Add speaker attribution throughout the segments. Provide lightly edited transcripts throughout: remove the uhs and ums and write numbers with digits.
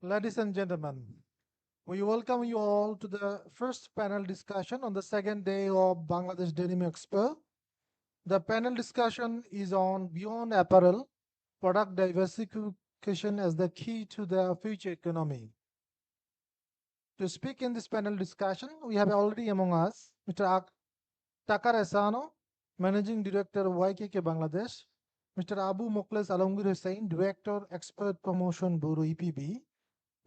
Speaker 1: Ladies and gentlemen, we welcome you all to the first panel discussion on the second day of Bangladesh Denim Expo. The panel discussion is on Beyond Apparel, Product Diversification as the Key to the Future Economy. To speak in this panel discussion, we have already among us Mr. Takar Esano, Managing Director YKK Bangladesh, Mr. Abu Mokles Alamgir Hussain, Director Expert Promotion Bureau EPB,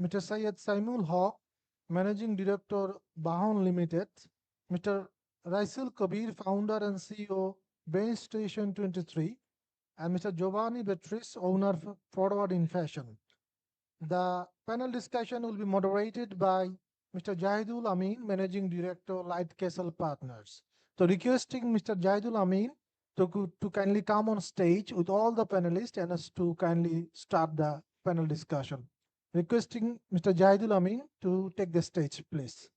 Speaker 1: Mr. Syed Saimul Haq, Managing Director Bahon Limited, Mr. Raisul Kabir, Founder and CEO Base Station 23, and Mr. Giovanni Beatrice, Owner Forward in Fashion. The panel discussion will be moderated by Mr. Jahidul Amin, Managing Director, Light Castle Partners. So requesting Mr. Jahidul Amin to kindly come on stage with all the panelists and us to kindly start the panel discussion. Requesting Mr. Jahidul Amin to take the stage, please.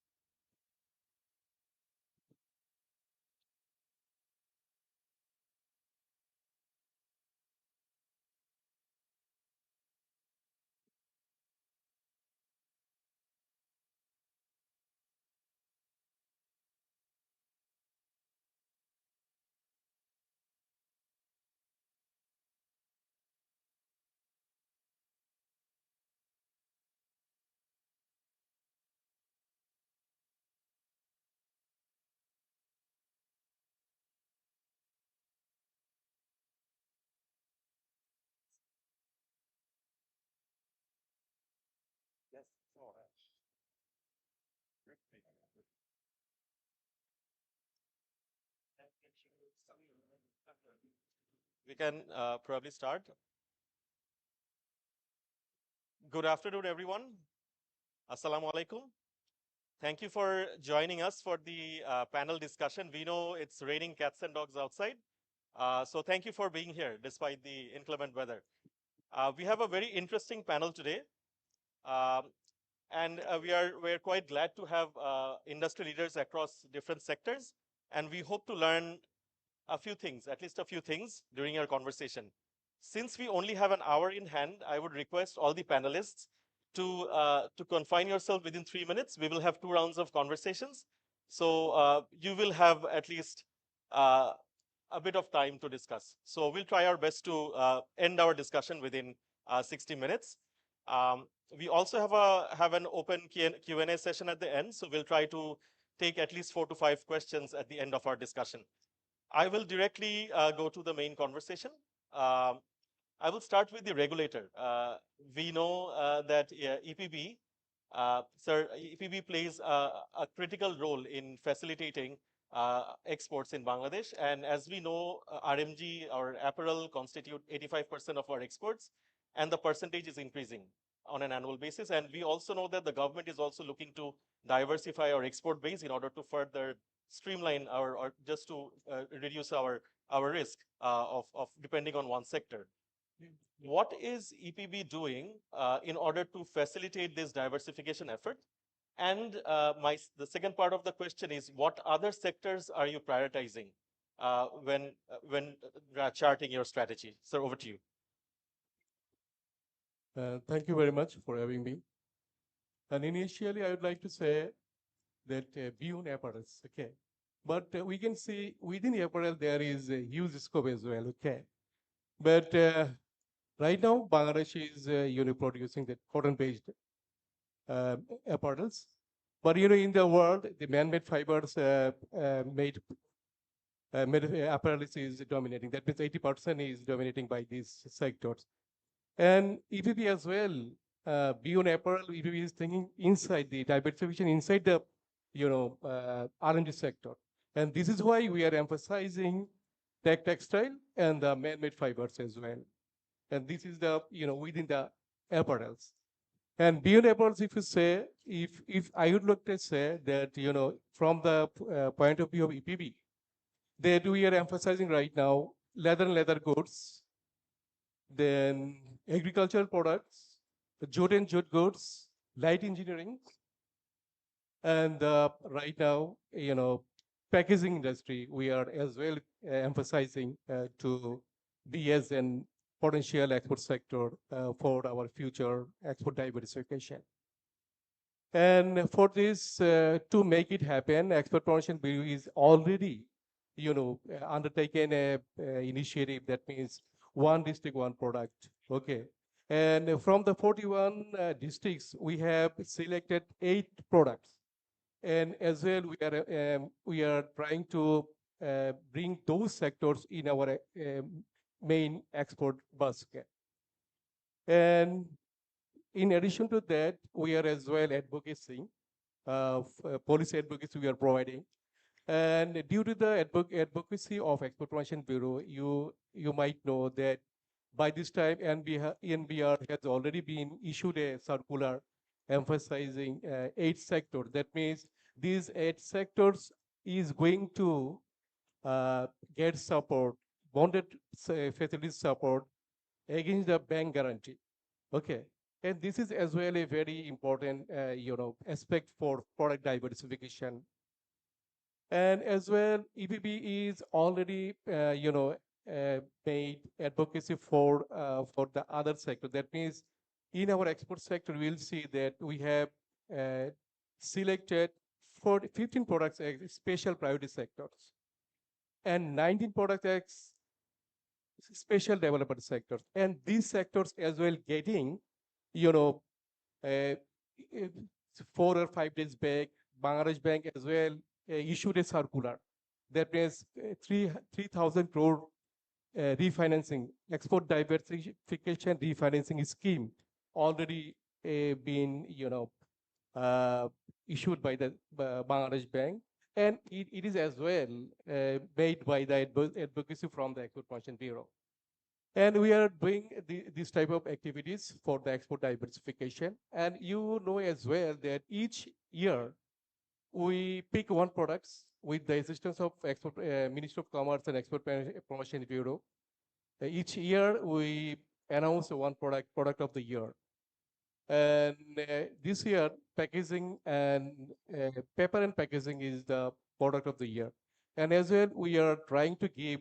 Speaker 2: We can probably start. Good afternoon, everyone. Assalamu alaikum. Thank you for joining us for the panel discussion. We know it's raining cats and dogs outside. So thank you for being here despite the inclement weather. We have a very interesting panel today. Um, and we're quite glad to have industry leaders across different sectors. And we hope to learn a few things, at least a few things during our conversation. Since we only have an hour in hand, I would request all the panelists to confine yourself within 3 minutes. We will have 2 rounds of conversations. So you will have at least uh, a bit of time to discuss. So we'll try our best to end our discussion within 60 minutes. We also have an open Q&A session at the end. So we'll try to take at least 4 to 5 questions at the end of our discussion. I will directly go to the main conversation. Um, I will start with the regulator. We know that EPB, EPB plays a critical role in facilitating exports in Bangladesh. And as we know, RMG or apparel constitute 85% of our exports, and the percentage is increasing on an annual basis. And we also know that the government is also looking to diversify our export base in order to further streamline or just to reduce our risk of depending on one sector. What is EPB doing in order to facilitate this diversification effort? And the second part of the question is, what other sectors are you prioritizing when charting your strategy? Sir, over to you.
Speaker 3: Thank you very much for having me. And initially, I would like to say that beyond apparels, okay. But we can see within apparel, there is a huge scope as well, okay. But right now, Bangladesh is producing the cotton-based apparels. But in the world, the man-made fibers made apparel is dominating. That means 80% is dominating by these sectors. And EPP as well, beyond apparel, EPP is thinking inside the diversification inside the R&D sector. And this is why we are emphasizing textile and the man-made fibers as well. And this is the within the apparels. And beyond apparels, if you say, if I would like to say that from the point of view of EPB, that we are emphasizing right now leather goods, then agricultural products, jute and jute goods, light engineering, and right now, packaging industry, we are as well emphasizing to be as an potential export sector for our future export diversification. And for this, to make it happen, Export Promotion Bureau is already, undertaken a initiative that means one district, one product. Okay. And from the 41 districts, we have selected 8 products. And as well, we are trying to bring those sectors in our main export basket. And in addition to that, we are as well advocating, policy advocacy we are providing. And due to the advocacy of Export Promotion Bureau, you might know that by this time, NBR has already been issued a circular emphasizing 8 sectors. That means these 8 sectors is going to get support, bonded facilities support against the bank guarantee. Okay. And this is as well a very important, aspect for product diversification. And as well, EPB is already, made advocacy for the other sector. That means in our export sector, we'll see that we have uh, selected 15 products as special priority sectors and 19 products as special development sectors. And these sectors as well getting, you know, uh, 4 or 5 days back, Bangladesh Bank as well issued a circular that means 3,000 crore refinancing, export diversification refinancing scheme already been, uh, issued by the Bangladesh Bank. And it is as well made by the advocacy from the Export Promotion Bureau. And we are doing this type of activities for the export diversification. And you know as well that each year we pick one products with the assistance of Export Ministry of Commerce and Export Promotion Bureau. Each year we announce one product of the year. And this year, packaging and paper and packaging is the product of the year. And as well, we are trying to give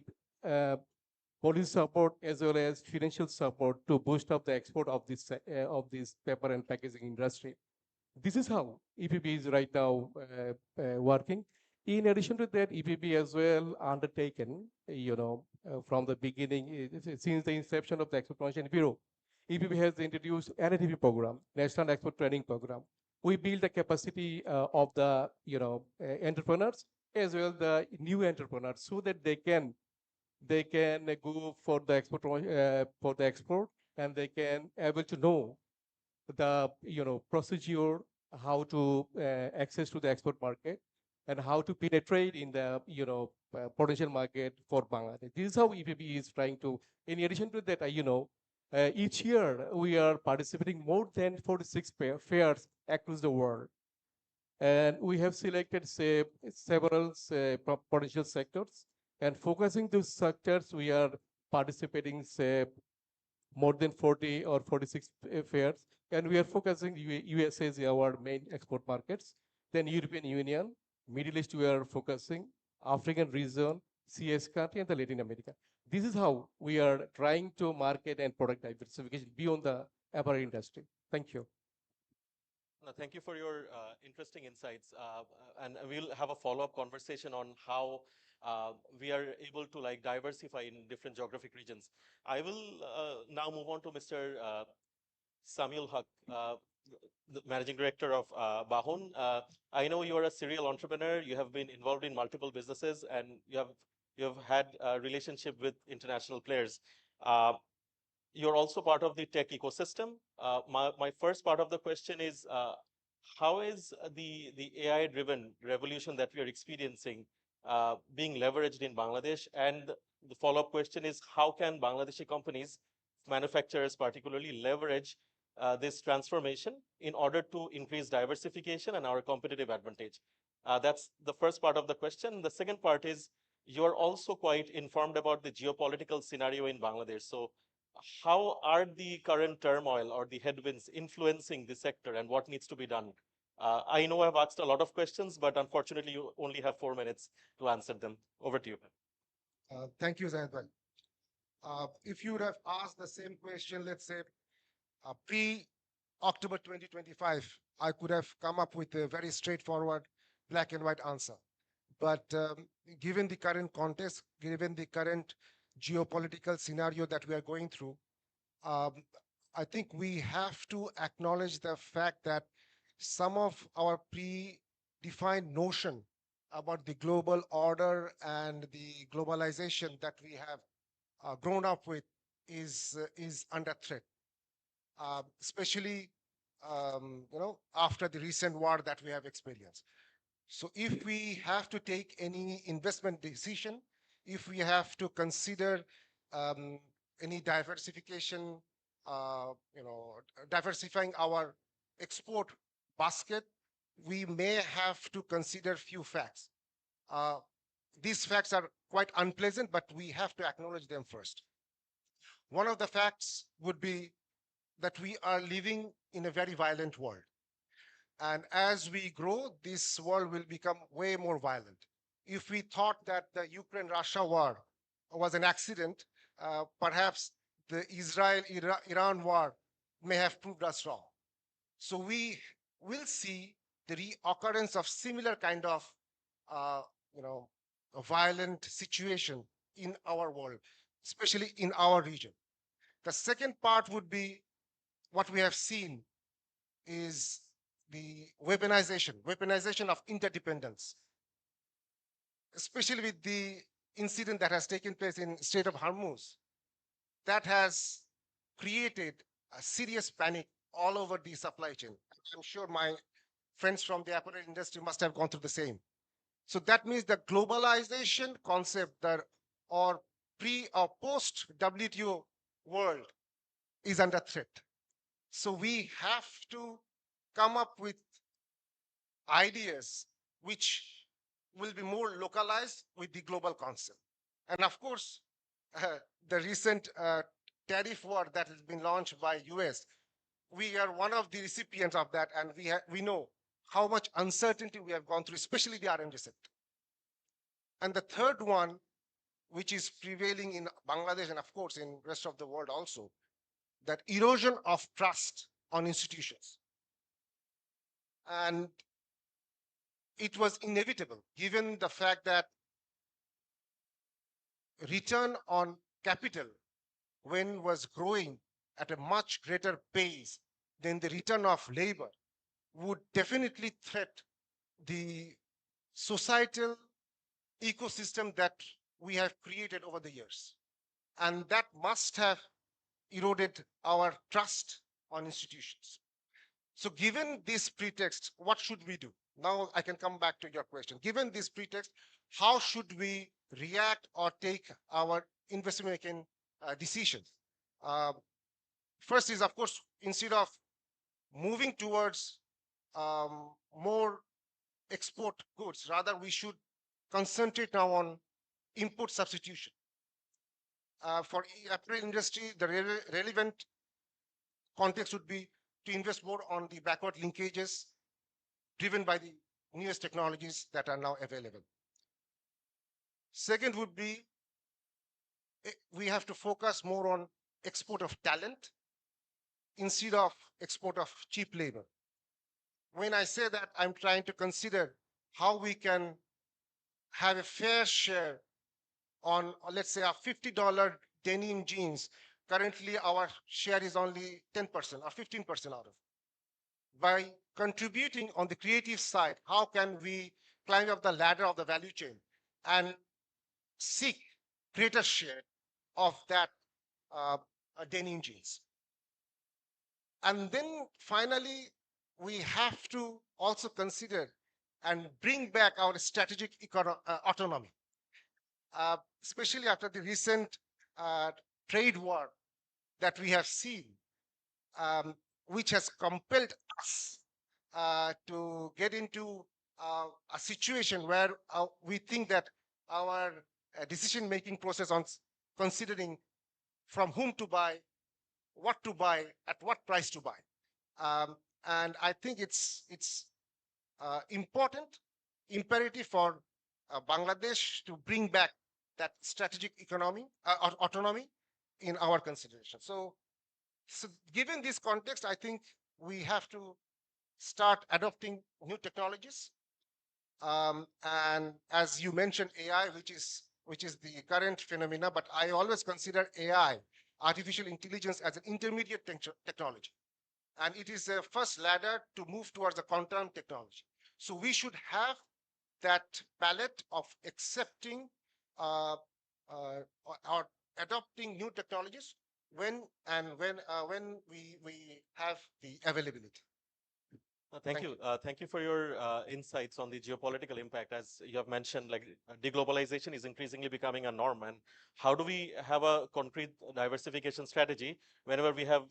Speaker 3: uh, policy support as well as financial support to boost up the export of this paper and packaging industry. This is how EPB is right now working. In addition to that, EPB as well undertaken, from the beginning, since the inception of the Export Promotion Bureau, EPB has introduced NATP program, National Export Training Program. We build the capacity of the, entrepreneurs as well the new entrepreneurs so that they can go for the export and they can able to know the procedure, how to access to the export market and how to penetrate in the potential market for Bangladesh. This is how EPB is trying to. In addition to that, each year we are participating more than 46 fairs across the world, and we have selected say several potential sectors, and focusing those sectors we are participating say more than 40 or 46 fairs, and we are focusing USA as our main export markets, then European Union, Middle East we are focusing, African region, CS country, and the Latin America. This is how we are trying to market and product diversification beyond the apparel industry. Thank you.
Speaker 2: No, thank you for your interesting insights. And we'll have a follow-up conversation on how we are able to like diversify in different geographic regions. I will now move on to Mr. Samuel Huck, the managing director of Bahun. I know you are a serial entrepreneur. You have been involved in multiple businesses, and you have had a relationship with international players. Uh, you're also part of the tech ecosystem. My first part of the question is, how is the AI-driven revolution that we are experiencing being leveraged in Bangladesh? And the follow-up question is, how can Bangladeshi companies, manufacturers particularly, leverage this transformation in order to increase diversification and our competitive advantage? That's the first part of the question. The second part is, you're also quite informed about the geopolitical scenario in Bangladesh. So how are the current turmoil or the headwinds influencing the sector, and what needs to be done? I know I've asked a lot of questions, but unfortunately, you only have 4 minutes to answer them. Over to you.
Speaker 1: Thank you, Zahid bhai.
Speaker 4: If you would have asked the same question, let's say pre-October 2025, I could have come up with a very straightforward black and white answer. But given the current context, given the current geopolitical scenario that we are going through, um, I think we have to acknowledge the fact that some of our predefined notion about the global order and the globalization that we have grown up with is under threat, especially after the recent war that we have experienced. So if we have to take any investment decision, if we have to consider um, any diversification, diversifying our export basket, we may have to consider few facts. Uh, these facts are quite unpleasant, but we have to acknowledge them first. One of the facts would be that we are living in a very violent world. And as we grow, this world will become way more violent. If we thought that the Ukraine-Russia war was an accident, perhaps the Israel-Iran war may have proved us wrong. So we will see the reoccurrence of similar kind of, uh, a violent situation in our world, especially in our region. The second part would be what we have seen is the weaponization of interdependence, especially with the incident that has taken place in Strait of Hormuz. That has created a serious panic all over the supply chain. I'm sure my friends from the apparel industry must have gone through the same. So that means the globalization concept that or pre or post WTO world is under threat. So we have to come up with ideas which will be more localized with the global concept. And of course, the recent tariff war that has been launched by US, we are one of the recipients of that, and we know how much uncertainty we have gone through, especially the R&D sector. And the third one, which is prevailing in Bangladesh and of course in rest of the world also, that erosion of trust on institutions. And it was inevitable given the fact that return on capital when was growing at a much greater pace than the return of labor would definitely threat the societal ecosystem that we have created over the years. And that must have eroded our trust on institutions. So given this pretext, what should we do? Now I can come back to your question. Given this pretext, how should we react or take our investment making decisions? Uh, First is, of course, instead of moving towards more export goods, rather we should concentrate now on import substitution. For apparel industry, the relevant context would be to invest more on the backward linkages driven by the newest technologies that are now available. Second would be we have to focus more on export of talent instead of export of cheap labor. When I say that, I'm trying to consider how we can have a fair share on, let's say, a $50 denim jeans. Currently, our share is only 10% or 15% out of. By contributing on the creative side, how can we climb up the ladder of the value chain and seek greater share of that uh, denim jeans? And then finally, we have to also consider and bring back our strategic autonomy, especially after the recent trade war that we have seen, um, which has compelled us to get into a situation where we think that our decision-making process on considering from whom to buy, what to buy, at what price to buy. And I think it's important, imperative for Bangladesh to bring back that strategic economy or autonomy in our consideration. So given this context, I think we have to start adopting new technologies. And as you mentioned, AI, which is the current phenomena, but I always consider AI, artificial intelligence, as an intermediate technology, and it is a first ladder to move towards the quantum technology. So we should have that palette of accepting uh, or adopting new technologies when we have the availability.
Speaker 2: Thank
Speaker 4: Thank
Speaker 2: you.
Speaker 4: you.
Speaker 2: Thank you for your insights on the geopolitical impact. As you have mentioned, like deglobalization is increasingly becoming a norm. And how do we have a concrete diversification strategy whenever we have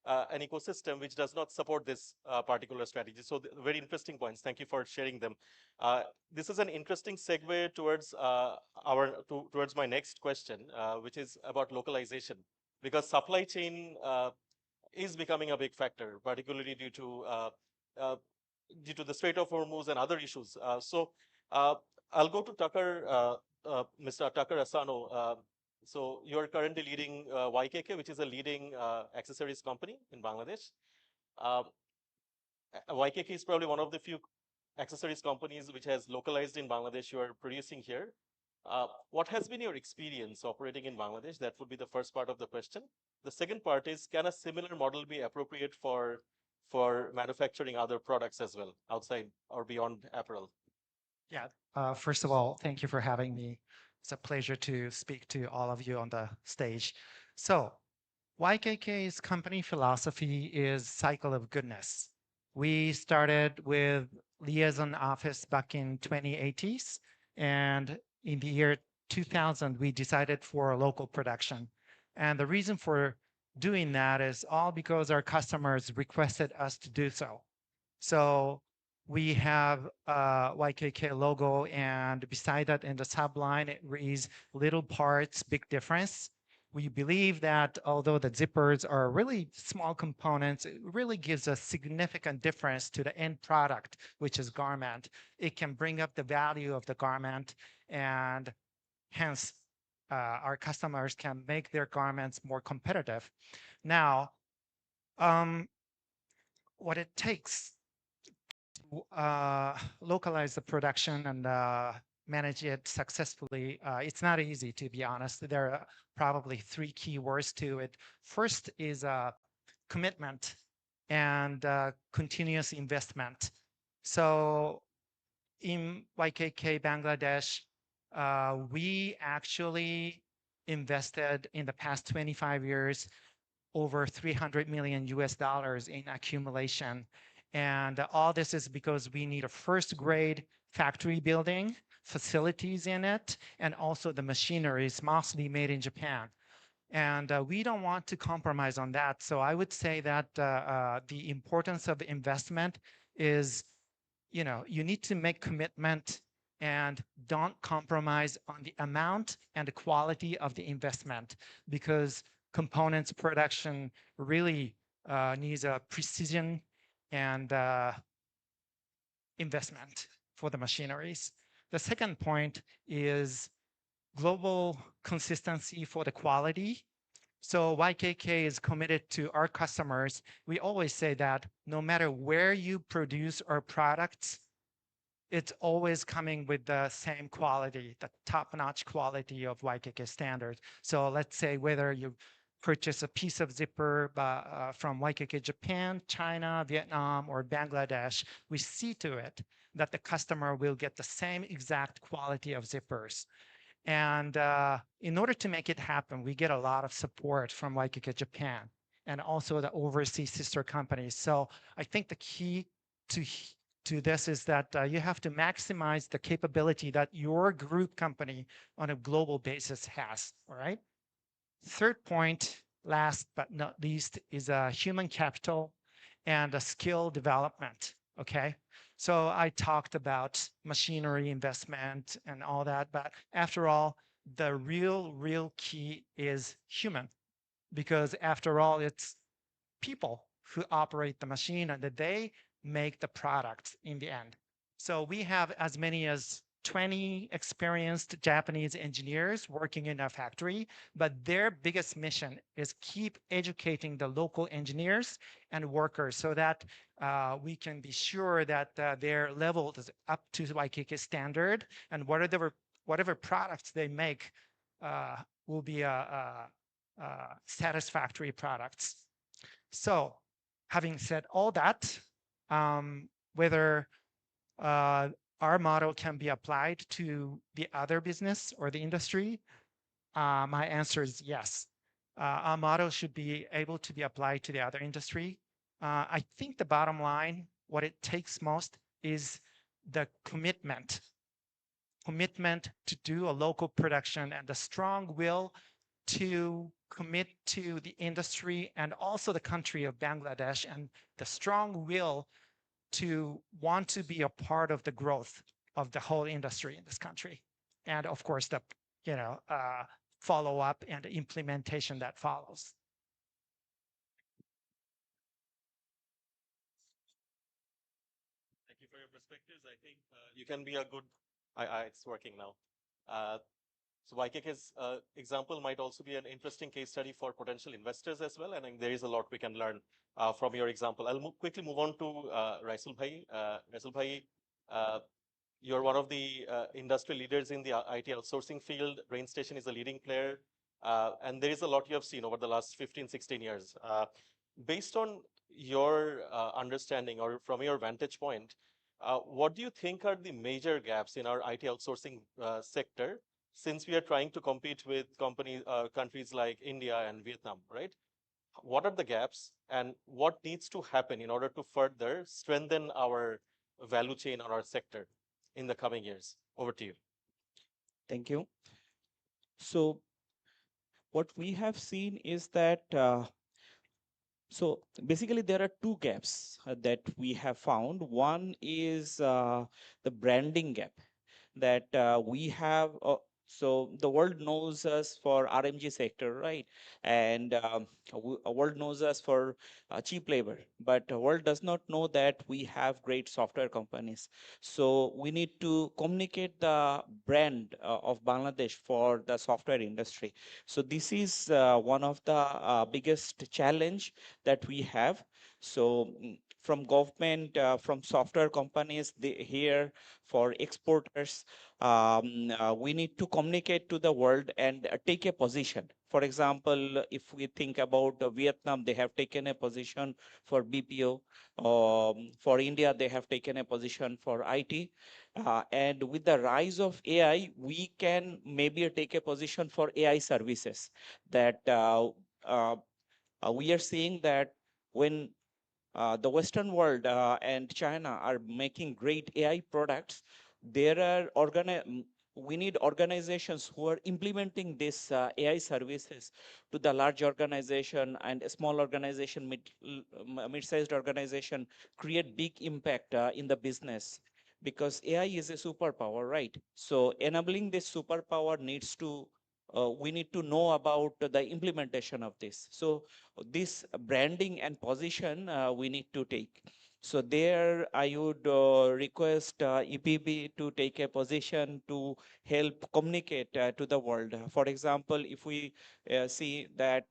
Speaker 2: an ecosystem which does not support this particular strategy? So very interesting points. Thank you for sharing them. This is an interesting segue towards towards my next question, which is about localization, because supply chain is becoming a big factor, particularly uh, due to the Strait of Hormuz and other issues. Uh, I'll go to Tucker, Mr. Tucker Asano. So you're currently leading YKK, which is a leading accessories company in Bangladesh. Uh, YKK is probably one of the few accessories companies which has localized in Bangladesh. You are producing here. What has been your experience operating in Bangladesh? That would be the first part of the question. The second part is, can a similar model be appropriate for manufacturing other products as well, outside or beyond apparel?
Speaker 5: Yeah. First of all, thank you for having me. It's a pleasure to speak to all of you on the stage. So, YKK's company philosophy is cycle of goodness. We started with liaison office back in 2080s, and in the year 2000, we decided for local production. And the reason for doing that is all because our customers requested us to do so. So we have a YKK logo, and beside that in the subline, it reads little parts, big difference. We believe that although the zippers are really small components, it really gives a significant difference to the end product, which is garment. It can bring up the value of the garment, and hence our customers can make their garments more competitive. Now, what it takes localize the production and manage it successfully, it's not easy, to be honest. There are probably three key words to it. First is commitment and continuous investment. So in YKK Bangladesh, we actually invested in the past 25 years over 300 million US dollars in accumulation. And all this is because we need a first grade factory building, facilities in it, and also the machinery is mostly made in Japan. And we don't want to compromise on that. So I would say that the importance of investment is, you need to make commitment and don't compromise on the amount and the quality of the investment, because components production really needs a precision and investment for the machineries. The second point is global consistency for the quality. So YKK is committed to our customers. We always say that no matter where you produce our products, it's always coming with the same quality, the top-notch quality of YKK standards. So let's say whether you purchase a piece of zipper from YKK Japan, China, Vietnam, or Bangladesh, we see to it that the customer will get the same exact quality of zippers. And in order to make it happen, we get a lot of support from YKK Japan and also the overseas sister companies. So I think the key to this is that you have to maximize the capability that your group company on a global basis has, all right? Third point, last but not least, is human capital and skill development, okay? So I talked about machinery investment and all that, but after all, the real key is human, because after all, it's people who operate the machine and that they make the product in the end. So we have as many as 20 experienced Japanese engineers working in a factory, but their biggest mission is keep educating the local engineers and workers so that we can be sure that their level is up to YKK standard, and whatever products they make will be satisfactory products. So having said all that, whether our model can be applied to the other business or the industry, my answer is yes. Our model should be able to be applied to the other industry. I think the bottom line, what it takes most is the commitment to do a local production and the strong will to commit to the industry and also the country of Bangladesh, and the strong will to want to be a part of the growth of the whole industry in this country. And of course, the follow up and implementation that follows.
Speaker 2: Thank you for your perspectives. I think you can be a good. It's working now. So YKK's example might also be an interesting case study for potential investors as well. And I think there is a lot we can learn from your example. I'll quickly move on to Raisul Bhai. Raisul Bhai, you're one of the industry leaders in the IT outsourcing field. RainStation is a leading player. And there is a lot you have seen over the last 15, 16 years. Based on your understanding or from your vantage point, what do you think are the major gaps in our IT outsourcing sector, since we are trying to compete with countries like India and Vietnam, right? What are the gaps and what needs to happen in order to further strengthen our value chain or our sector in the coming years? Over to you.
Speaker 6: Thank you. So what we have seen is that so basically there are two gaps that we have found. One is the branding gap that we have. So the world knows us for RMG sector, right? And world knows us for cheap labor, but the world does not know that we have great software companies. So we need to communicate the brand of Bangladesh for the software industry. So this is one of the biggest challenge that we have. So from government, from software companies, here for exporters, we need to communicate to the world and take a position. For example, if we think about Vietnam, they have taken a position for BPO. For India, they have taken a position for IT. And with the rise of AI, we can maybe take a position for AI services. That we are seeing that when the Western world and China are making great AI products, there are we need organizations who are implementing this AI services to the large organization and a small organization, mid-sized organization, create big impact in the business, because AI is a superpower, right? So enabling this superpower needs to we need to know about the implementation of this. So this branding and position we need to take. So there I would request EPB to take a position to help communicate to the world. For example, if we see that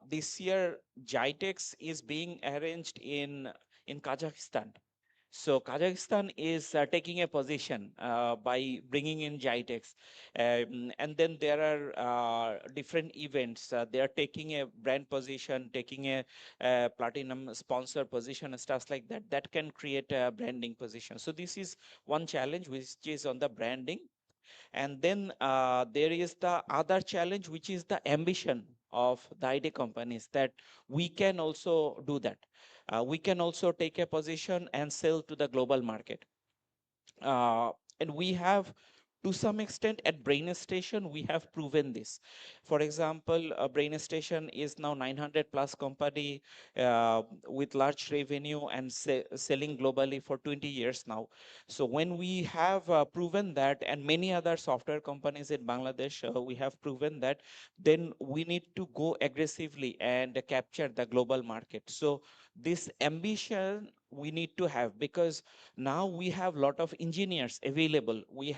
Speaker 6: this year GITEX is being arranged in Kazakhstan. So Kazakhstan is taking a position by bringing in GITEX. And then there are different events. They are taking a brand position, taking a platinum sponsor position and stuff like that. That can create a branding position. So this is one challenge which is on the branding. And then there is the other challenge, which is the ambition of the IT companies, that we can also do that. We can also take a position and sell to the global market. And we have, to some extent, at Brain Station, we have proven this. For example, Brain Station is now 900 plus company with large revenue and selling globally for 20 years now. So when we have proven that, and many other software companies in Bangladesh, we have proven that, then we need to go aggressively and capture the global market. So this ambition we need to have, because now we have lot of engineers available. We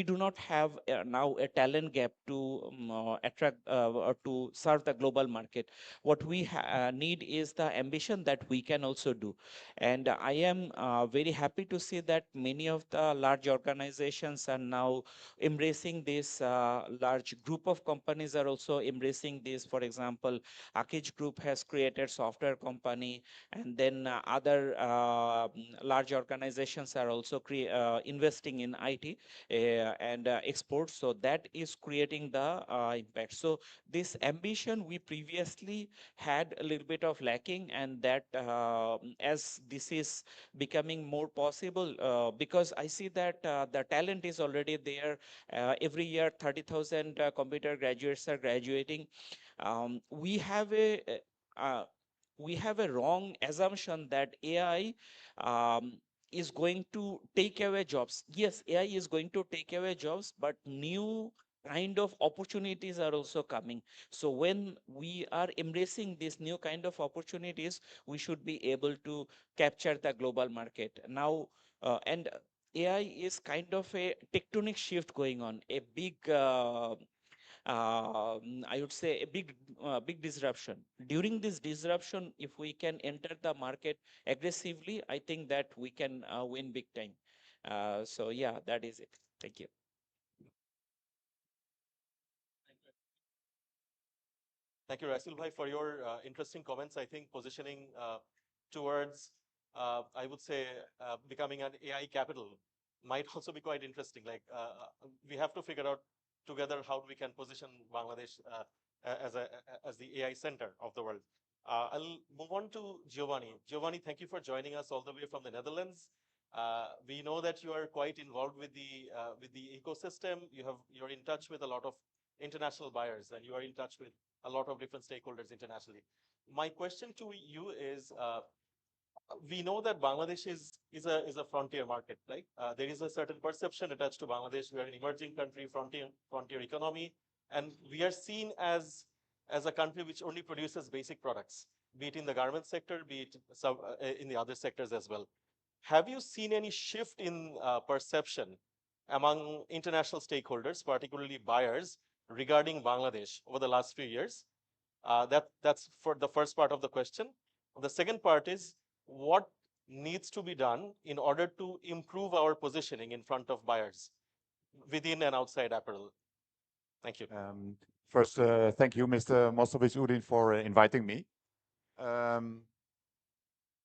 Speaker 6: do not have now a talent gap to attract or to serve the global market. What we need is the ambition that we can also do. And I am very happy to see that many of the large organizations are now embracing this. Large group of companies are also embracing this. For example, Akij Group has created software company, and then other large organizations are also investing in IT and exports. So that is creating the impact. So this ambition we previously had a little bit of lacking, and that as this is becoming more possible, because I see that the talent is already there. Every year 30,000 computer graduates are graduating. um, we have a uh, we have a wrong assumption that AI um, is going to take away jobs. Yes, AI is going to take away jobs, but new kind of opportunities are also coming. So when we are embracing these new kind of opportunities, we should be able to capture the global market now. And AI is kind of a tectonic shift going on, a big I would say a big disruption. During this disruption, if we can enter the market aggressively, I think that we can win big time. So yeah, that is it. Thank you.
Speaker 2: Thank you, Rasul Bhai, for your interesting comments. I think positioning towards, I would say, becoming an AI capital might also be quite interesting. Like, we have to figure out together how we can position Bangladesh as as the AI center of the world. I'll move on to Giovanni. Giovanni, thank you for joining us all the way from the Netherlands. We know that you are quite involved with the ecosystem. You're in touch with a lot of international buyers, and you are in touch with a lot of different stakeholders internationally. My question to you is, we know that Bangladesh is a frontier market, right? There is a certain perception attached to Bangladesh. We are an emerging country, frontier economy, and we are seen as a country which only produces basic products, be it in the garment sector, be it in the other sectors as well. Have you seen any shift in perception among international stakeholders, particularly buyers, regarding Bangladesh over the last few years? That's for the first part of the question. The second part is, what needs to be done in order to improve our positioning in front of buyers within and outside apparel? Thank you.
Speaker 7: First, thank you, Mr. Mostovic Udin, for inviting me.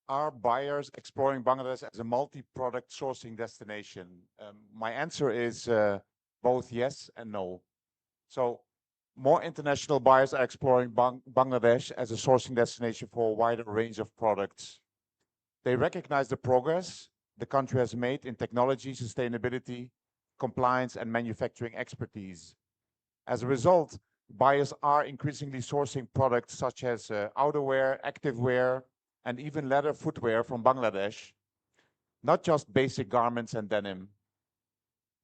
Speaker 7: Are buyers exploring Bangladesh as a multi-product sourcing destination? My answer is both yes and no. So more international buyers are exploring Bangladesh as a sourcing destination for a wider range of products. They recognize the progress the country has made in technology, sustainability, compliance, and manufacturing expertise. As a result, buyers are increasingly sourcing products such as outerwear, activewear, and even leather footwear from Bangladesh, not just basic garments and denim.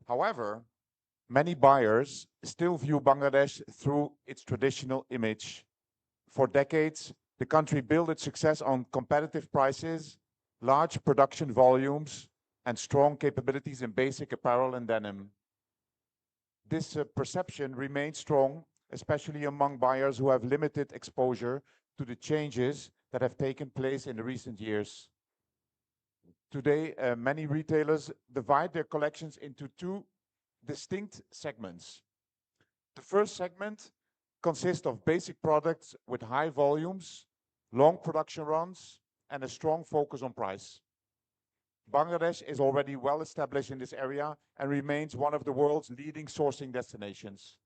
Speaker 7: However, many buyers still view Bangladesh through its traditional image. For decades, the country built its success on competitive prices, large production volumes, and strong capabilities in basic apparel and denim. This perception remains strong, especially among buyers who have limited exposure to the changes that have taken place in the recent years. Today, many retailers divide their collections into two distinct segments. The first segment consists of basic products with high volumes, long production runs, and a strong focus on price. Bangladesh is already well established in this area and remains one of the world's leading sourcing destinations.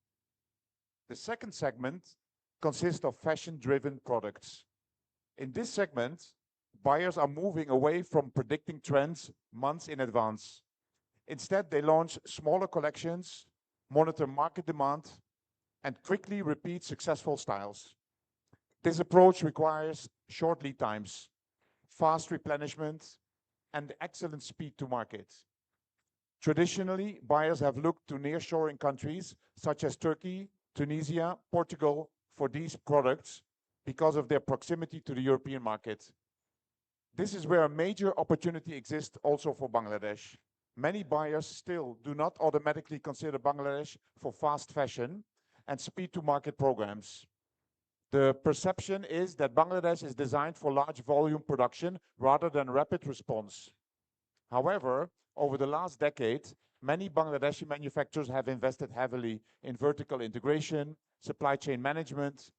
Speaker 7: The second segment consists of fashion-driven products. In this segment, buyers are moving away from predicting trends months in advance. Instead, they launch smaller collections, monitor market demand, and quickly repeat successful styles. This approach requires short lead times, fast replenishment, and excellent speed to market. Traditionally, buyers have looked to nearshoring countries such as Turkey, Tunisia, Portugal for these products because of their proximity to the European market. This is where a major opportunity exists also for Bangladesh. Many buyers still do not automatically consider Bangladesh for fast fashion and speed to market programs. The perception is that Bangladesh is designed for large volume production rather than rapid response. However, over the last decade, many Bangladeshi manufacturers have invested heavily in vertical integration, supply chain management,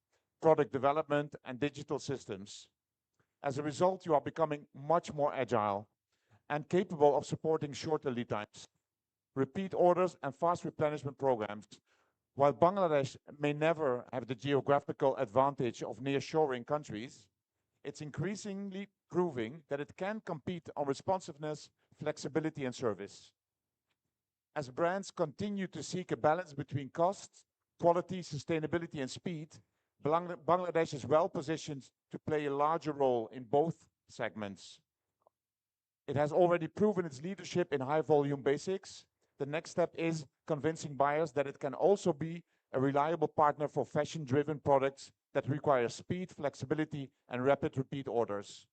Speaker 7: product development, and digital systems. As a result, you are becoming much more agile and capable of supporting shorter lead times, repeat orders, and fast replenishment programs. While Bangladesh may never have the geographical advantage of nearshoring countries, it's increasingly proving that it can compete on responsiveness, flexibility, and service. As brands continue to seek a balance between cost, quality, sustainability, and speed, Bangladesh is well positioned to play a larger role in both segments. It has already proven its leadership in high volume basics. The next step is convincing buyers that it can also be a reliable partner for fashion driven products that require speed, flexibility, and rapid repeat orders.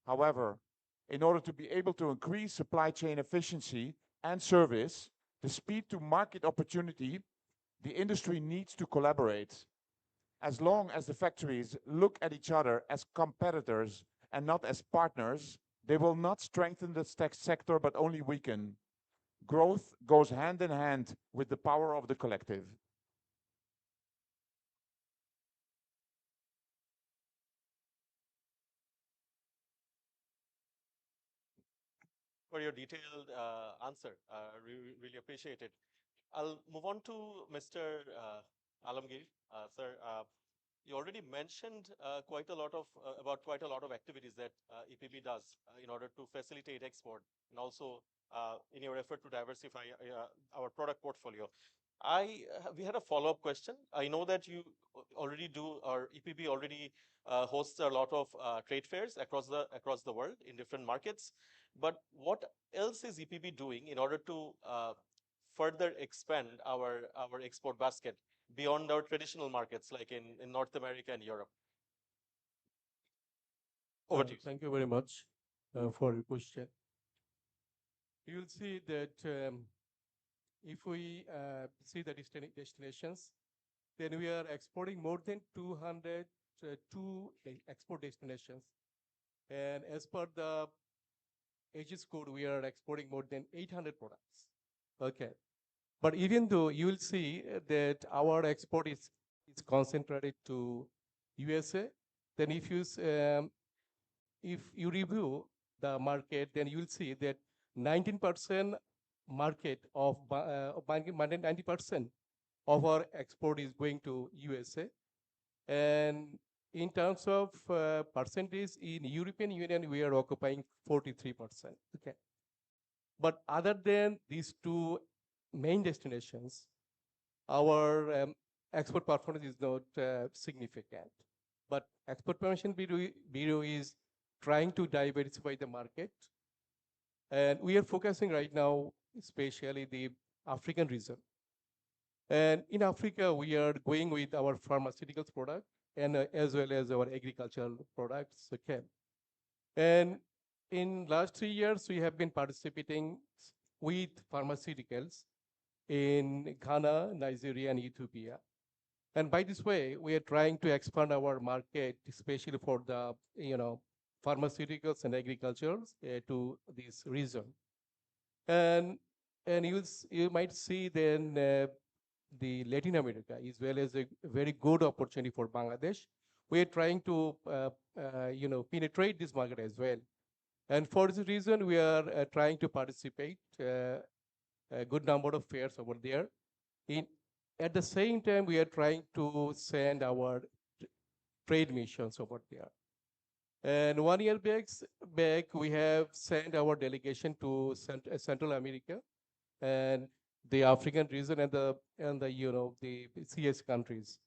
Speaker 7: However, in order to be able to increase supply chain efficiency and service, the speed to market opportunity, the industry needs to collaborate. As long as the factories look at each other as competitors and not as partners, they will not strengthen the sector but only weaken. Growth goes hand in hand with the power of the collective.
Speaker 2: For your detailed answer. Really appreciate it. I'll move on to Mr. Alamgir. Sir, you already mentioned quite a lot of activities that EPB does in order to facilitate export and also in your effort to diversify our product portfolio. We had a follow-up question. I know that you already do, or EPB already hosts a lot of trade fairs across the world in different markets. But what else is EPB doing in order to further expand our export basket beyond our traditional markets like in North America and Europe? Over to you.
Speaker 3: Thank you very much for your question. You'll see that if we see the destinations, then we are exporting more than 202 export destinations. And as per the Aegis code, we are exporting more than 800 products. Okay. But even though you will see that our export is concentrated to USA, then if you review the market, then you will see that 19% market of 90% of our export is going to USA. And in terms of percentage, in European Union, we are occupying 43%. Okay. But other than these two main destinations, our export performance is not significant. But Export Promotion Bureau is trying to diversify the market. And we are focusing right now, especially the African region. And in Africa, we are going with our pharmaceuticals product and as well as our agricultural products. Okay. And in last 3 years, we have been participating with pharmaceuticals in Ghana, Nigeria, and Ethiopia. And by this way, we are trying to expand our market, especially for the pharmaceuticals and agricultures to this region. And you might see then the Latin America as well as a very good opportunity for Bangladesh. We are trying to penetrate this market as well. And for this reason, we are trying to participate a good number of fairs over there. At the same time, we are trying to send our trade missions over there. And 1 year back, we have sent our delegation to Central America and the African region and the CS countries.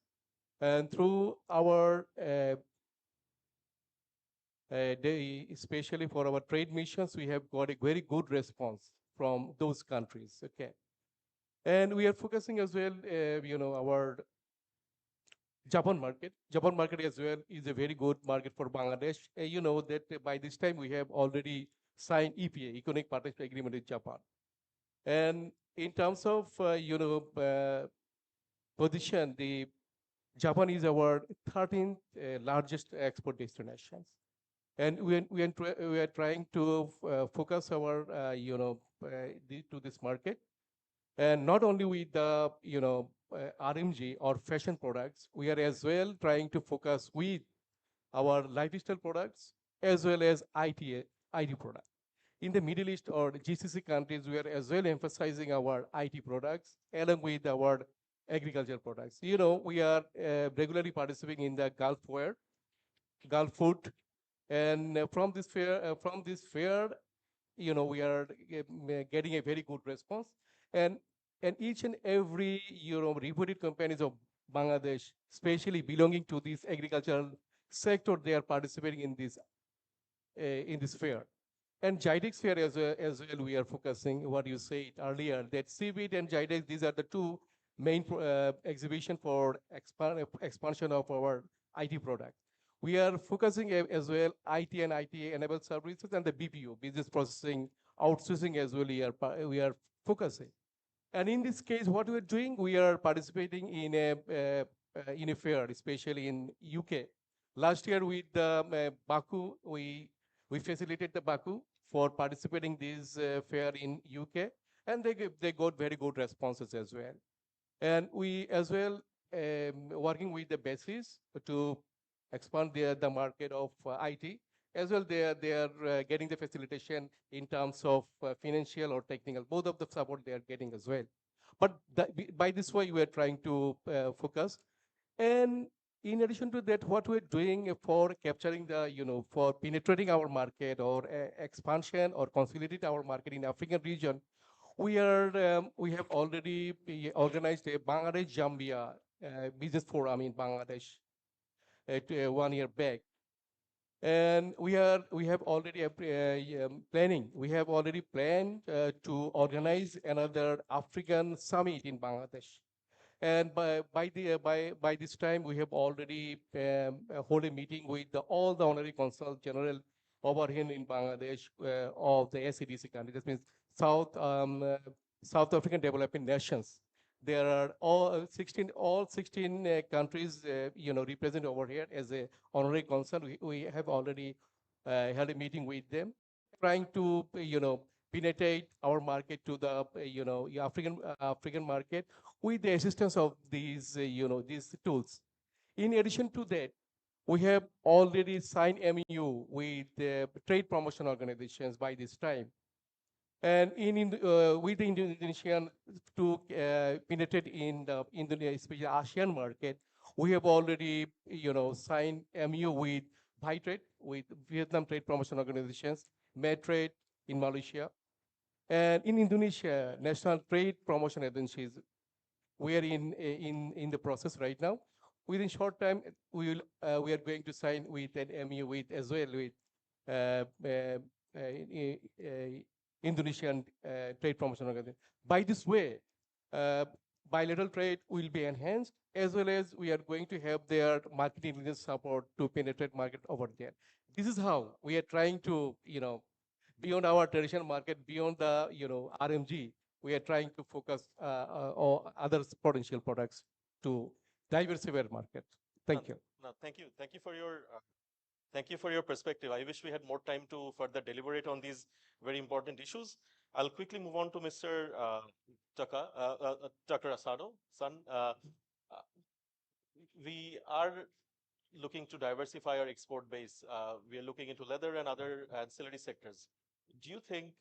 Speaker 3: And through our especially for our trade missions, we have got a very good response from those countries. Okay. And we are focusing as well, our Japan market. Japan market as well is a very good market for Bangladesh. You know that by this time we have already signed EPA, Economic Partnership Agreement with Japan. And in terms of position, the Japan is our 13th largest export destination, and we are trying to focus our to this market, and not only with the RMG or fashion products, we are as well trying to focus with our lifestyle products as well as IT products. In the Middle East or the GCC countries, we are as well emphasizing our IT products along with our agricultural products. You know, we are regularly participating in the Gulf Fair, Gulf Food, and from this fair, you know, we are getting a very good response, and each and every reputed companies of Bangladesh, especially belonging to this agricultural sector, they are participating in this fair. And GIDEX fair as well, we are focusing what you said earlier, that CBIT and GIDEX, these are the two main exhibition for expansion of our IT products. We are focusing as well IT and IT enabled services and the BPO, business processing, outsourcing as well, we are focusing. And in this case, what we're doing, we are participating in a fair, especially in UK. Last year with Baku, we facilitated the Baku for participating this fair in UK, and they got very good responses as well. And we as well working with the bases to expand the market of IT. As well, they are getting the facilitation in terms of financial or technical. Both of the support they are getting as well. But by this way, we are trying to focus. And in addition to that, what we're doing for capturing for penetrating our market or expansion or consolidate our market in African region, we have already organized a Bangladesh Zambia business forum in Bangladesh 1 year back. And we have already planning. We have already planned to organize another African summit in Bangladesh. And by this time, we have already hold a meeting with all the honorary consul general over here in Bangladesh of the SADC country. That means South African Development Nations. There are all 16 countries represented over here as a honorary consul. We have already had a meeting with them, trying to penetrate our market to the African market with the assistance of these these tools. In addition to that, we have already signed MOU with trade promotion organizations by this time, and with the Indonesian to penetrate in the especially ASEAN market, we have already signed MOU with Vitrade, with Vietnam Trade Promotion Organizations, Medtrade in Malaysia, and in Indonesia, National Trade Promotion Agencies. We are in the process right now. Within short time, we are going to sign with an MOU with as well with Indonesian Trade Promotion Organization. By this way, bilateral trade will be enhanced, as well as we are going to have their market intelligence support to penetrate market over there. This is how we are trying to, beyond our traditional market, beyond the, RMG, we are trying to focus on other potential products to diversify our market. Thank you.
Speaker 2: No, thank you. Thank you for your perspective. I wish we had more time to further deliberate on these very important issues. I'll quickly move on to Mr. Tucker Asado. Son, we are looking to diversify our export base. We are looking into leather and other ancillary sectors. Do you think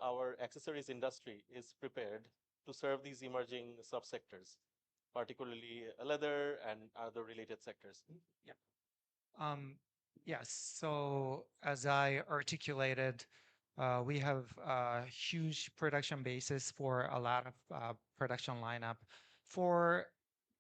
Speaker 2: our accessories industry is prepared to serve these emerging subsectors, particularly leather and other related sectors?
Speaker 5: Yes. So as I articulated, we have a huge production basis for a lot of production lineup for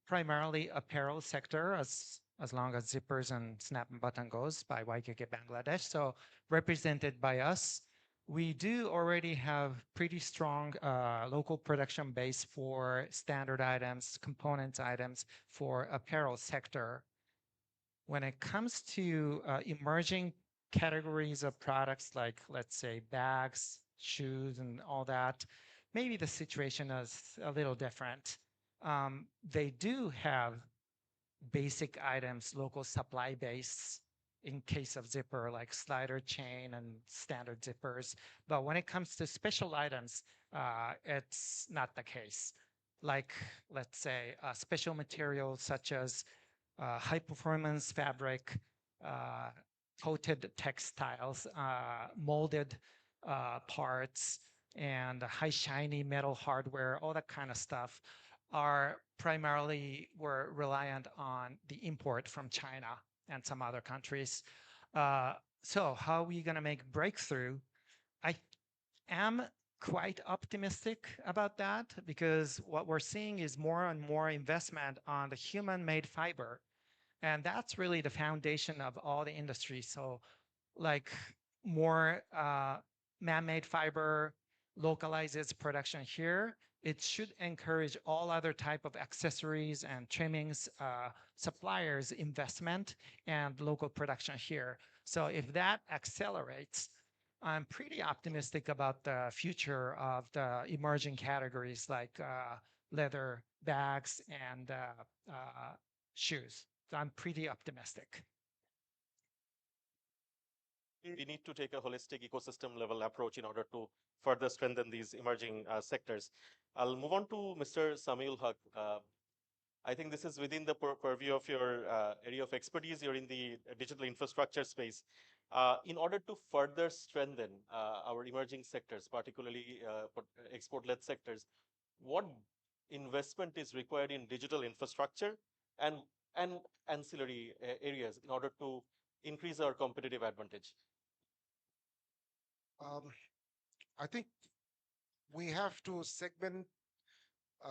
Speaker 5: primarily apparel sector, as long as zippers and snap and button goes by YKK Bangladesh. So represented by us, we do already have pretty strong local production base for standard items, component items for apparel sector. When it comes to emerging categories of products like, let's say, bags, shoes, and all that, maybe the situation is a little different. They do have basic items, local supply base in case of zipper, like slider chain and standard zippers. But when it comes to special items, it's not the case. Like, let's say, special materials such as high performance fabric, uh, coated textiles, molded parts, and high shiny metal hardware, all that kind of stuff are primarily were reliant on the import from China and some other countries. So how are we going to make breakthrough? I am quite optimistic about that because what we're seeing is more and more investment on the human-made fiber. And that's really the foundation of all the industry. So like more man-made fiber localizes production here, it should encourage all other type of accessories and trimmings suppliers investment and local production here. So if that accelerates, I'm pretty optimistic about the future of the emerging categories like leather bags and shoes. So I'm pretty optimistic.
Speaker 2: We need to take a holistic ecosystem level approach in order to further strengthen these emerging sectors. I'll move on to Mr. Samiul Haq. I think this is within the purview of your area of expertise. You're in the digital infrastructure space. In order to further strengthen our emerging sectors, particularly export-led sectors, what investment is required in digital infrastructure and ancillary areas in order to increase our competitive advantage?
Speaker 4: I think we have to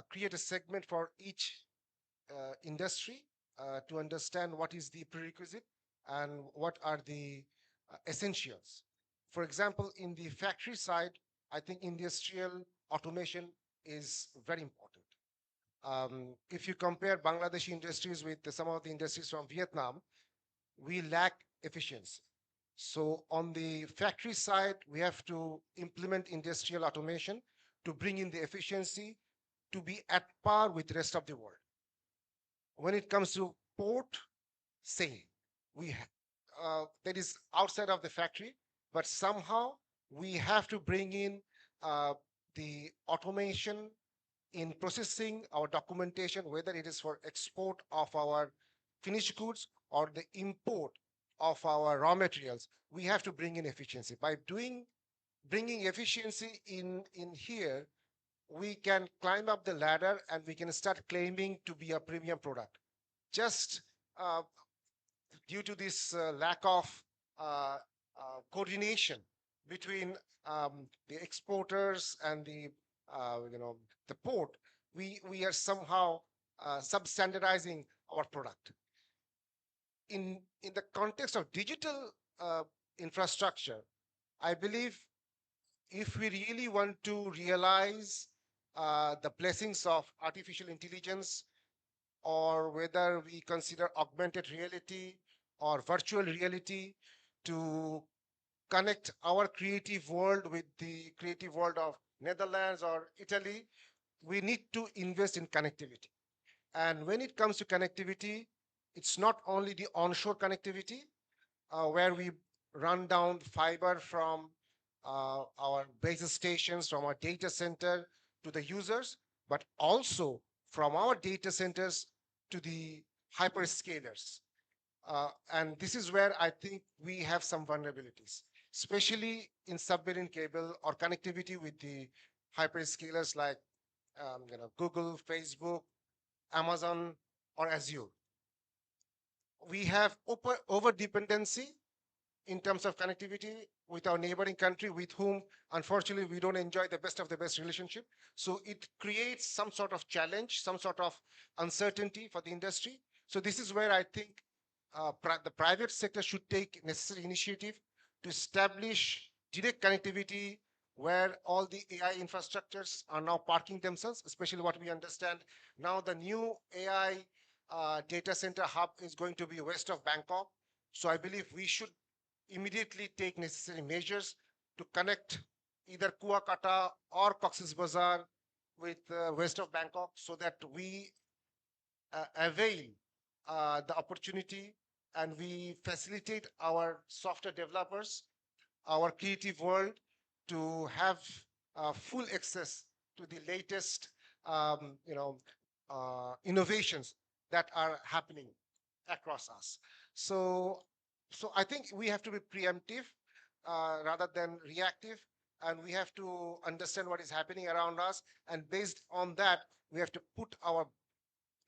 Speaker 4: create a segment for each industry to understand what is the prerequisite and what are the essentials. For example, in the factory side, I think industrial automation is very important. If you compare Bangladeshi industries with some of the industries from Vietnam, we lack efficiency. So on the factory side, we have to implement industrial automation to bring in the efficiency to be at par with the rest of the world. When it comes to port, same. That is outside of the factory, but somehow we have to bring in the automation in processing our documentation, whether it is for export of our finished goods or the import of our raw materials. We have to bring in efficiency. By bringing efficiency in here, we can climb up the ladder and we can start claiming to be a premium product. Just due to this lack of coordination between the exporters and the the port, we are somehow substandardizing our product. In the context of digital infrastructure, I believe if we really want to realize the blessings of artificial intelligence, or whether we consider augmented reality or virtual reality to connect our creative world with the creative world of Netherlands or Italy, we need to invest in connectivity. And when it comes to connectivity, it's not only the onshore connectivity where we run down fiber from our base stations, from our data center to the users, but also from our data centers to the hyperscalers. And this is where I think we have some vulnerabilities, especially in submarine cable or connectivity with the hyperscalers like Google, Facebook, Amazon, or Azure. We have over dependency in terms of connectivity with our neighboring country with whom, unfortunately, we don't enjoy the best of the best relationship. So it creates some sort of challenge, some sort of uncertainty for the industry. So this is where I think the private sector should take necessary initiative to establish direct connectivity where all the AI infrastructures are now parking themselves, especially what we understand now the new AI data center hub is going to be west of Bangkok. So I believe we should immediately take necessary measures to connect either Kuakata or Cox's Bazar with west of Bangkok so that we avail the opportunity and we facilitate our software developers, our creative world to have full access to the latest, innovations that are happening across us. So I think we have to be preemptive rather than reactive, and we have to understand what is happening around us, and based on that, we have to put our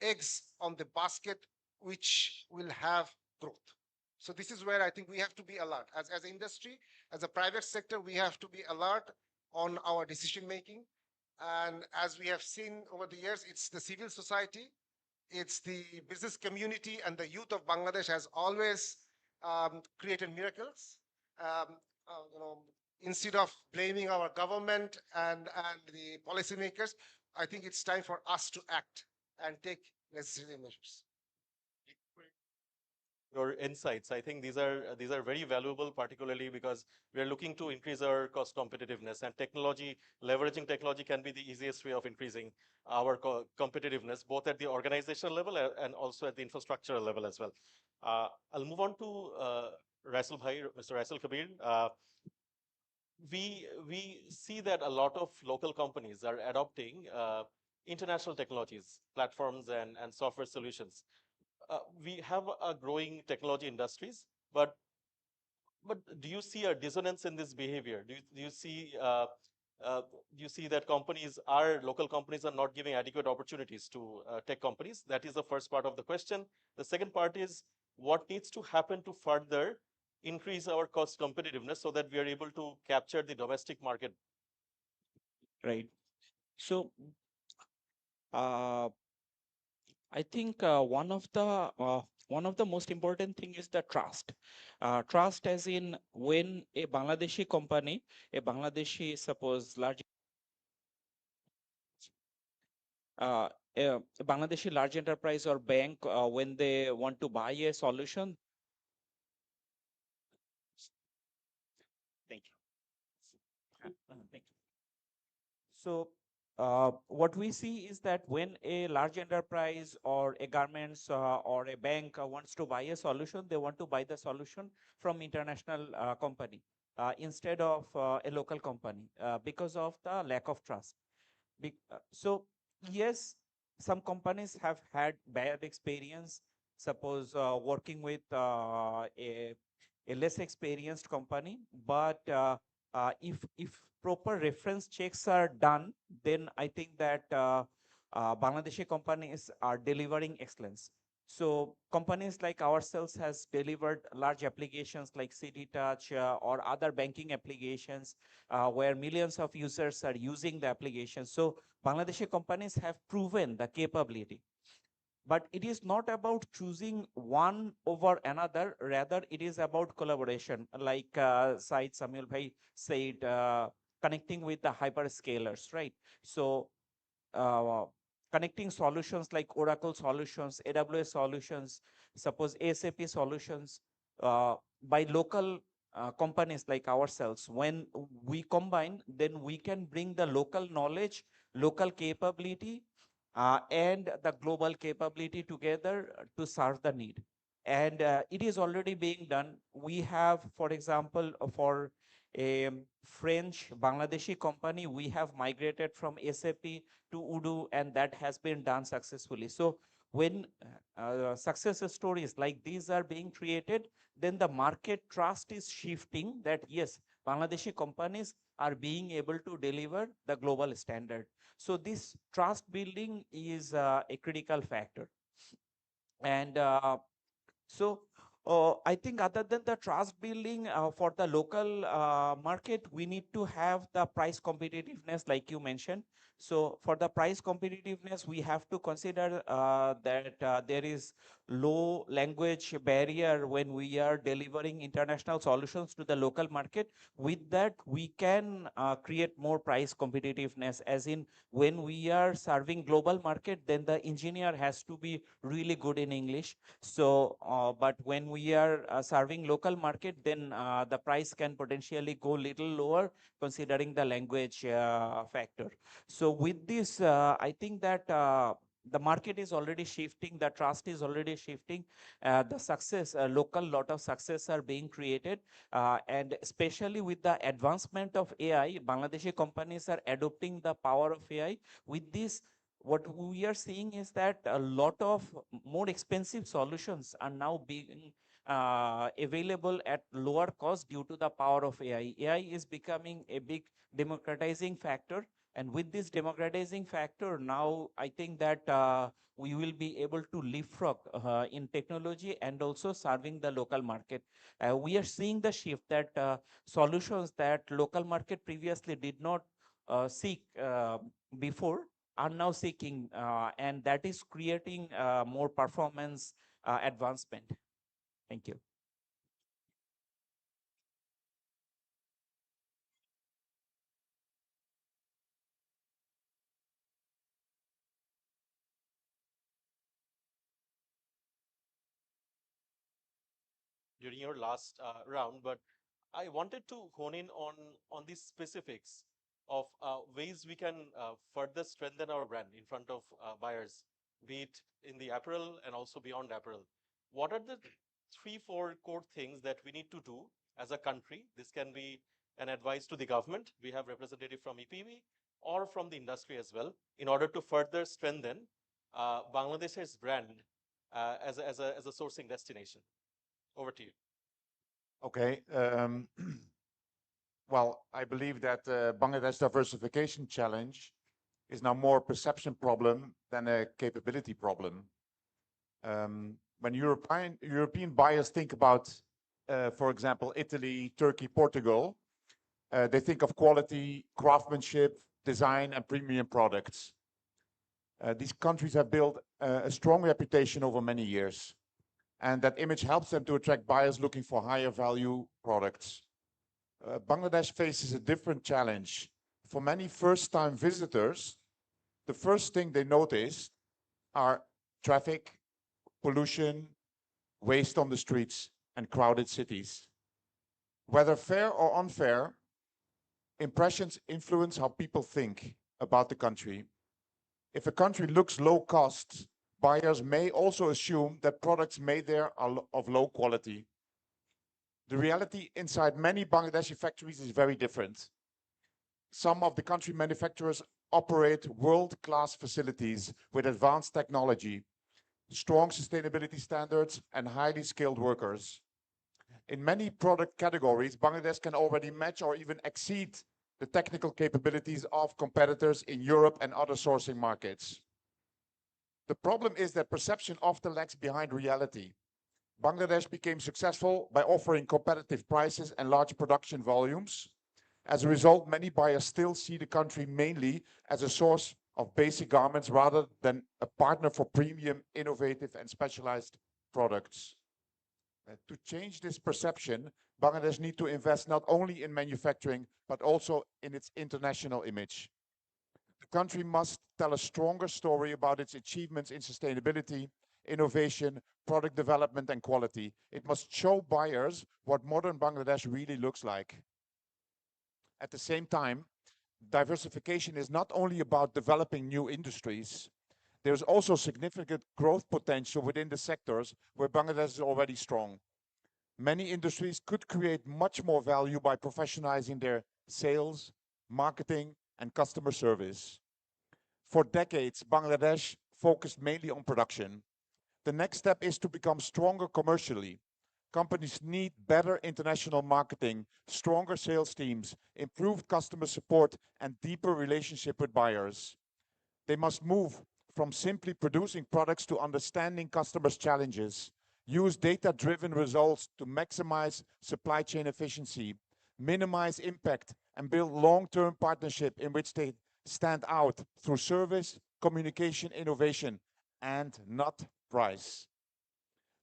Speaker 4: eggs on the basket, which will have growth. So this is where I think we have to be alert. As an industry, as a private sector, we have to be alert on our decision making. And as we have seen over the years, it's the civil society, it's the business community, and the youth of Bangladesh has always created miracles. Um, you know, instead of blaming our government and the policymakers, I think it's time for us to act and take necessary measures.
Speaker 2: Your insights. I think these are very valuable, particularly because we are looking to increase our cost competitiveness, and technology, leveraging technology can be the easiest way of increasing our competitiveness, both at the organizational level and also at the infrastructural level as well. I'll move on to Rasul Bhai, Mr. Rasul Kabir. We see that a lot of local companies are adopting international technologies, platforms, and software solutions. We have a growing technology industries, but do you see a dissonance in this behavior? Do you see do you see that local companies are not giving adequate opportunities to tech companies? That is the first part of the question. The second part is what needs to happen to further increase our cost competitiveness so that we are able to capture the domestic market?
Speaker 6: Right. So uh, I think one of the most important thing is the trust. Trust as in when a Bangladeshi company, a Bangladeshi suppose large uh, a Bangladeshi large enterprise or bank when they want to buy a solution. Thank you. Thank you. So what we see is that when a large enterprise or a garments or a bank wants to buy a solution, they want to buy the solution from international company instead of a local company because of the lack of trust. So yes, some companies have had bad experience, suppose working with a less experienced company, but if proper reference checks are done, then I think that Bangladeshi companies are delivering excellence. So companies like ourselves has delivered large applications like City Touch or other banking applications where millions of users are using the application. So Bangladeshi companies have proven the capability. But it is not about choosing one over another, rather it is about collaboration. Like Said Samuel Bhai said, connecting with the hyperscalers, right? So uh, connecting solutions like Oracle solutions, AWS solutions, suppose SAP solutions by local companies like ourselves. When we combine, then we can bring the local knowledge, local capability, and the global capability together to serve the need. And it is already being done. We have, for example, for a French Bangladeshi company, we have migrated from SAP to Udo, and that has been done successfully. So when success stories like these are being created, then the market trust is shifting that yes, Bangladeshi companies are being able to deliver the global standard. So this trust building is a critical factor. And so I think other than the trust building for the local market, we need to have the price competitiveness, like you mentioned. So for the price competitiveness, we have to consider that there is low language barrier when we are delivering international solutions to the local market. With that, we can create more price competitiveness, as in when we are serving global market, then the engineer has to be really good in English. So, but when we are serving local market, then the price can potentially go little lower considering the language factor. So with this, I think that the market is already shifting, the trust is already shifting, the success, local lot of success are being created. And especially with the advancement of AI, Bangladeshi companies are adopting the power of AI. With this, what we are seeing is that a lot of more expensive solutions are now being available at lower cost due to the power of AI. AI is becoming a big democratizing factor. And with this democratizing factor, now I think that we will be able to leapfrog in technology and also serving the local market. We are seeing the shift that solutions that local market previously did not seek before are now seeking, and that is creating more performance advancement. Thank you.
Speaker 2: During your last round, but I wanted to hone in on the specifics of ways we can further strengthen our brand in front of buyers, be it in the apparel and also beyond apparel. What are the three, four core things that we need to do as a country? This can be an advice to the government. We have representative from EPB or from the industry as well, in order to further strengthen Bangladesh's brand as a sourcing destination. Over to you.
Speaker 7: Okay. Well, I believe that Bangladesh diversification challenge is now more a perception problem than a capability problem. When European buyers think about, for example, Italy, Turkey, Portugal, they think of quality, craftsmanship, design, and premium products. These countries have built a strong reputation over many years, and that image helps them to attract buyers looking for higher value products. Bangladesh faces a different challenge. For many first-time visitors, the first thing they notice are traffic, pollution, waste on the streets, and crowded cities. Whether fair or unfair, impressions influence how people think about the country. If a country looks low cost, buyers may also assume that products made there are of low quality. The reality inside many Bangladeshi factories is very different. Some of the country manufacturers operate world-class facilities with advanced technology, strong sustainability standards, and highly skilled workers. In many product categories, Bangladesh can already match or even exceed the technical capabilities of competitors in Europe and other sourcing markets. The problem is that perception often lags behind reality. Bangladesh became successful by offering competitive prices and large production volumes. As a result, many buyers still see the country mainly as a source of basic garments rather than a partner for premium, innovative, and specialized products. To change this perception, Bangladesh needs to invest not only in manufacturing, but also in its international image. The country must tell a stronger story about its achievements in sustainability, innovation, product development, and quality. It must show buyers what modern Bangladesh really looks like. At the same time, diversification is not only about developing new industries. There's also significant growth potential within the sectors where Bangladesh is already strong. Many industries could create much more value by professionalizing their sales, marketing, and customer service. For decades, Bangladesh focused mainly on production. The next step is to become stronger commercially. Companies need better international marketing, stronger sales teams, improved customer support, and deeper relationship with buyers. They must move from simply producing products to understanding customers' challenges, use data-driven results to maximize supply chain efficiency, minimize impact, and build long-term partnership in which they stand out through service, communication, innovation, and not price.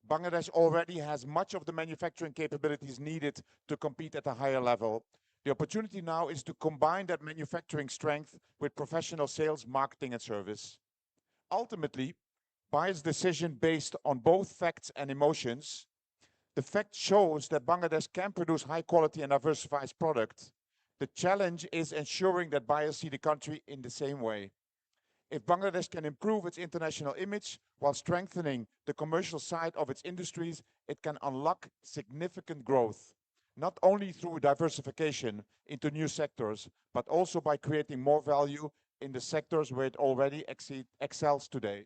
Speaker 7: Bangladesh already has much of the manufacturing capabilities needed to compete at a higher level. The opportunity now is to combine that manufacturing strength with professional sales, marketing, and service. Ultimately, buyer's decision based on both facts and emotions. The fact shows that Bangladesh can produce high quality and diversified products. The challenge is ensuring that buyers see the country in the same way. If Bangladesh can improve its international image while strengthening the commercial side of its industries, it can unlock significant growth, not only through diversification into new sectors, but also by creating more value in the sectors where it already excels today.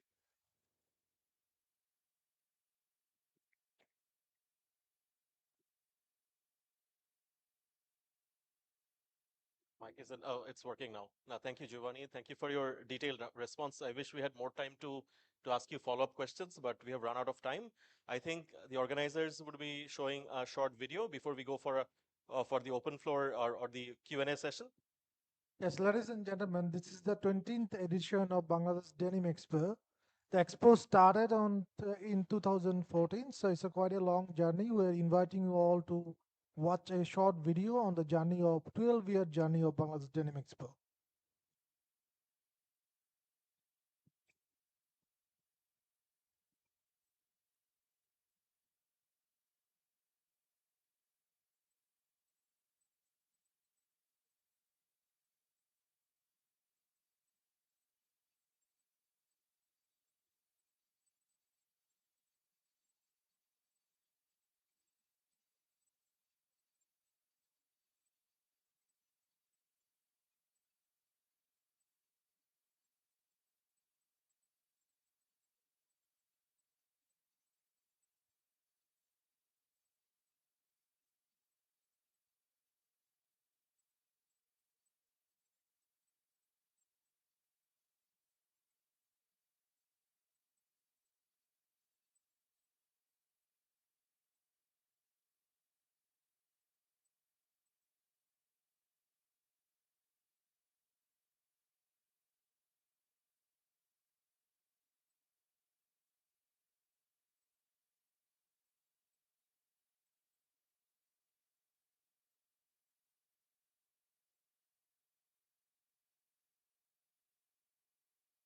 Speaker 2: Mic isn't, oh, it's working now. Now, thank you, Giovanni. Thank you for your detailed response. I wish we had more time to ask you follow-up questions, but we have run out of time. I think the organizers would be showing a short video before we go for for the open floor or the Q&A session.
Speaker 1: Yes, ladies and gentlemen, this is the 20th edition of Bangladesh Denim Expo. The expo started in 2014, so it's a quite a long journey. We're inviting you all to watch a short video on the journey of 12-year journey of Bangladesh Denim Expo.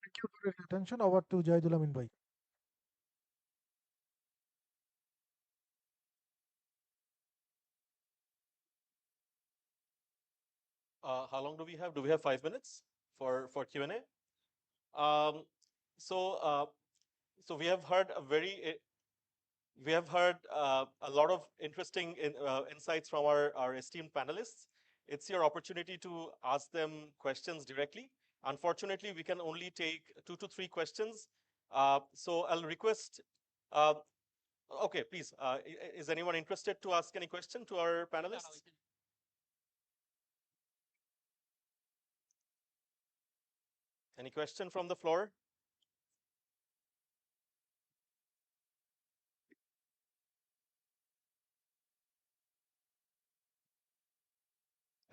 Speaker 1: Thank you for your attention. Over to Jahidul Amin Bhai.
Speaker 2: How long do we have? Do we have 5 minutes for Q&A? Um, so, so we have heard a lot of interesting insights from our esteemed panelists. It's your opportunity to ask them questions directly. Unfortunately, we can only take 2 to 3 questions. So I'll request, uh, okay, please, is anyone interested to ask any question to our panelists? Any question from the floor?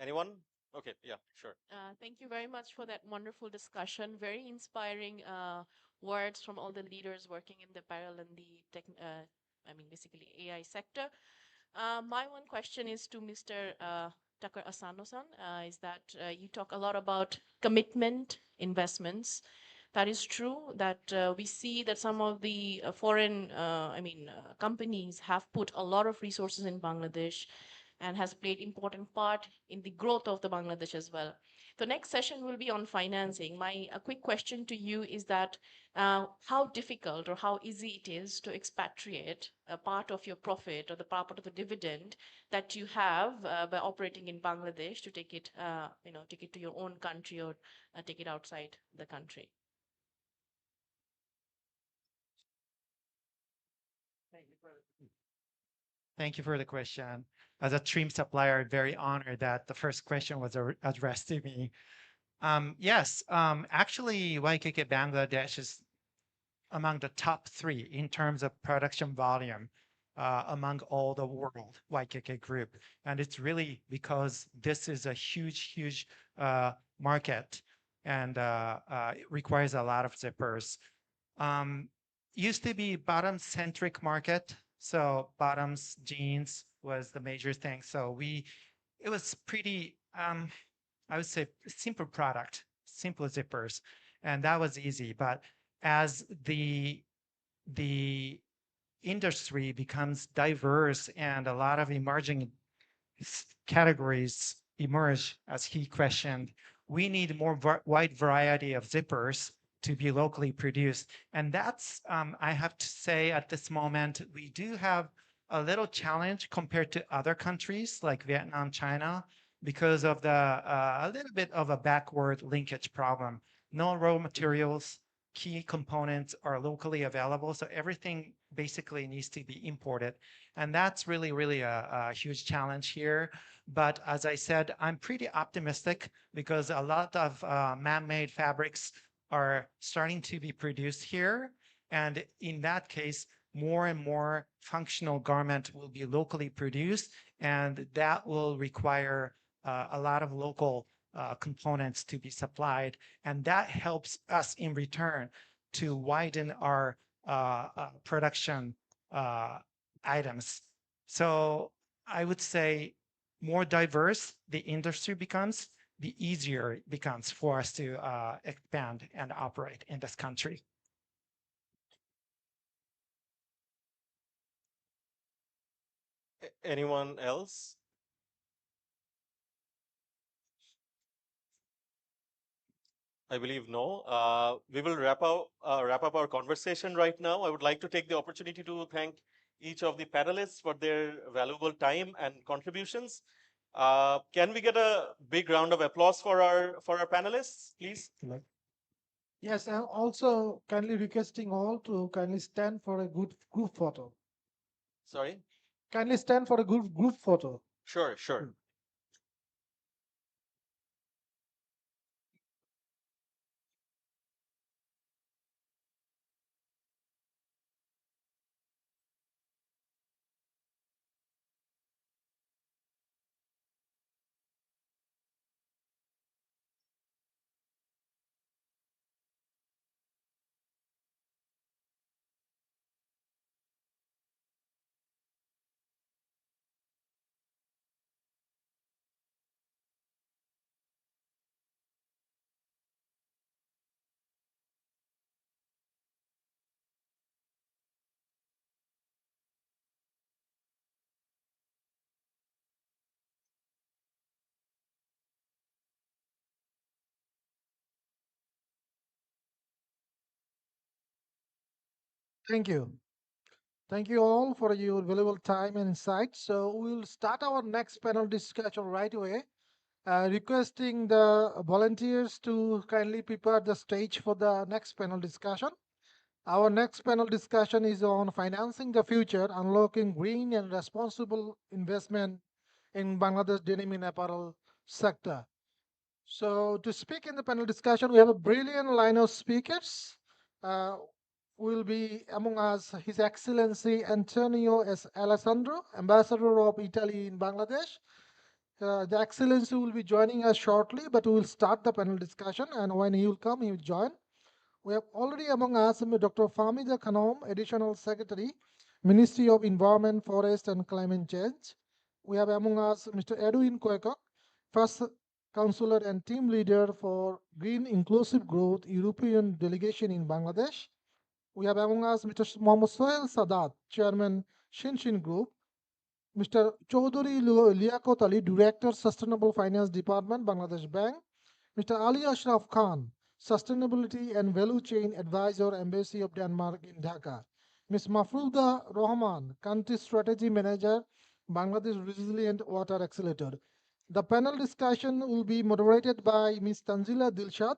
Speaker 2: Anyone? Okay, yeah, sure.
Speaker 8: Thank you very much for that wonderful discussion. Very inspiring words from all the leaders working in the apparel and the basically AI sector. My one question is to Mr. Tucker Asano-san, is that you talk a lot about commitment investments. That is true that we see that some of the foreign, companies have put a lot of resources in Bangladesh and has played important part in the growth of the Bangladesh as well. The next session will be on financing. My quick question to you is that how difficult or how easy it is to expatriate a part of your profit or the part of the dividend that you have by operating in Bangladesh to take it, take it to your own country or take it outside the country.
Speaker 5: Thank you for the question. As a trim supplier, very honored that the first question was addressed to me. Yes, actually, YKK Bangladesh is among the top three in terms of production volume among all the world YKK group. And it's really because this is a huge, huge market and it requires a lot of zippers. Um, Used to be bottom-centric market, so bottoms, jeans was the major thing. So it was pretty, I would say, simple product, simple zippers, and that was easy. But as the industry becomes diverse and a lot of emerging categories emerge, as he questioned, we need more wide variety of zippers to be locally produced. And that's, I have to say at this moment, we do have a little challenge compared to other countries like Vietnam, China, because of a little bit of a backward linkage problem. No raw materials, key components are locally available. So everything basically needs to be imported. And that's really, really a huge challenge here. But as I said, I'm pretty optimistic because a lot of man-made fabrics are starting to be produced here. And in that case, more and more functional garment will be locally produced, and that will require a lot of local components to be supplied. And that helps us in return to widen our production items. So I would say more diverse the industry becomes, the easier it becomes for us to expand and operate in this country.
Speaker 2: Anyone else? I believe no. We will wrap up our conversation right now. I would like to take the opportunity to thank each of the panelists for their valuable time and contributions. Can we get a big round of applause for our panelists, please?
Speaker 1: Yes, and also kindly requesting all to kindly stand for a good group photo.
Speaker 2: Sorry.
Speaker 1: Kindly stand for a good group photo.
Speaker 2: Sure, sure.
Speaker 1: Thank you. Thank you all for your valuable time and insight. So we'll start our next panel discussion right away. Requesting the volunteers to kindly prepare the stage for the next panel discussion. Our next panel discussion is on financing the future, unlocking green and responsible investment in Bangladesh denim and apparel sector. So to speak in the panel discussion, we have a brilliant line of speakers. Uh, will be among us His Excellency Antonio S. Alessandro, Ambassador of Italy in Bangladesh. The Excellency will be joining us shortly, but we will start the panel discussion, and when he will come, he will join. We have already among us Dr. Famida Khanom, Additional Secretary, Ministry of Environment, Forest and Climate Change. We have among us Mr. Edwin Koekok, First Counselor and Team Leader for Green Inclusive Growth European Delegation in Bangladesh. We have among us Mr. Mohammad Sohail Sadat, Chairman Shinshin Group. Mr. Chaudhary Liaquat Ali, Director, Sustainable Finance Department, Bangladesh Bank. Mr. Ali Ashraf Khan, Sustainability and Value Chain Advisor, Embassy of Denmark in Dhaka. Ms. Mafruda Rahman, Country Strategy Manager, Bangladesh Resilient Water Accelerator. The panel discussion will be moderated by Ms. Tanzila Dilshad,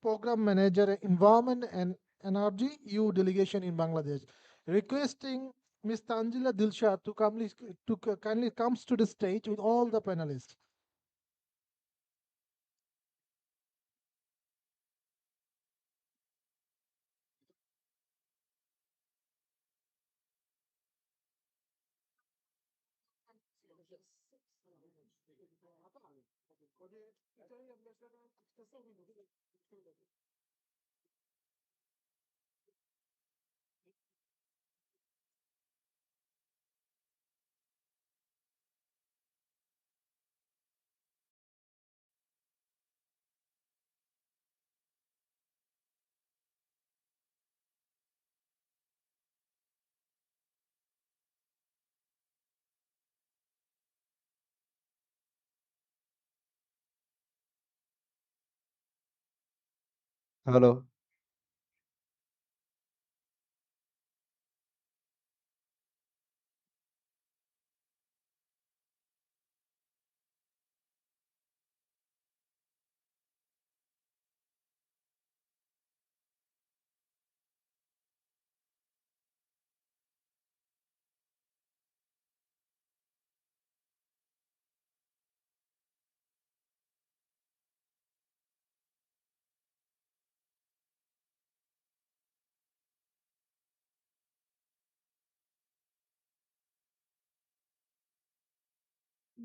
Speaker 1: Program Manager, Environment and Energy, EU Delegation in Bangladesh. Requesting Ms. Tanzila Dilshad to kindly comes to the stage with all the panelists.
Speaker 3: Hello.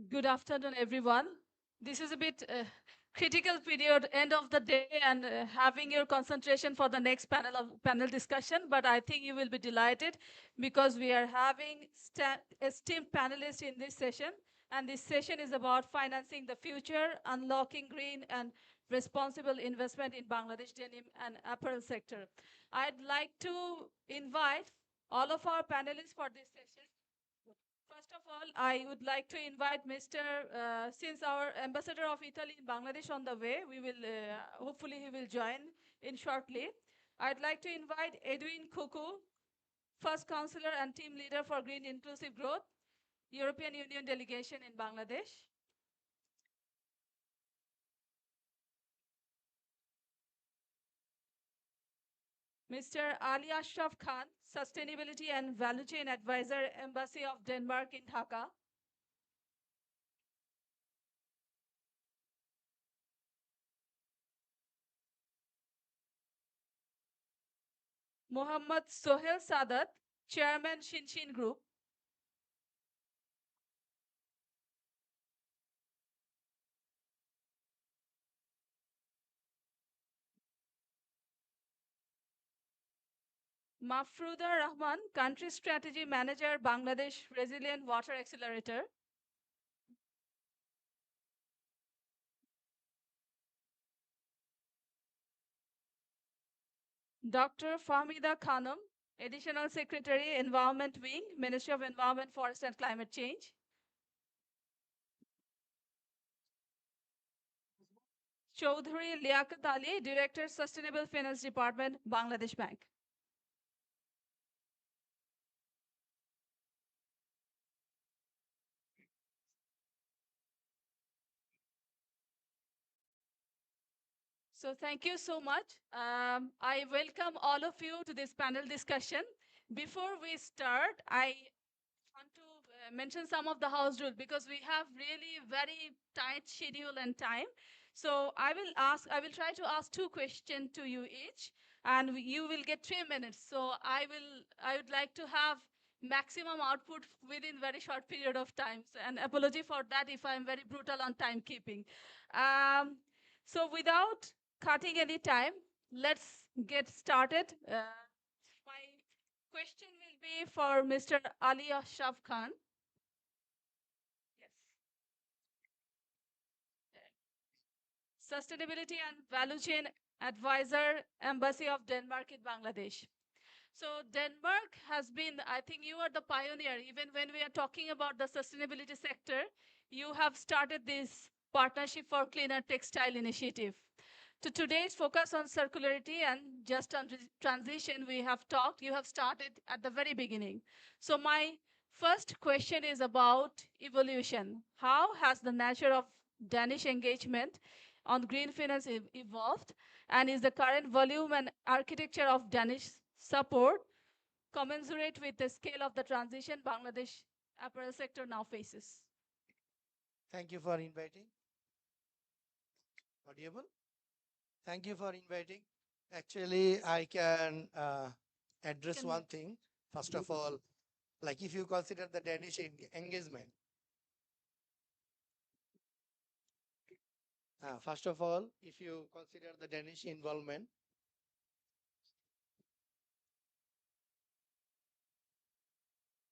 Speaker 9: Good afternoon, everyone. This is a bit critical period, end of the day, and having your concentration for the next panel discussion. But I think you will be delighted because we are having esteemed panelists in this session, and this session is about financing the future, unlocking green and responsible investment in Bangladesh denim and apparel sector. I'd like to invite all of our panelists for this session. First of all, I would like to invite Mr. Since our ambassador of Italy in Bangladesh on the way, we will hopefully he will join in shortly. I'd like to invite Edwin Kuku, first counselor and team leader for Green Inclusive Growth, European Union delegation in Bangladesh. Mr. Ali Ashraf Khan, Sustainability and Value Chain Advisor, Embassy of Denmark in Dhaka. Mohammad Sohel Sadat, Chairman Shinshin Group. Mafruda Rahman, Country Strategy Manager, Bangladesh Resilient Water Accelerator. Dr. Fahmida Khanum, Additional Secretary, Environment Wing, Ministry of Environment, Forest and Climate Change. Chaudhary Liaquat Ali, Director, Sustainable Finance Department, Bangladesh Bank. So thank you so much. I welcome all of you to this panel discussion. Before we start, I want to mention some of the house rules because we have really very tight schedule and time. So I will try to ask two questions to you each, and you will get 3 minutes. So I would like to have maximum output within very short period of time. So, and apology for that if I'm very brutal on timekeeping. So without cutting any time, let's get started. My question will be for Mr. Ali Ashraf Khan. Yes. Sustainability and Value Chain Advisor, Embassy of Denmark in Bangladesh. So Denmark has been, I think you are the pioneer, even when we are talking about the sustainability sector, you have started this Partnership for Cleaner Textile initiative. To today's focus on circularity and just on transition, we have talked, you have started at the very beginning. So my first question is about evolution. How has the nature of Danish engagement on green finance evolved? And is the current volume and architecture of Danish support commensurate with the scale of the transition Bangladesh apparel sector now faces?
Speaker 10: Thank you for inviting. Audible? Thank you for inviting. Actually, I can address one thing. First of all, like if you consider the Danish engagement, First of all, if you consider the Danish involvement,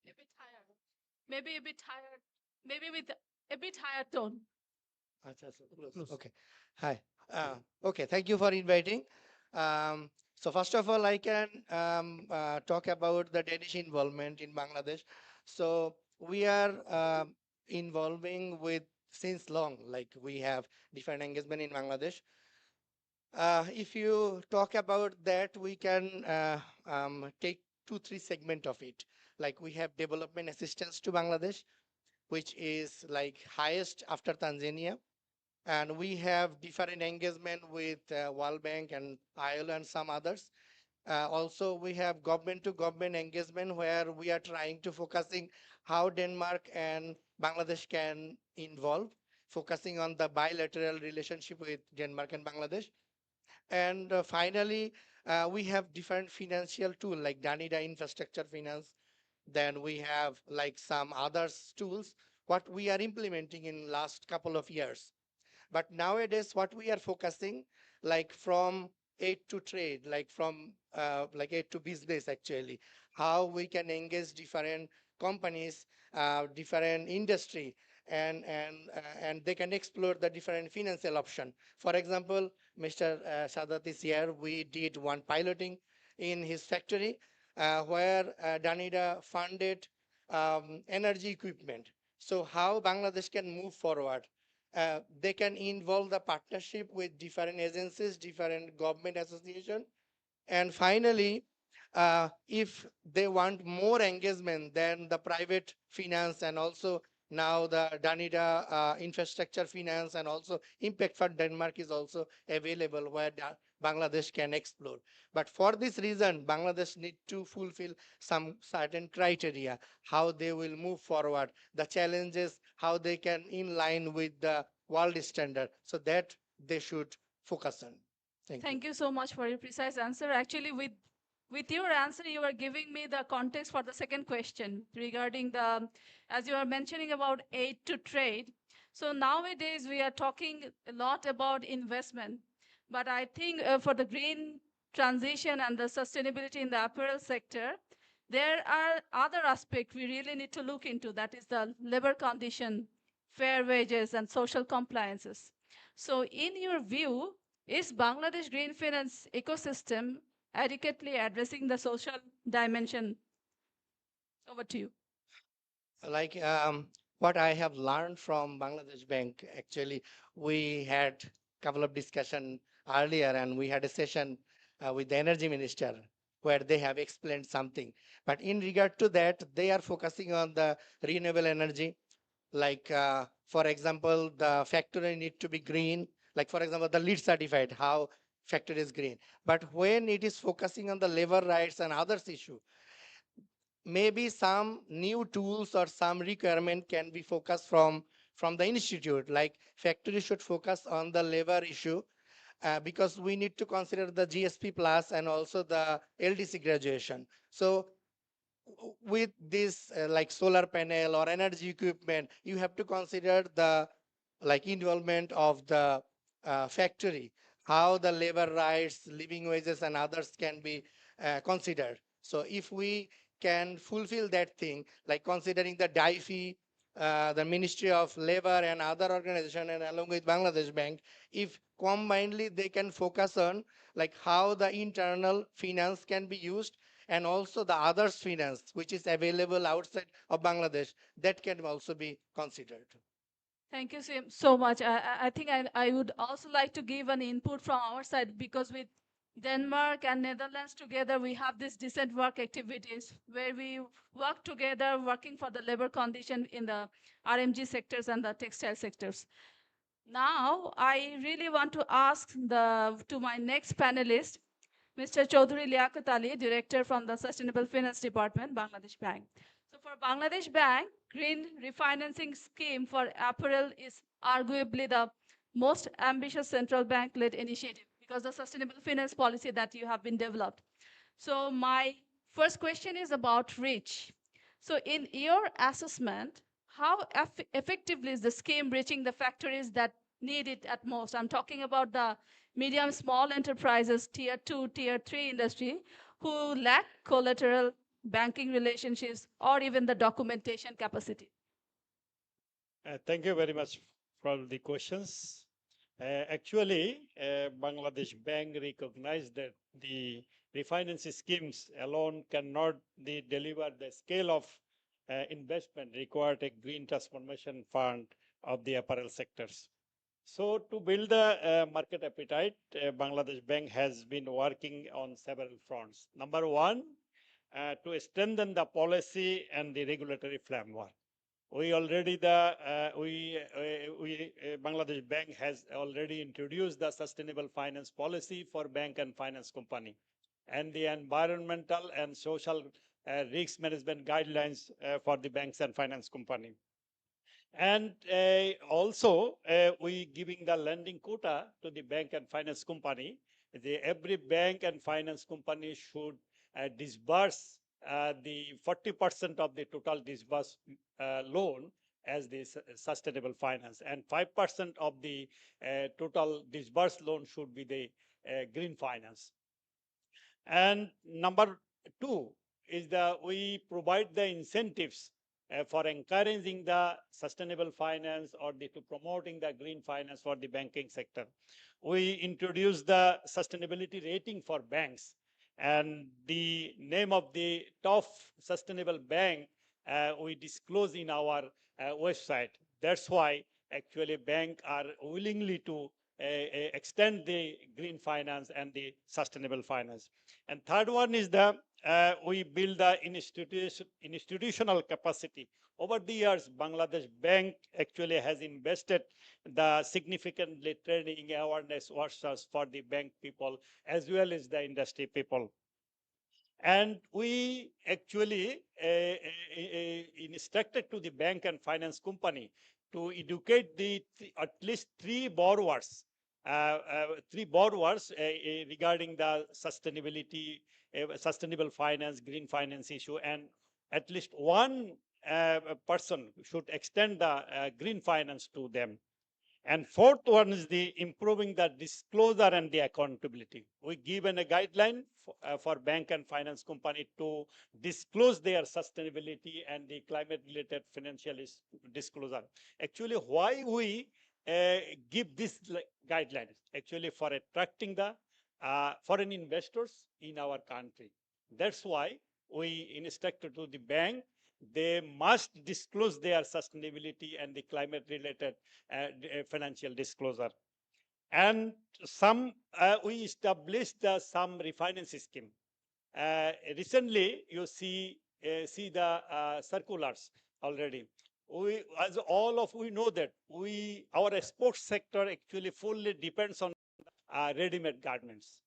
Speaker 9: A bit higher. Maybe a bit higher. Maybe with a bit higher tone.
Speaker 10: Acha, so close. Okay. Hi. Okay. Thank you for inviting. So first of all, I can talk about the Danish involvement in Bangladesh. So we are involving with since long, like we have different engagement in Bangladesh. If you talk about that, we can take two, three segment of it. Like we have development assistance to Bangladesh, which is like highest after Tanzania, and we have different engagement with World Bank and ILO and some others. Also, we have government to government engagement where we are trying to focusing how Denmark and Bangladesh can involve, focusing on the bilateral relationship with Denmark and Bangladesh. And finally, we have different financial tool like Danida infrastructure finance. Then we have like some others tools what we are implementing in last couple of years. But nowadays, what we are focusing, like from aid to trade, like from like aid to business, actually, how we can engage different companies, different industry, and they can explore the different financial option. For example, Mr. Sadat is here. We did one piloting in his factory where Danida funded energy equipment. So how Bangladesh can move forward, they can involve the partnership with different agencies, different government association. And finally, if they want more engagement than the private finance and also now the Danida infrastructure finance and also Impact Fund Denmark is also available where Bangladesh can explore. But for this reason, Bangladesh need to fulfill some certain criteria, how they will move forward, the challenges, how they can in line with the world standard. So that they should focus on. Thank you.
Speaker 9: Thank you so much for your precise answer. Actually, with your answer, you are giving me the context for the second question regarding the, as you are mentioning about aid to trade. So nowadays we are talking a lot about investment, but I think for the green transition and the sustainability in the apparel sector, there are other aspects we really need to look into. That is the labor condition, fair wages, and social compliances. So in your view, is Bangladesh green finance ecosystem adequately addressing the social dimension? Over to you.
Speaker 10: Like what I have learned from Bangladesh Bank, actually, we had a couple of discussion earlier and we had a session with the energy minister where they have explained something. But in regard to that, they are focusing on the renewable energy. Like, for example, the factory need to be green. Like, for example, the LEED certified, how factory is green. But when it is focusing on the labor rights and others issue, maybe some new tools or some requirement can be focused from the institute, like factory should focus on the labor issue, because we need to consider the GSP plus and also the LDC graduation. So with this like solar panel or energy equipment, you have to consider the like involvement of the factory, how the labor rights, living wages, and others can be considered. So if we can fulfill that thing, like considering the DIFE, the Ministry of Labor and other organization, and along with Bangladesh Bank, if combinedly they can focus on like how the internal finance can be used and also the others finance which is available outside of Bangladesh, that can also be considered.
Speaker 9: Thank you so much. I think I would also like to give an input from our side because with Denmark and Netherlands together, we have these decent work activities where we work together, working for the labor condition in the RMG sectors and the textile sectors. Now, I really want to ask to my next panelist, Mr. Chaudhary Liaquat Ali, Director from the Sustainable Finance Department, Bangladesh Bank. So for Bangladesh Bank, green refinancing scheme for apparel is arguably the most ambitious central bank-led initiative because the sustainable finance policy that you have been developed. So my first question is about reach. So in your assessment, how effectively is the scheme reaching the factories that need it at most. I'm talking about the medium small enterprises, tier 2, tier 3 industry, who lack collateral, banking relationships, or even the documentation capacity.
Speaker 11: Thank you very much for the questions. Actually, Bangladesh Bank recognized that the refinance schemes alone cannot deliver the scale of investment required a green transformation fund of the apparel sectors. So to build the market appetite, Bangladesh Bank has been working on several fronts. Number one, to strengthen the policy and the regulatory framework. We already Bangladesh Bank has already introduced the sustainable finance policy for bank and finance company, and the environmental and social risk management guidelines for the banks and finance company. And also, we giving the lending quota to the bank and finance company. Every bank and finance company should disburse the 40% of the total disbursed loan as the sustainable finance, and 5% of the total disbursed loan should be the green finance. And number two is that we provide the incentives for encouraging the sustainable finance or to promoting the green finance for the banking sector. We introduced the sustainability rating for banks, and the name of the top sustainable bank we disclose in our website. That's why actually banks are willingly to extend the green finance and the sustainable finance. And third one is the we build the institutional capacity. Over the years, Bangladesh Bank actually has invested the significantly training awareness workshops for the bank people as well as the industry people. And we actually instructed to the bank and finance company to educate at least three borrowers regarding the sustainability, sustainable finance, green finance issue, and at least one person should extend the green finance to them. And fourth one is the improving the disclosure and the accountability. We given a guideline for bank and finance company to disclose their sustainability and the climate related financial disclosure. Actually, why we give this guidelines? Actually, for attracting the foreign investors in our country. That's why we instructed to the bank they must disclose their sustainability and the climate related financial disclosure. And some we established some refinance scheme. Recently, you see the circulars already. We, as all of we know that our export sector actually fully depends on ready-made garments,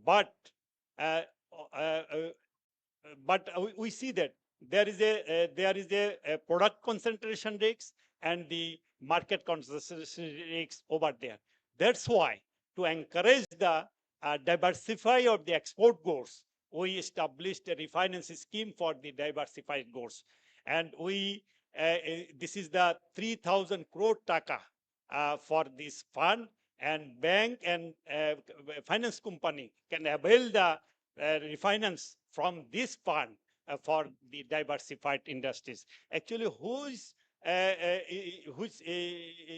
Speaker 11: but uh, uh, uh, we see that there is a product concentration risk and the market concentration risk over there. That's why to encourage the diversify of the export goods, we established a refinance scheme for the diversified goods, and we this is the 3,000 crore taka for this fund, and bank and finance company can avail the refinance from this fund for the diversified industries. Actually, whose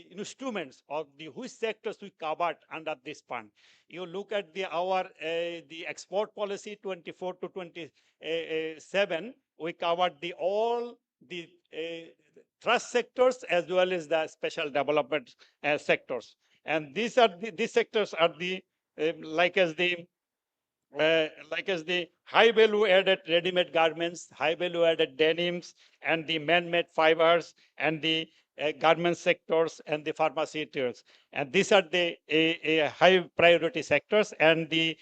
Speaker 11: instruments or which sectors we covered under this fund? You look at the export policy 24 to 27. We covered all the trust sectors as well as the special development sectors, and these sectors are the like as the high value added ready-made garments, high value added denims, and the man-made fibers, and the garment sectors and the pharmaceuticals. And these are the high priority sectors, and the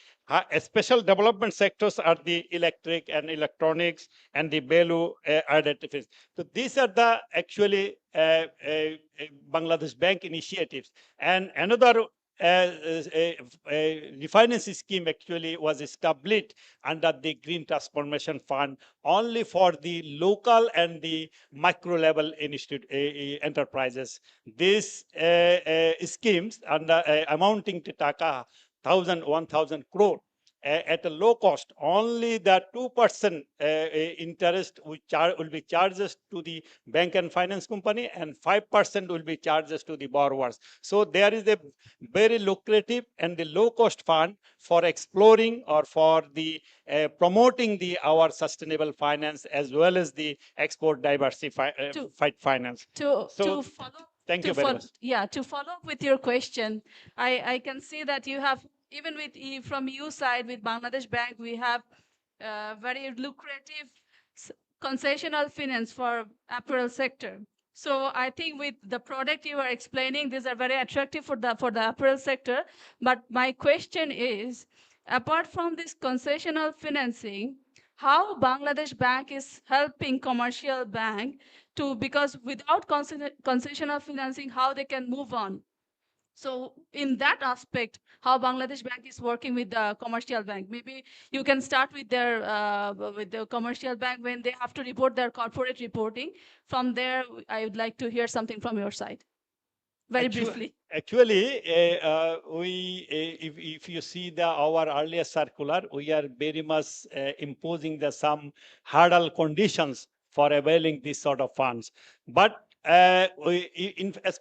Speaker 11: special development sectors are the electric and electronics and the value added fields. So these are the actually Bangladesh Bank initiatives. And another refinance scheme actually was established under the Green Transformation Fund only for the local and the micro level enterprises. These schemes under amounting to taka 1,000 crore at a low cost, only the 2% interest will be charges to the bank and finance company, and 5% will be charges to the borrowers. So there is a very lucrative and the low cost fund for exploring or for the promoting the our sustainable finance as well as the export diversified finance.
Speaker 9: To
Speaker 11: So
Speaker 9: follow
Speaker 11: thank you very much.
Speaker 9: Yeah, to follow up with your question, I can see that you have, even with from EU side, with Bangladesh Bank, we have very lucrative concessional finance for apparel sector. So I think with the product you are explaining, these are very attractive for the apparel sector. But my question is, apart from this concessional financing, how Bangladesh Bank is helping commercial bank to, because without concessional financing, how they can move on? So in that aspect, how Bangladesh Bank is working with the commercial bank, maybe you can start with the commercial bank when they have to report their corporate reporting. From there, I would like to hear something from your side, very briefly.
Speaker 11: Actually, if you see our earlier circular, we are very much imposing some hurdle conditions for availing this sort of funds. But as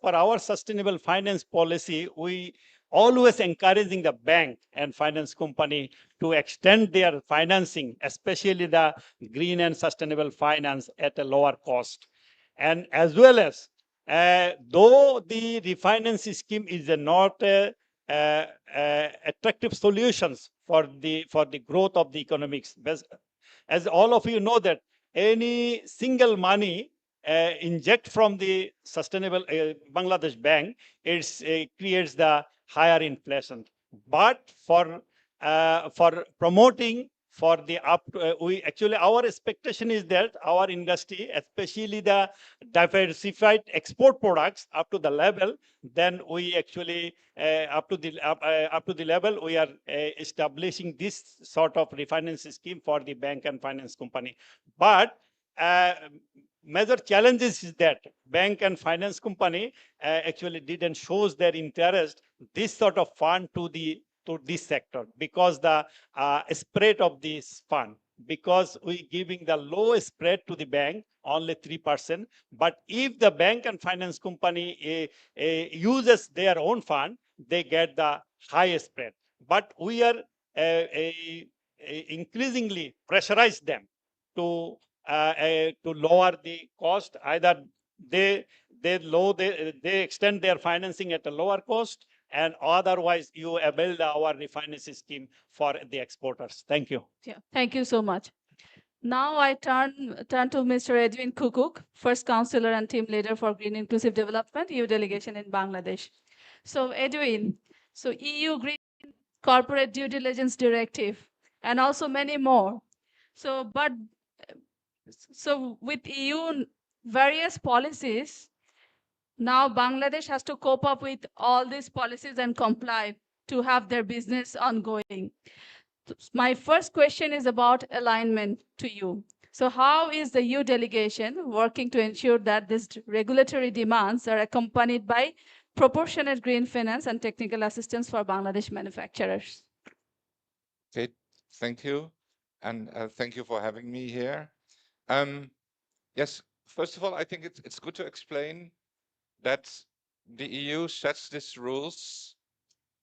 Speaker 11: per our sustainable finance policy, we always encouraging the bank and finance company to extend their financing, especially the green and sustainable finance at a lower cost. And as well as though the refinance scheme is not attractive solutions for the growth of the economics, as all of you know that any single money inject from the sustainable Bangladesh Bank, it creates the higher inflation. But for promoting for the we actually, our expectation is that our industry, especially the diversified export products, up to the level, then we actually up to the level we are establishing this sort of refinance scheme for the bank and finance company. But major challenges is that bank and finance company actually didn't shows their interest this sort of fund to this sector, because the spread of this fund, because we giving the low spread to the bank, only 3%. But if the bank and finance company uses their own fund, they get the high spread. But we are increasingly pressurize them to lower the cost. Either they extend their financing at a lower cost, and otherwise you avail our refinance scheme for the exporters. Thank you.
Speaker 9: Yeah, thank you so much. Now I turn to Mr. Edwin Kukuk, first counselor and team leader for Green Inclusive Development, EU delegation in Bangladesh. So Edwin, so EU Green Corporate Due Diligence Directive, and also many more. So with EU various policies, now Bangladesh has to cope up with all these policies and comply to have their business ongoing. My first question is about alignment to you. So how is the EU delegation working to ensure that these regulatory demands are accompanied by proportionate green finance and technical assistance for Bangladesh manufacturers?
Speaker 12: Okay, thank you. And thank you for having me here. Yes, first of all, I think it's good to explain that the EU sets these rules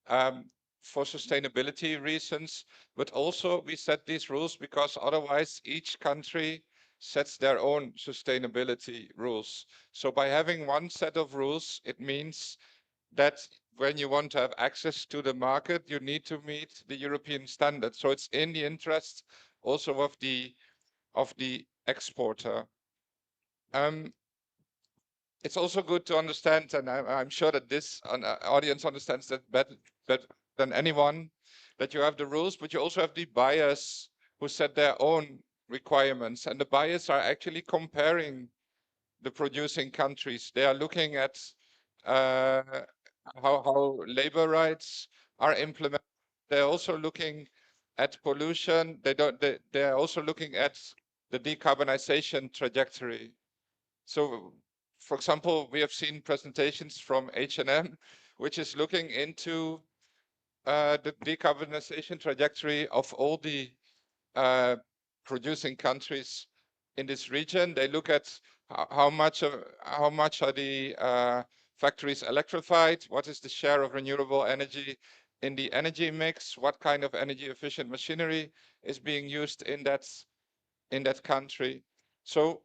Speaker 12: for sustainability reasons, but also we set these rules because otherwise each country sets their own sustainability rules. So by having one set of rules, it means that when you want to have access to the market, you need to meet the European standards. So it's in the interest also of the exporter. It's also good to understand, and I'm sure that this audience understands that better than anyone, that you have the rules, but you also have the buyers who set their own requirements. And the buyers are actually comparing the producing countries. They are looking at how labor rights are implemented. They're also looking at pollution. They're also looking at the decarbonization trajectory. So, for example, we have seen presentations from H&M, which is looking into the decarbonization trajectory of all the uh, producing countries in this region. They look at how much are the factories electrified, what is the share of renewable energy in the energy mix, what kind of energy efficient machinery is being used in that country. So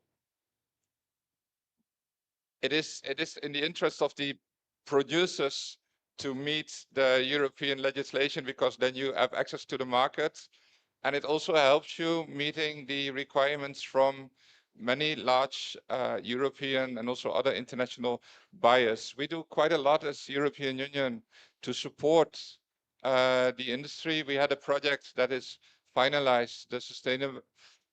Speaker 12: it is in the interest of the producers to meet the European legislation, because then you have access to the market, and it also helps you meeting the requirements from many large European and also other international buyers. We do quite a lot as European Union to support the industry. We had a project that is finalized,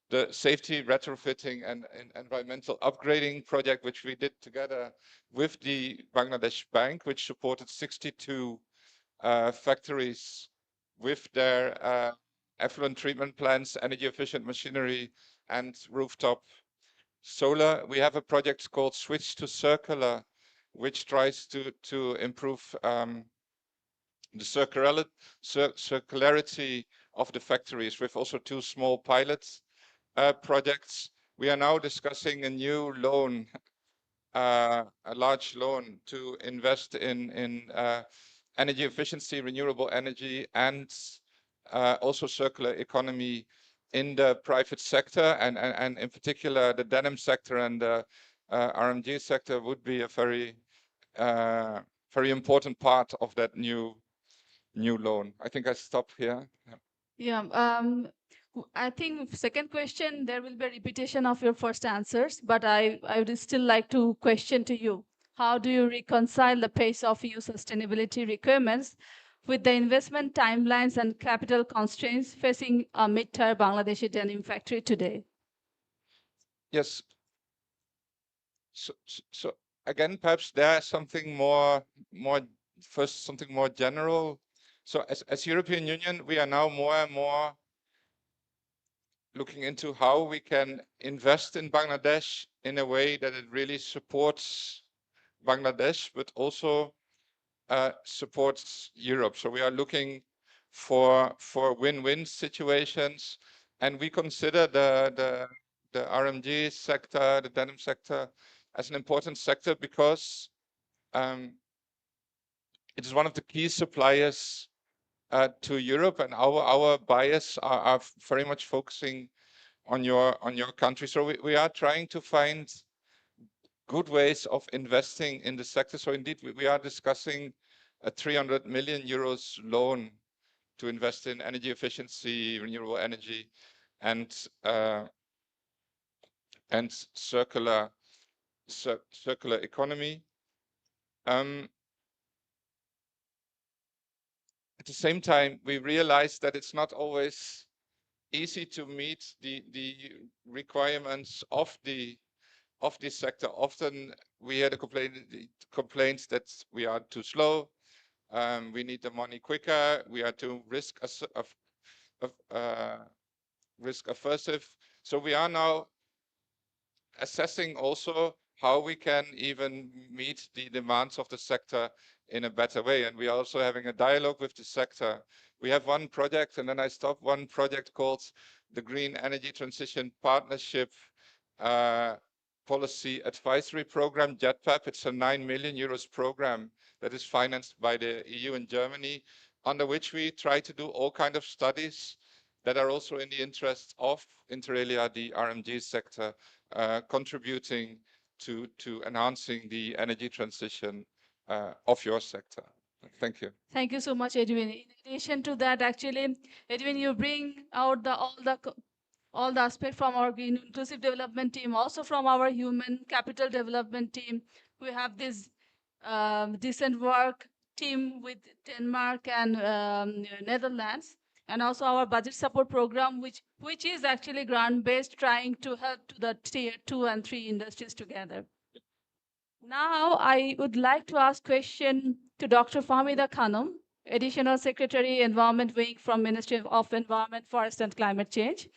Speaker 12: the safety retrofitting and environmental upgrading project, which we did together with the Bangladesh Bank, which supported 62 factories with their effluent treatment plants, energy efficient machinery, and rooftop solar. We have a project called Switch to Circular, which tries to improve the circularity of the factories, with also 2 small pilot projects. We are now discussing a new loan, a large loan to invest in energy efficiency, renewable energy, and also circular economy in the private sector, and in particular the denim sector and the RMG sector would be a very important part of that new loan. I think I stop here.
Speaker 9: Yeah, I think second question, there will be a repetition of your first answers, but I would still like to question to you. How do you reconcile the pace of EU sustainability requirements with the investment timelines and capital constraints facing a mid-tier Bangladeshi denim factory today?
Speaker 12: Yes. So again, perhaps there's something more first, something more general. So as European Union, we are now more and more looking into how we can invest in Bangladesh in a way that it really supports Bangladesh, but also supports Europe. So we are looking for win-win situations, and we consider the RMG sector, the denim sector, as an important sector because it is one of the key suppliers to Europe, and our buyers are very much focusing on your country. So we are trying to find good ways of investing in the sector. So indeed, we are discussing a 300 million euros loan to invest in energy efficiency, renewable energy, and circular economy. At the same time, we realize that it's not always easy to meet the requirements of this sector. Often we had complaints that we are too slow, we need the money quicker, we are too risk aversive. So we are now assessing also how we can even meet the demands of the sector in a better way. And we are also having a dialogue with the sector. We have one project, and then I stop, one project called the Green Energy Transition Partnership Policy Advisory Program, JETPAP. It's a 9 million euros program that is financed by the EU and Germany, under which we try to do all kinds of studies that are also in the interest of, inter alia, the RMG sector, contributing to enhancing the energy transition of your sector. Thank you.
Speaker 9: Thank you so much, Edwin. In addition to that, actually, Edwin, you bring out all the aspect from our green inclusive development team, also from our human capital development team. We have this decent work team with Denmark and Netherlands, and also our budget support program, which is actually grant based, trying to help to the tier 2 and 3 industries together. Now I would like to ask question to Dr. Fahmida Khanum, Additional Secretary, Environment Wing from Ministry of Environment, Forest and Climate Change,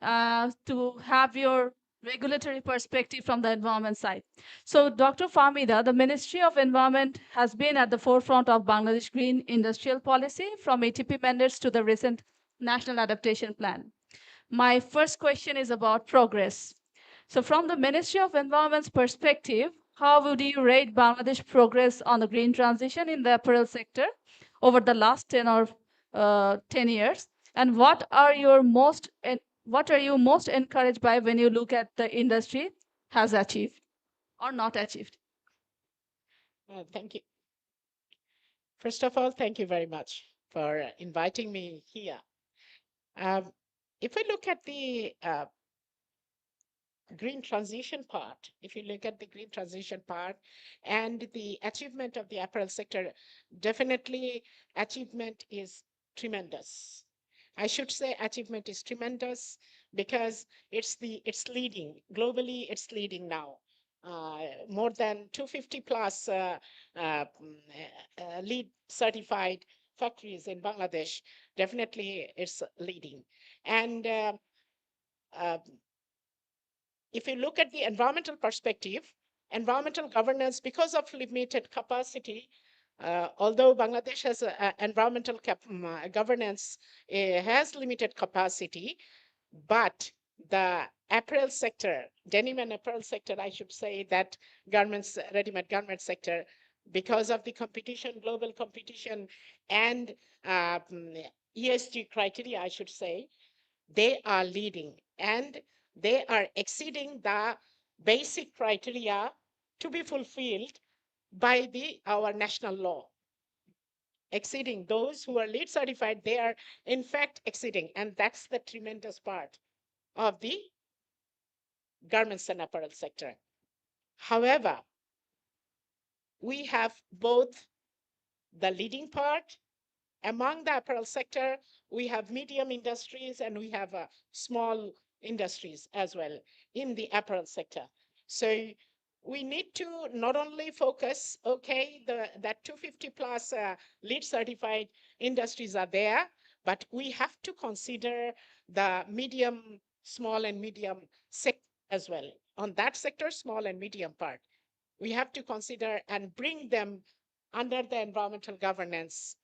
Speaker 9: to have your regulatory perspective from the environment side. So Dr. Fahmida, the Ministry of Environment has been at the forefront of Bangladesh green industrial policy from ATP mandates to the recent National Adaptation Plan. My first question is about progress. So from the Ministry of Environment's perspective, how would you rate Bangladesh progress on the green transition in the apparel sector over the last 10 or 10 years? And what are you most encouraged by when you look at the industry has achieved or not achieved?
Speaker 13: Thank you. First of all, thank you very much for inviting me here. If we look at the green transition part, if you look at the green transition part and the achievement of the apparel sector, definitely achievement is tremendous. I should say achievement is tremendous because it's leading globally. It's leading now. More than 250 plus LEED certified factories in Bangladesh. Definitely, it's leading. And uh, if you look at the environmental perspective, environmental governance, because of limited capacity, although Bangladesh has environmental governance has limited capacity, but the apparel sector, denim and apparel sector, I should say that garments, ready-made garment sector, because of the competition, global competition, and ESG criteria, I should say, they are leading and they are exceeding the basic criteria to be fulfilled by our national law. Exceeding those who are LEED certified, they are in fact exceeding, and that's the tremendous part of the garments and apparel sector. However, we have both the leading part. Among the apparel sector, we have medium industries and we have small industries as well in the apparel sector. So we need to not only focus, okay, that 250 plus LEED certified industries are there, but we have to consider the medium, small and medium sector as well. On that sector, small and medium part, we have to consider and bring them under the environmental governance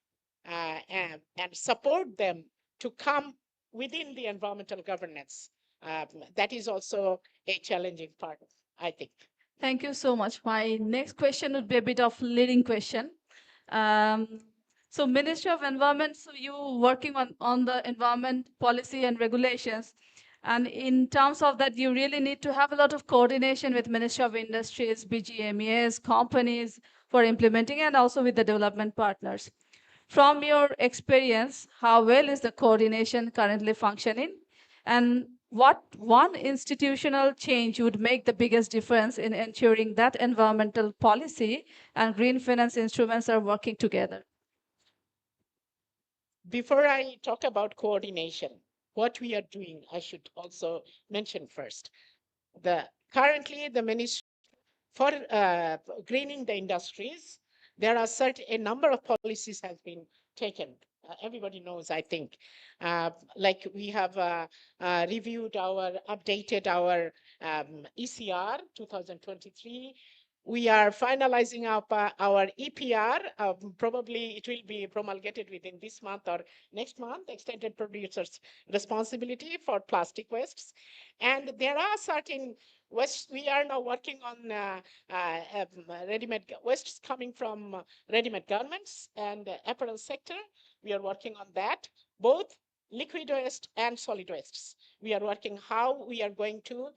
Speaker 13: and support them to come within the environmental governance. That is also a challenging part, I think.
Speaker 9: Thank you so much. My next question would be a bit of leading question. Um, so Ministry of Environment, so you working on the environment policy and regulations. And in terms of that, you really need to have a lot of coordination with Ministry of Industries, BGMES, companies for implementing, and also with the development partners. From your experience, how well is the coordination currently functioning? And what one institutional change would make the biggest difference in ensuring that environmental policy and green finance instruments are working together?
Speaker 13: Before I talk about coordination, what we are doing, I should also mention first. Currently, the Ministry for greening the industries, there are a number of policies have been taken. Everybody knows, I think. Like we have updated our ECR 2023. We are finalizing our EPR. Probably it will be promulgated within this month or next month, extended producers responsibility for plastic wastes. And there are certain we are now working on ready-made wastes coming from ready-made garments and apparel sector. We are working on that, both liquid waste and solid wastes. We are working how we are going to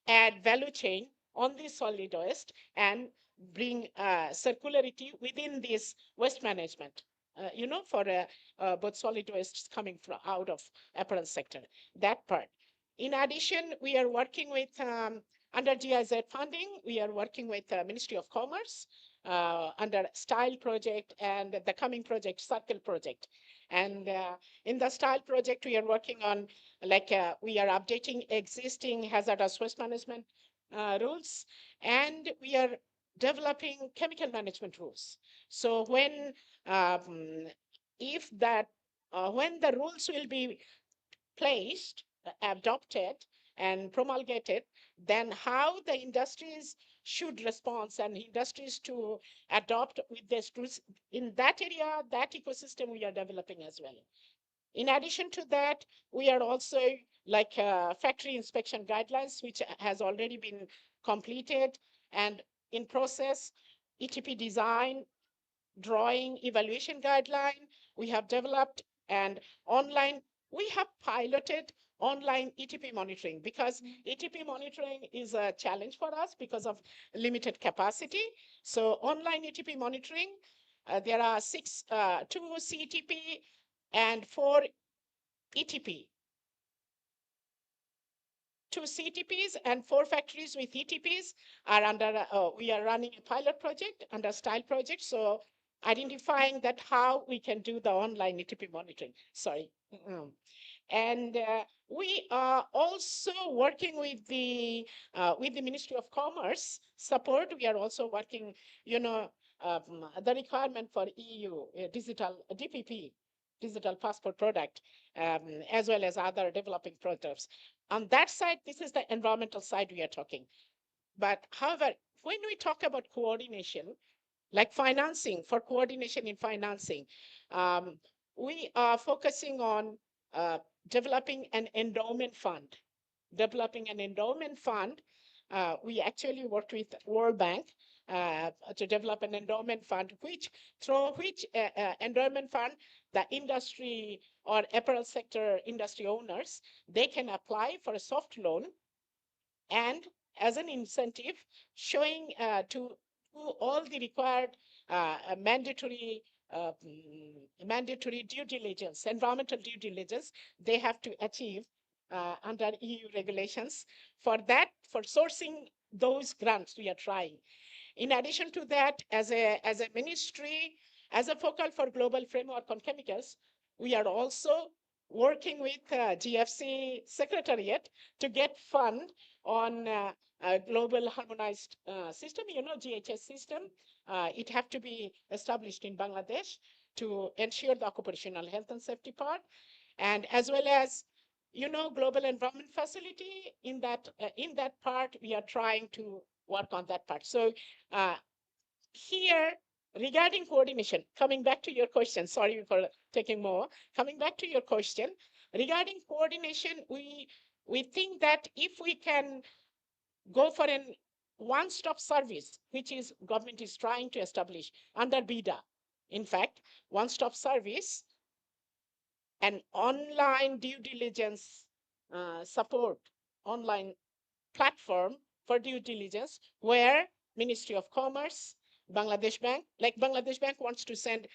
Speaker 13: add value chain on the solid waste and bring circularity within this waste management. For both solid wastes coming from out of apparel sector, that part. In addition, we are working with under GIZ funding, we are working with the Ministry of Commerce under Style Project and the coming project, Circle Project. And in the Style Project, we are working on, we are updating existing hazardous waste management rules. And we are developing chemical management rules. So when if that when the rules will be placed, adopted, and promulgated, then how the industries should respond and industries to adopt with this rules in that area, that ecosystem we are developing as well. In addition to that, we are also like factory inspection guidelines, which has already been completed and in process, ETP design, drawing, evaluation guideline, we have developed, and online, we have piloted online ETP monitoring because ETP monitoring is a challenge for us because of limited capacity. So online ETP monitoring, there are two CETP and 4 ETP. 2 CTPs and 4 factories with ETPs are under, we are running a pilot project under style project. So identifying that how we can do the online ETP monitoring. Sorry. And we are also working with the Ministry of Commerce support. We are also working, the requirement for EU digital DPP, digital passport product, as well as other developing products. On that side, this is the environmental side we are talking. But however, when we talk about coordination, like financing, for coordination in financing, we are focusing on developing an endowment fund. Developing an endowment fund, we actually worked with World Bank to develop an endowment fund, through which endowment fund, the industry or apparel sector industry owners, they can apply for a soft loan and as an incentive, showing to all the required mandatory due diligence, environmental due diligence, they have to achieve under EU regulations. For that, for sourcing those grants, we are trying. In addition to that, as a ministry, as a focal for global framework on chemicals, we are also working with GFC Secretariat to get fund on a global harmonized system, GHS system. It have to be established in Bangladesh to ensure the occupational health and safety part, and as well as global environment facility. In that part, we are trying to work on that part. So here, regarding coordination, coming back to your question, sorry for taking more, coming back to your question, regarding coordination, we think that if we can go for an one-stop service, which is government is trying to establish under BIDA, in fact, one-stop service, an online due diligence support, online platform for due diligence, where Ministry of Commerce, Bangladesh Bank, like Bangladesh Bank wants to send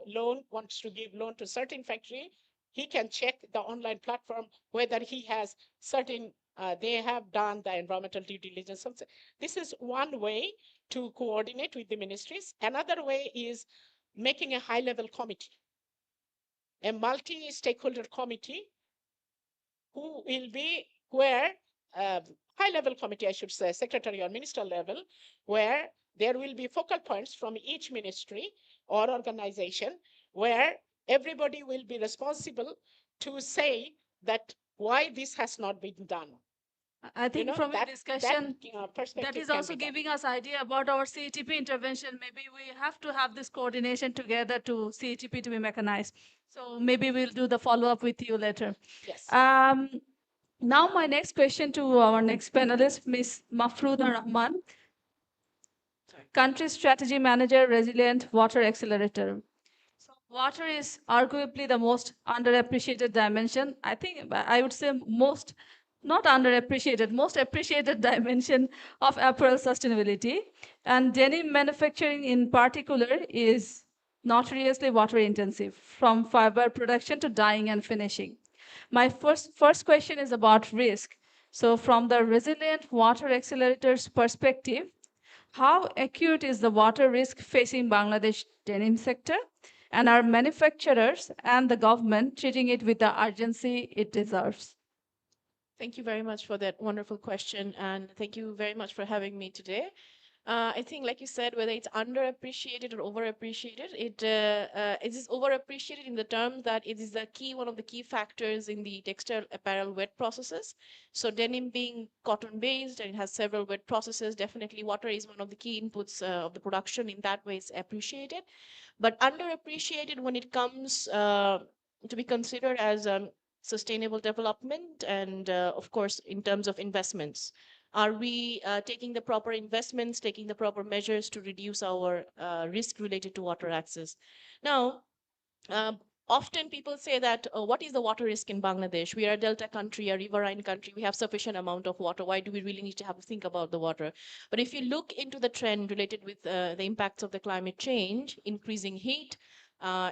Speaker 13: loan, wants to give loan to certain factory, he can check the online platform whether he has certain, they have done the environmental due diligence. This is one way to coordinate with the ministries. Another way is making a high-level committee, a multi-stakeholder committee who will be where high-level committee, I should say, secretary or minister level, where there will be focal points from each ministry or organization where everybody will be responsible to say that why this has not been done.
Speaker 9: I think from a discussion that is also
Speaker 13: can be done.
Speaker 9: giving us idea about our CETP intervention. Maybe we have to have this coordination together to CETP to be mechanized. So maybe we'll do the follow-up with you later.
Speaker 13: Yes.
Speaker 9: Now my next question to our next panelist, Ms. Mafruda Rahman, Country Strategy Manager, Resilient Water Accelerator. So water is arguably the most underappreciated dimension. I think I would say most, not underappreciated, most appreciated dimension of apparel sustainability. And denim manufacturing in particular is notoriously water intensive, from fiber production to dyeing and finishing. My first question is about risk. So from the Resilient Water Accelerator's perspective, how acute is the water risk facing Bangladesh denim sector? And are manufacturers and the government treating it with the urgency it deserves?
Speaker 8: Thank you very much for that wonderful question, and thank you very much for having me today. I think, like you said, whether it's underappreciated or overappreciated, it is overappreciated in the term that it is one of the key factors in the textile apparel wet processes. So denim being cotton based and it has several wet processes, definitely water is one of the key inputs of the production. In that way, it's appreciated, but underappreciated when it comes to be considered as sustainable development and, of course, in terms of investments. Are we taking the proper investments, taking the proper measures to reduce our risk related to water access? Now, um, often people say that, what is the water risk in Bangladesh? We are a delta country, a riverine country. We have sufficient amount of water. Why do we really need to have to think about the water? But if you look into the trend related with the impacts of the climate change, increasing heat,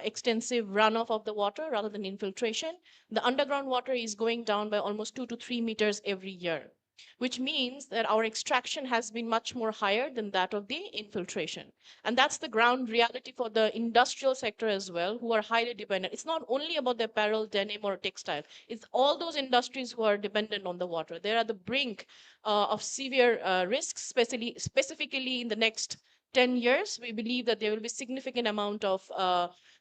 Speaker 8: extensive runoff of the water rather than infiltration, the underground water is going down by almost 2 to 3 meters every year, which means that our extraction has been much more higher than that of the infiltration. And that's the ground reality for the industrial sector as well, who are highly dependent. It's not only about the apparel, denim, or textile. It's all those industries who are dependent on the water. They're at the brink of severe risks, specifically in the next 10 years. We believe that there will be significant amount of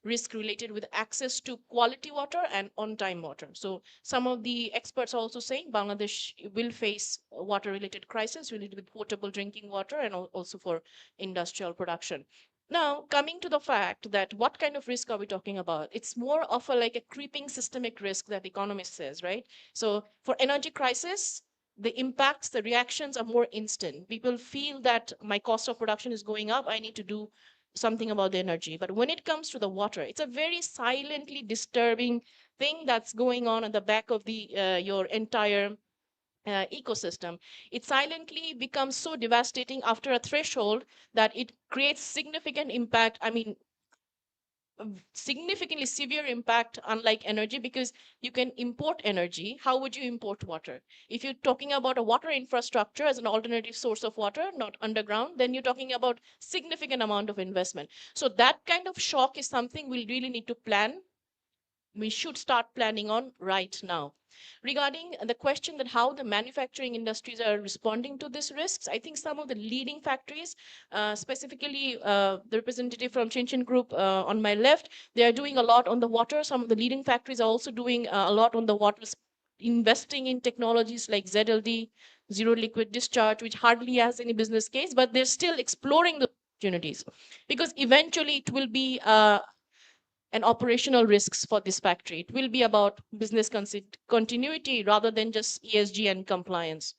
Speaker 8: risk related with access to quality water and on-time water. So some of the experts are also saying Bangladesh will face water-related crisis related with potable drinking water and also for industrial production. Now, coming to the fact that what kind of risk are we talking about? It's more of like a creeping systemic risk that economist says, right? So for energy crisis, the impacts, the reactions are more instant. People feel that my cost of production is going up. I need to do something about the energy. But when it comes to the water, it's a very silently disturbing thing that's going on at the back of the your entire ecosystem. It silently becomes so devastating after a threshold that it creates significant impact. I mean, significantly severe impact, unlike energy, because you can import energy. How would you import water? If you're talking about a water infrastructure as an alternative source of water, not underground, then you're talking about significant amount of investment. So that kind of shock is something we'll really need to plan. We should start planning on right now. Regarding the question that how the manufacturing industries are responding to these risks, I think some of the leading factories, specifically the representative from Chinchin Group on my left, they are doing a lot on the water. Some of the leading factories are also doing a lot on the water, investing in technologies like ZLD, zero liquid discharge, which hardly has any business case, but they're still exploring the opportunities, because eventually it will be and operational risks for this factory. It will be about business continuity rather than just ESG and compliance.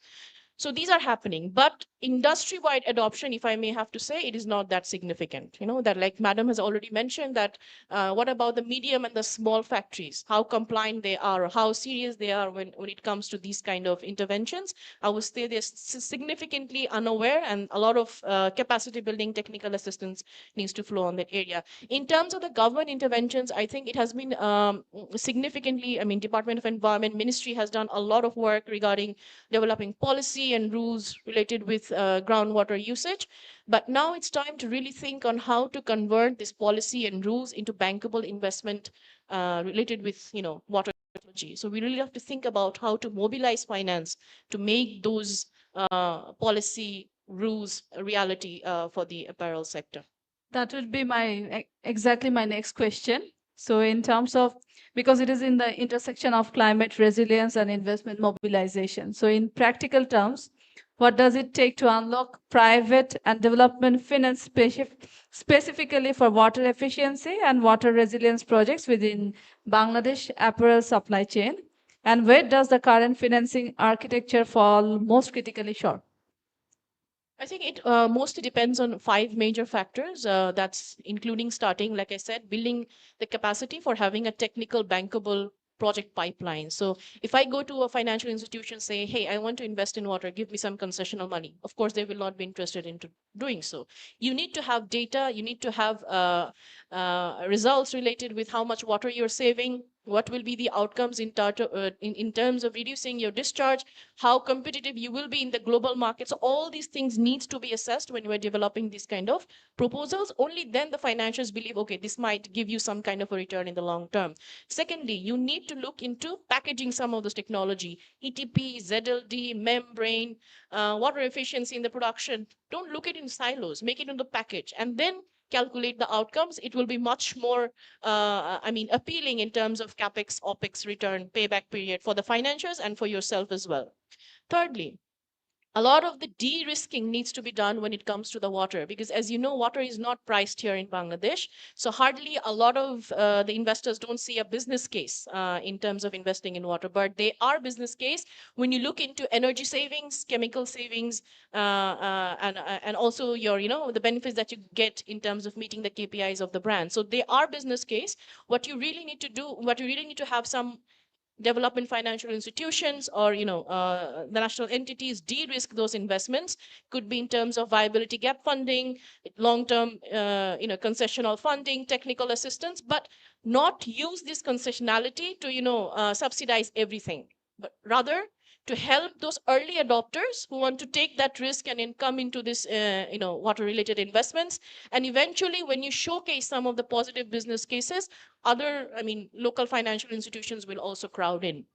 Speaker 8: So these are happening, but industry-wide adoption, if I may have to say, it is not that significant. You know, that like Madam has already mentioned that what about the medium and the small factories, how compliant they are, or how serious they are when it comes to these kind of interventions. I would say they're significantly unaware, and a lot of capacity building technical assistance needs to flow on that area. In terms of the government interventions, I think it has been significantly, I mean, Department of Environment, Ministry has done a lot of work regarding developing policy and rules related with groundwater usage. But now it's time to really think on how to convert this policy and rules into bankable investment related with, you know, water technology. So we really have to think about how to mobilize finance to make those policy rules a reality for the apparel sector.
Speaker 9: That would be my exactly my next question. So in terms of, because it is in the intersection of climate resilience and investment mobilization. So in practical terms, what does it take to unlock private and development finance specifically for water efficiency and water resilience projects within Bangladesh apparel supply chain? And where does the current financing architecture fall most critically short?
Speaker 8: I think it mostly depends on 5 major factors. That's including starting, like I said, building the capacity for having a technical bankable project pipeline. So if I go to a financial institution, say, hey, I want to invest in water, give me some concessional money. Of course, they will not be interested in doing so. You need to have data, you need to have results related with how much water you're saving, what will be the outcomes in terms of reducing your discharge, how competitive you will be in the global markets. All these things needs to be assessed when you are developing these kind of proposals. Only then the financiers believe, okay, this might give you some kind of a return in the long term. Secondly, you need to look into packaging some of this technology, ETP, ZLD, membrane, water efficiency in the production. Don't look it in silos, make it in the package, and then calculate the outcomes. It will be much more, appealing in terms of capex, opex return, payback period for the financiers and for yourself as well. Thirdly, a lot of the de-risking needs to be done when it comes to the water, because as you know, water is not priced here in Bangladesh. So hardly a lot of the investors don't see a business case in terms of investing in water, but they are business case when you look into energy savings, chemical savings, and also your, the benefits that you get in terms of meeting the KPIs of the brand. So they are business case. What you really need to do, what you really need to have some development financial institutions or the national entities de-risk those investments. Could be in terms of viability gap funding, long-term concessional funding, technical assistance, but not use this concessionality to subsidize everything, but rather to help those early adopters who want to take that risk and then come into this water related investments. And eventually when you showcase some of the positive business cases, other, local financial institutions will also crowd in.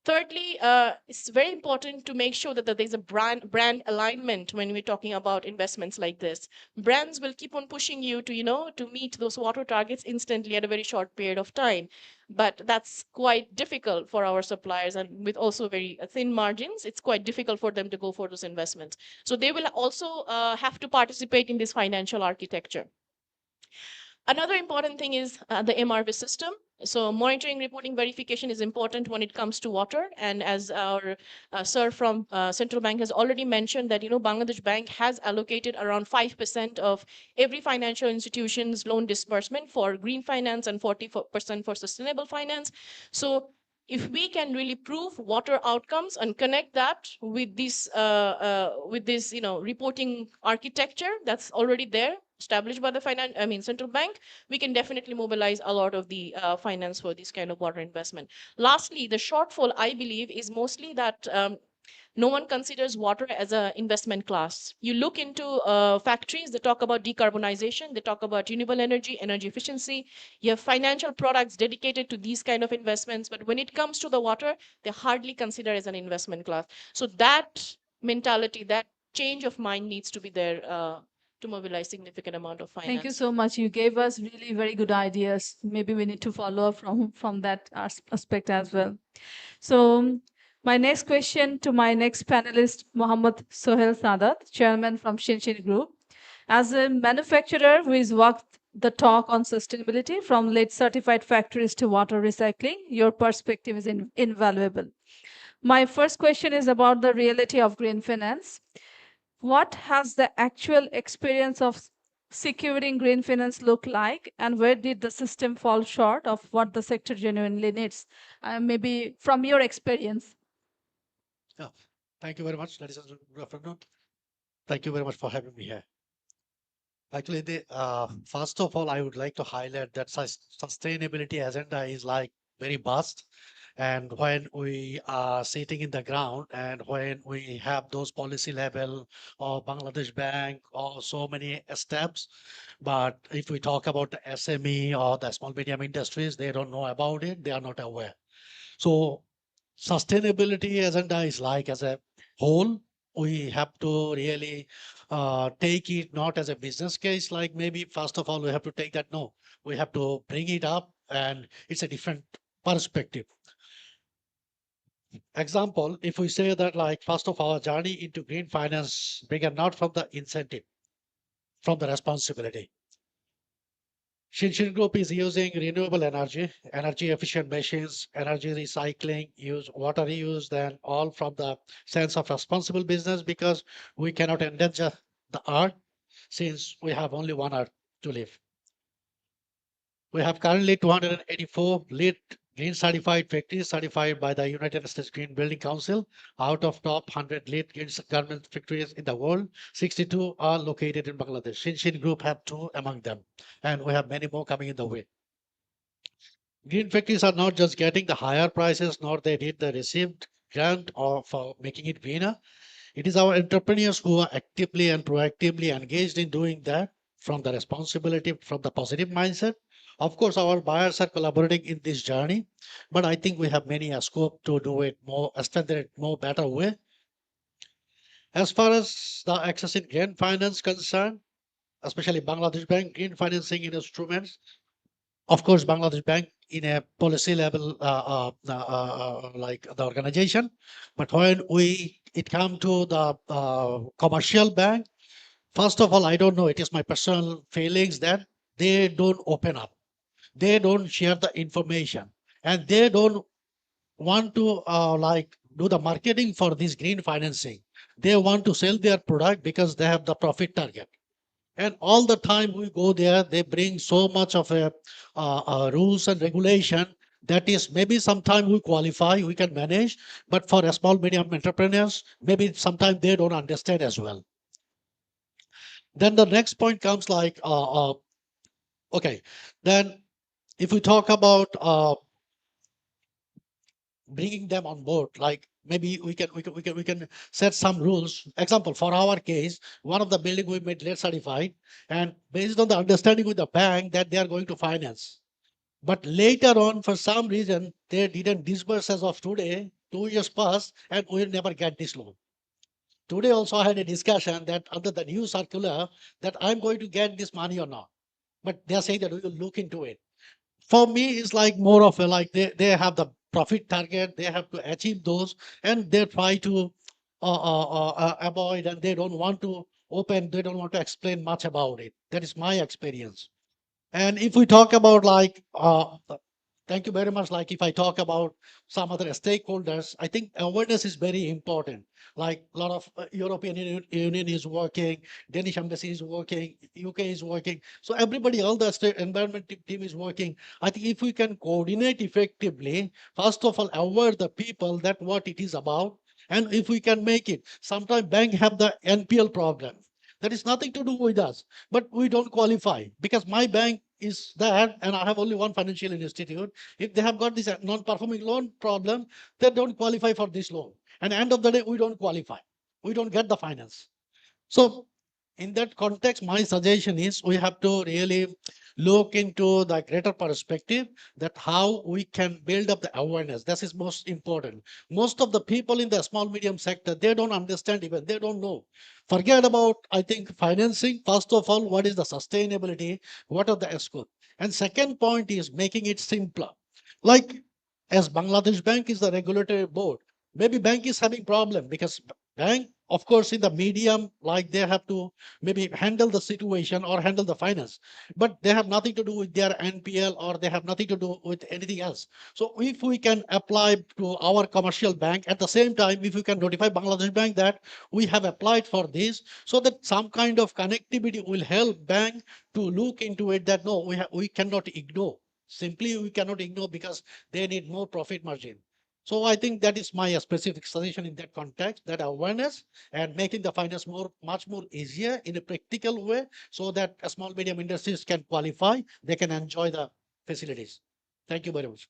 Speaker 8: Thirdly, it's very important to make sure that there's a brand alignment when we're talking about investments like this. Brands will keep on pushing you to meet those water targets instantly at a very short period of time. But that's quite difficult for our suppliers, and with also very thin margins, it's quite difficult for them to go for those investments. So they will also have to participate in this financial architecture. Another important thing is the MRV system. So monitoring, reporting, verification is important when it comes to water. And as our sir from Central Bank has already mentioned that, Bangladesh Bank has allocated around 5% of every financial institution's loan disbursement for green finance and 40% for sustainable finance. So if we can really prove water outcomes and connect that with this reporting architecture that's already there, established by the central bank, we can definitely mobilize a lot of the finance for this kind of water investment. Lastly, the shortfall, I believe, is mostly that no one considers water as an investment class. You look into factories, they talk about decarbonization, they talk about renewable energy, energy efficiency. You have financial products dedicated to these kind of investments, but when it comes to the water, they hardly consider as an investment class. So that mentality, that change of mind needs to be there to mobilize significant amount of finance.
Speaker 9: Thank you so much. You gave us really very good ideas. Maybe we need to follow up from that aspect as well. So my next question to my next panelist, Mohammad Sohel Sadat, chairman from Shinshin Group. As a manufacturer who has walked the talk on sustainability from lead certified factories to water recycling, your perspective is invaluable. My first question is about the reality of green finance. What has the actual experience of securing green finance look like, and where did the system fall short of what the sector genuinely needs? Maybe from your experience.
Speaker 14: Yeah, thank you very much, ladies and gentlemen. Good afternoon. Thank you very much for having me here. Actually, first of all, I would like to highlight that sustainability agenda is like very vast. And when we are sitting in the ground and when we have those policy level or Bangladesh Bank or so many steps, but if we talk about the SME or the small medium industries, they don't know about it, they are not aware. So sustainability agenda is like as a whole, we have to really take it not as a business case, like maybe first of all, we have to take that, no, we have to bring it up and it's a different perspective. Example, if we say that like first of our journey into green finance began not from the incentive, from the responsibility. Shinshin Group is using renewable energy, energy efficient machines, energy recycling, use water reuse, then all from the sense of responsible business because we cannot endanger the earth since we have only one earth to live. We have currently 284 LEED green certified factories certified by the United States Green Building Council. Out of top 100 LEED green garment factories in the world, 62 are located in Bangladesh. Shinshin Group have 2 among them, and we have many more coming in the way. Green factories are not just getting the higher prices, nor they need the received grant or for making it greener. It is our entrepreneurs who are actively and proactively engaged in doing that from the responsibility, from the positive mindset. Of course, our buyers are collaborating in this journey, but I think we have many a scope to do it more, strengthen it more better way. As far as the access in green finance concerned, especially Bangladesh Bank green financing instruments, of course, Bangladesh Bank in a policy level, like the organization, but when it come to the commercial bank, first of all, I don't know. It is my personal feelings that they don't open up, they don't share the information, and they don't want to like do the marketing for this green financing. They want to sell their product because they have the profit target. And all the time we go there, they bring so much of a rules and regulation that is maybe sometime we qualify, we can manage, but for a small medium entrepreneurs, maybe sometimes they don't understand as well. Then the next point comes like, okay, then if we talk about bringing them on board, like maybe we can set some rules. Example, for our case, one of the building we made late certified, and based on the understanding with the bank that they are going to finance, but later on for some reason they didn't disburse as of today, 2 years passed and we will never get this loan. Today also I had a discussion that under the new circular that I'm going to get this money or not, but they are saying that we will look into it. For me it's like more of a like they have the profit target, they have to achieve those, and they try to avoid, and they don't want to open, they don't want to explain much about it. That is my experience. And if we talk about like thank you very much. Like if I talk about some other stakeholders, I think awareness is very important. Like a lot of European Union is working, Danish embassy is working, UK is working. So everybody, all the state environment team is working. I think if we can coordinate effectively, first of all, aware the people that what it is about, and if we can make it, sometimes bank have the NPL problem. That is nothing to do with us, but we don't qualify because my bank is that, and I have only one financial institute. If they have got this non-performing loan problem, they don't qualify for this loan. And end of the day, we don't qualify. We don't get the finance. So in that context, my suggestion is we have to really look into the greater perspective that how we can build up the awareness. That is most important. Most of the people in the small medium sector, they don't understand, even they don't know. Forget about, I think, financing. First of all, what is the sustainability? What are the scope? And second point is making it simpler. Like as Bangladesh Bank is the regulatory board, maybe bank is having problem because bank, of course, in the medium, like they have to maybe handle the situation or handle the finance, but they have nothing to do with their NPL, or they have nothing to do with anything else. So if we can apply to our commercial bank at the same time, if we can notify Bangladesh Bank that we have applied for this, so that some kind of connectivity will help bank to look into it, that no, we cannot ignore. Simply we cannot ignore because they need more profit margin. So I think that is my specific suggestion in that context, that awareness and making the finance much more easier in a practical way, so that a small medium industries can qualify, they can enjoy the facilities. Thank you very much.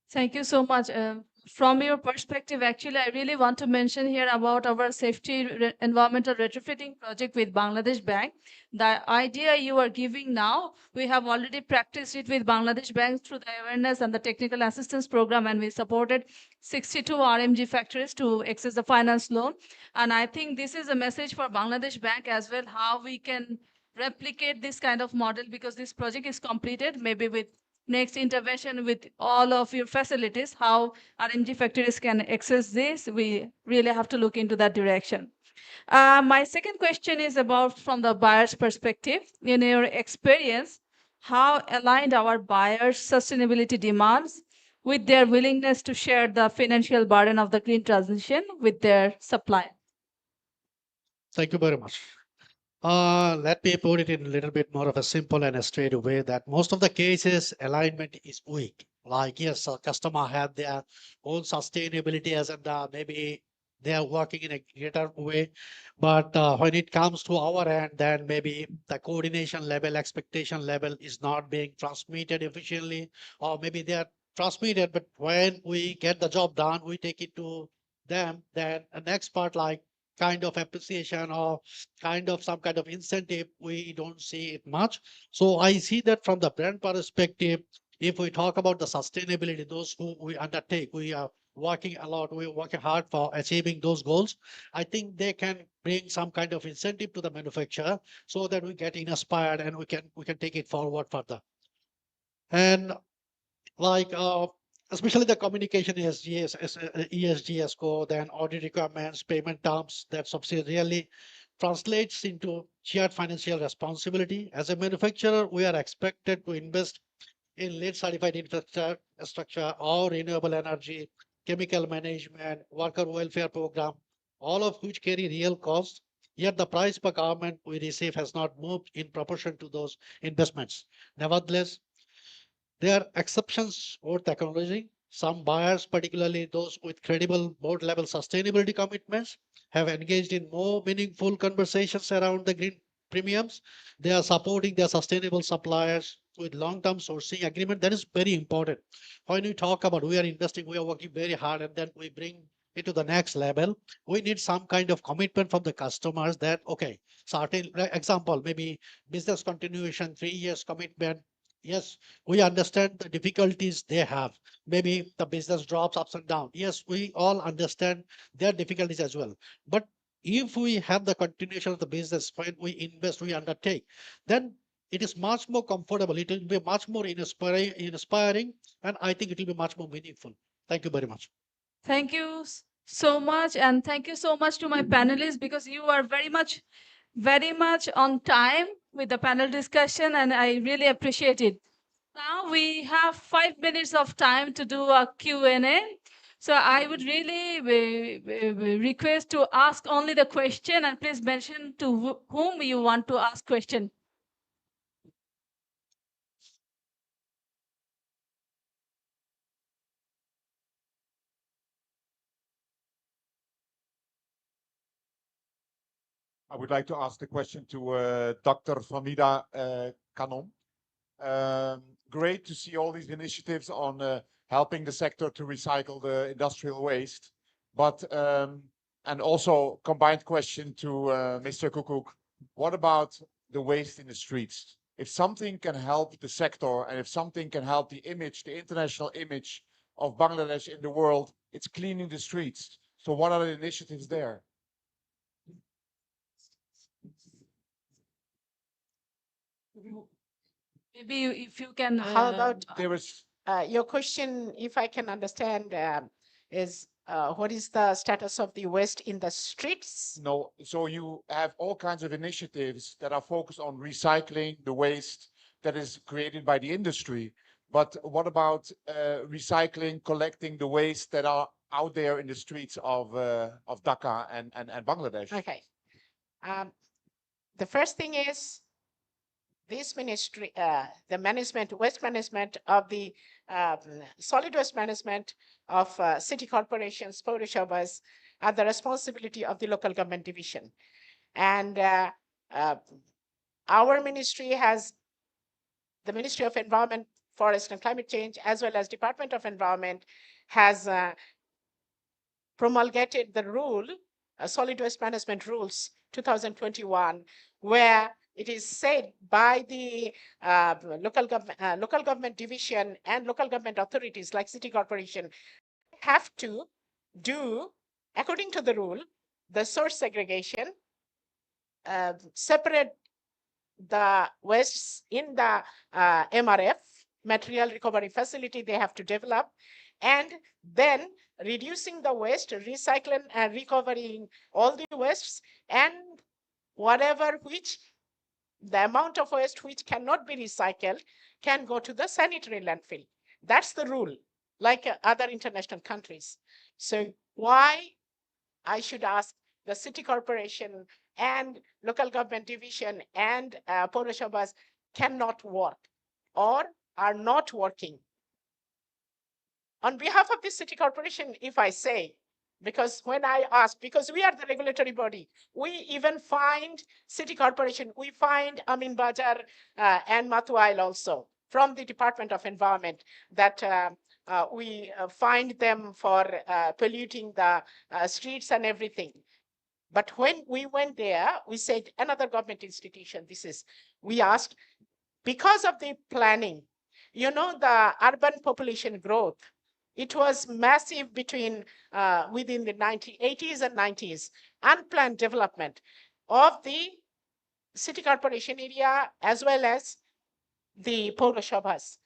Speaker 9: Thank you so much. From your perspective, actually, I really want to mention here about our safety environmental retrofitting project with Bangladesh Bank. The idea you are giving now, we have already practiced it with Bangladesh Bank through the awareness and the technical assistance program, and we supported 62 RMG factories to access the finance loan. And I think this is a message for Bangladesh Bank as well, how we can replicate this kind of model, because this project is completed, maybe with next intervention with all of your facilities, how RMG factories can access this. We really have to look into that direction. My second question is about from the buyer's perspective. In your experience, how aligned our buyers' sustainability demands with their willingness to share the financial burden of the green transition with their supplier?
Speaker 14: Thank you very much. Let me put it in a little bit more of a simple and a straight way, that most of the cases alignment is weak. Like yes, a customer have their own sustainability agenda, maybe they are working in a greater way, but when it comes to our end, then maybe the coordination level, expectation level is not being transmitted efficiently, or maybe they are transmitted, but when we get the job done, we take it to them. Then the next part, like kind of appreciation or kind of some kind of incentive, we don't see it much. So I see that from the brand perspective, if we talk about the sustainability, those who we undertake, we are working a lot, we're working hard for achieving those goals. I think they can bring some kind of incentive to the manufacturer so that we get inspired and we can take it forward further. And like especially the communication ESGS, ESG score, then audit requirements, payment terms, that subsidy really translates into shared financial responsibility. As a manufacturer, we are expected to invest in lead certified infrastructure or renewable energy, chemical management, worker welfare program, all of which carry real costs. Yet the price per garment we receive has not moved in proportion to those investments. Nevertheless, there are exceptions worth acknowledging. Some buyers, particularly those with credible board level sustainability commitments, have engaged in more meaningful conversations around the green premiums. They are supporting their sustainable suppliers with long term sourcing agreement. That is very important. When we talk about we are investing, we are working very hard, and then we bring it to the next level. We need some kind of commitment from the customers that, okay, certain example, maybe business continuation, 3 years commitment. Yes, we understand the difficulties they have. Maybe the business drops ups and down. Yes, we all understand their difficulties as well. But if we have the continuation of the business when we invest, we undertake, then it is much more comfortable. It will be much more inspiring, and I think it will be much more meaningful. Thank you very much.
Speaker 9: Thank you so much, and thank you so much to my panelists because you are very much on time with the panel discussion, and I really appreciate it. Now we have 5 minutes of time to do a Q&A. So I would really request to ask only the question, and please mention to whom you want to ask question.
Speaker 7: I would like to ask the question to Dr. Famida Kanom. Great to see all these initiatives on helping the sector to recycle the industrial waste. But, and also combined question to Mr. Kukuk, what about the waste in the streets? If something can help the sector and if something can help the image, the international image of Bangladesh in the world, it's cleaning the streets. So what are the initiatives there?
Speaker 9: Maybe if you can.
Speaker 13: How about
Speaker 7: There was
Speaker 13: your question, if I can understand, is what is the status of the waste in the streets?
Speaker 7: no, so you have all kinds of initiatives that are focused on recycling the waste that is created by the industry. But what about recycling, collecting the waste that are out there in the streets of Dhaka and Bangladesh?
Speaker 13: Okay. The first thing is this ministry, the management, waste management of the solid waste management of city corporations, Paurashabhas, are the responsibility of the local government division. And our ministry has the Ministry of Environment, Forest and Climate Change, as well as Department of Environment, has promulgated the rule, solid waste management rules 2021, where it is said by the local government division and local government authorities like city corporation have to do, according to the rule, the source segregation, separate the wastes in the MRF, material recovery facility they have to develop, and then reducing the waste, recycling and recovering all the wastes, and whatever which the amount of waste which cannot be recycled can go to the sanitary landfill. That's the rule, like other international countries. So why I should ask the city corporation and local government division and Paurashabhas cannot work or are not working? On behalf of the city corporation, if I say, because when I ask, because we are the regulatory body, we even find city corporation, we find Amin Bajar and Matuail also from the Department of Environment that we fined them for polluting the streets and everything. But when we went there, we said another government institution, we asked, because of the planning, you know, the urban population growth, it was massive between within the 80s and 90s, unplanned development of the city corporation area as well as the Purasabhas.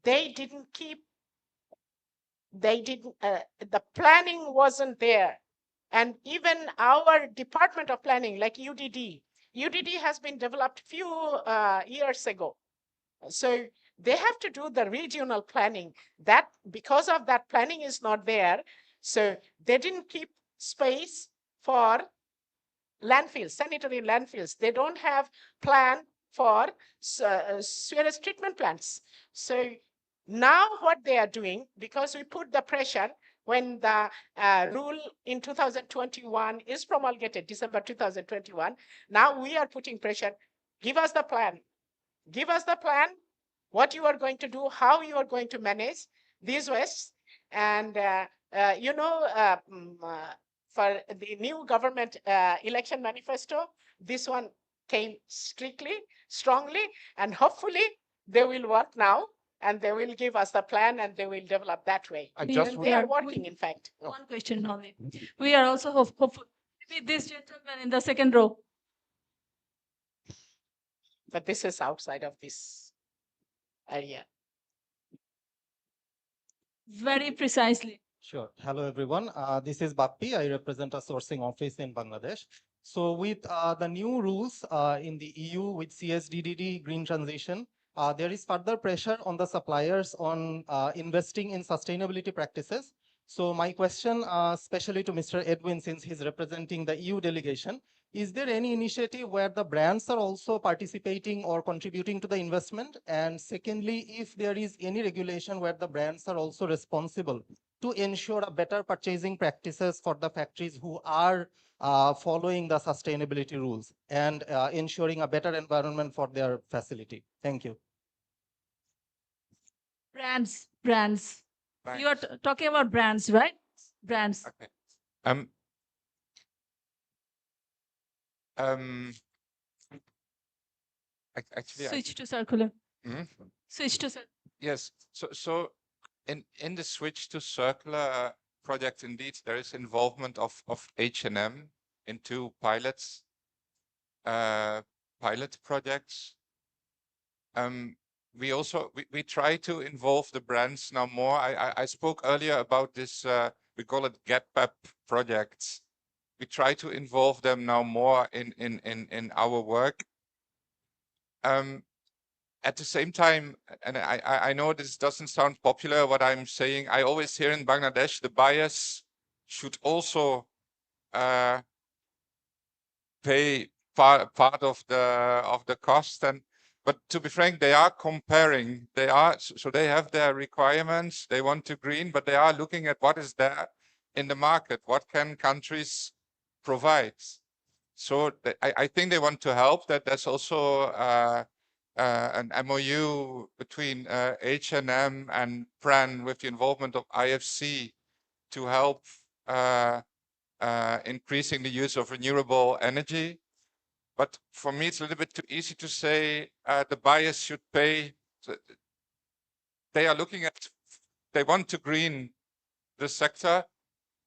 Speaker 13: They didn't the planning wasn't there. And even our Department of Planning, like UDD has been developed few years ago. So they have to do the regional planning. That because of that planning is not there, so they didn't keep space for landfills, sanitary landfills. They don't have plan for sewage treatment plants. So now what they are doing, because we put the pressure when the rule in 2021 is promulgated, December 2021, now we are putting pressure. Give us the plan. Give us the plan, what you are going to do, how you are going to manage these wastes. And, for the new government election manifesto, this one came strongly, and hopefully they will work now and they will give us the plan and they will develop that way.
Speaker 7: I
Speaker 13: And
Speaker 7: just
Speaker 13: they are working, in fact.
Speaker 9: One question only. We are also hopeful. Maybe this gentleman in the second row.
Speaker 13: But this is outside of this area.
Speaker 9: Very precisely.
Speaker 15: Sure. Hello, everyone. This is Bappi. I represent a sourcing office in Bangladesh. So with the new rules in the EU with CSDDD green transition, there is further pressure on the suppliers on investing in sustainability practices. So my question, especially to Mr. Edwin, since he's representing the EU delegation, is there any initiative where the brands are also participating or contributing to the investment? And secondly, if there is any regulation where the brands are also responsible to ensure a better purchasing practices for the factories who are following the sustainability rules and ensuring a better environment for their facility. Thank you.
Speaker 9: Brands.
Speaker 12: Thanks.
Speaker 9: You are talking about brands, right? Brands.
Speaker 12: Okay. Um, actually,
Speaker 9: Switch to circular.
Speaker 12: Mhm.
Speaker 9: Switch to circular.
Speaker 12: Yes. So in the switch to circular project, indeed, there is involvement of H&M in two pilot projects. We also we try to involve the brands now more. I spoke earlier about this. We call it GetPep projects. We try to involve them now more in our work. At the same time, and I know this doesn't sound popular, what I'm saying, I always hear in Bangladesh, the buyers should also pay part of the cost. But to be frank, they are comparing. So they have their requirements. They want to green, but they are looking at what is there in the market. What can countries provide? So I think they want to help. That there's also an MOU between H&M and PRAN with the involvement of IFC to help increasing the use of renewable energy. But for me, it's a little bit too easy to say the buyers should pay. They are looking at, they want to green the sector,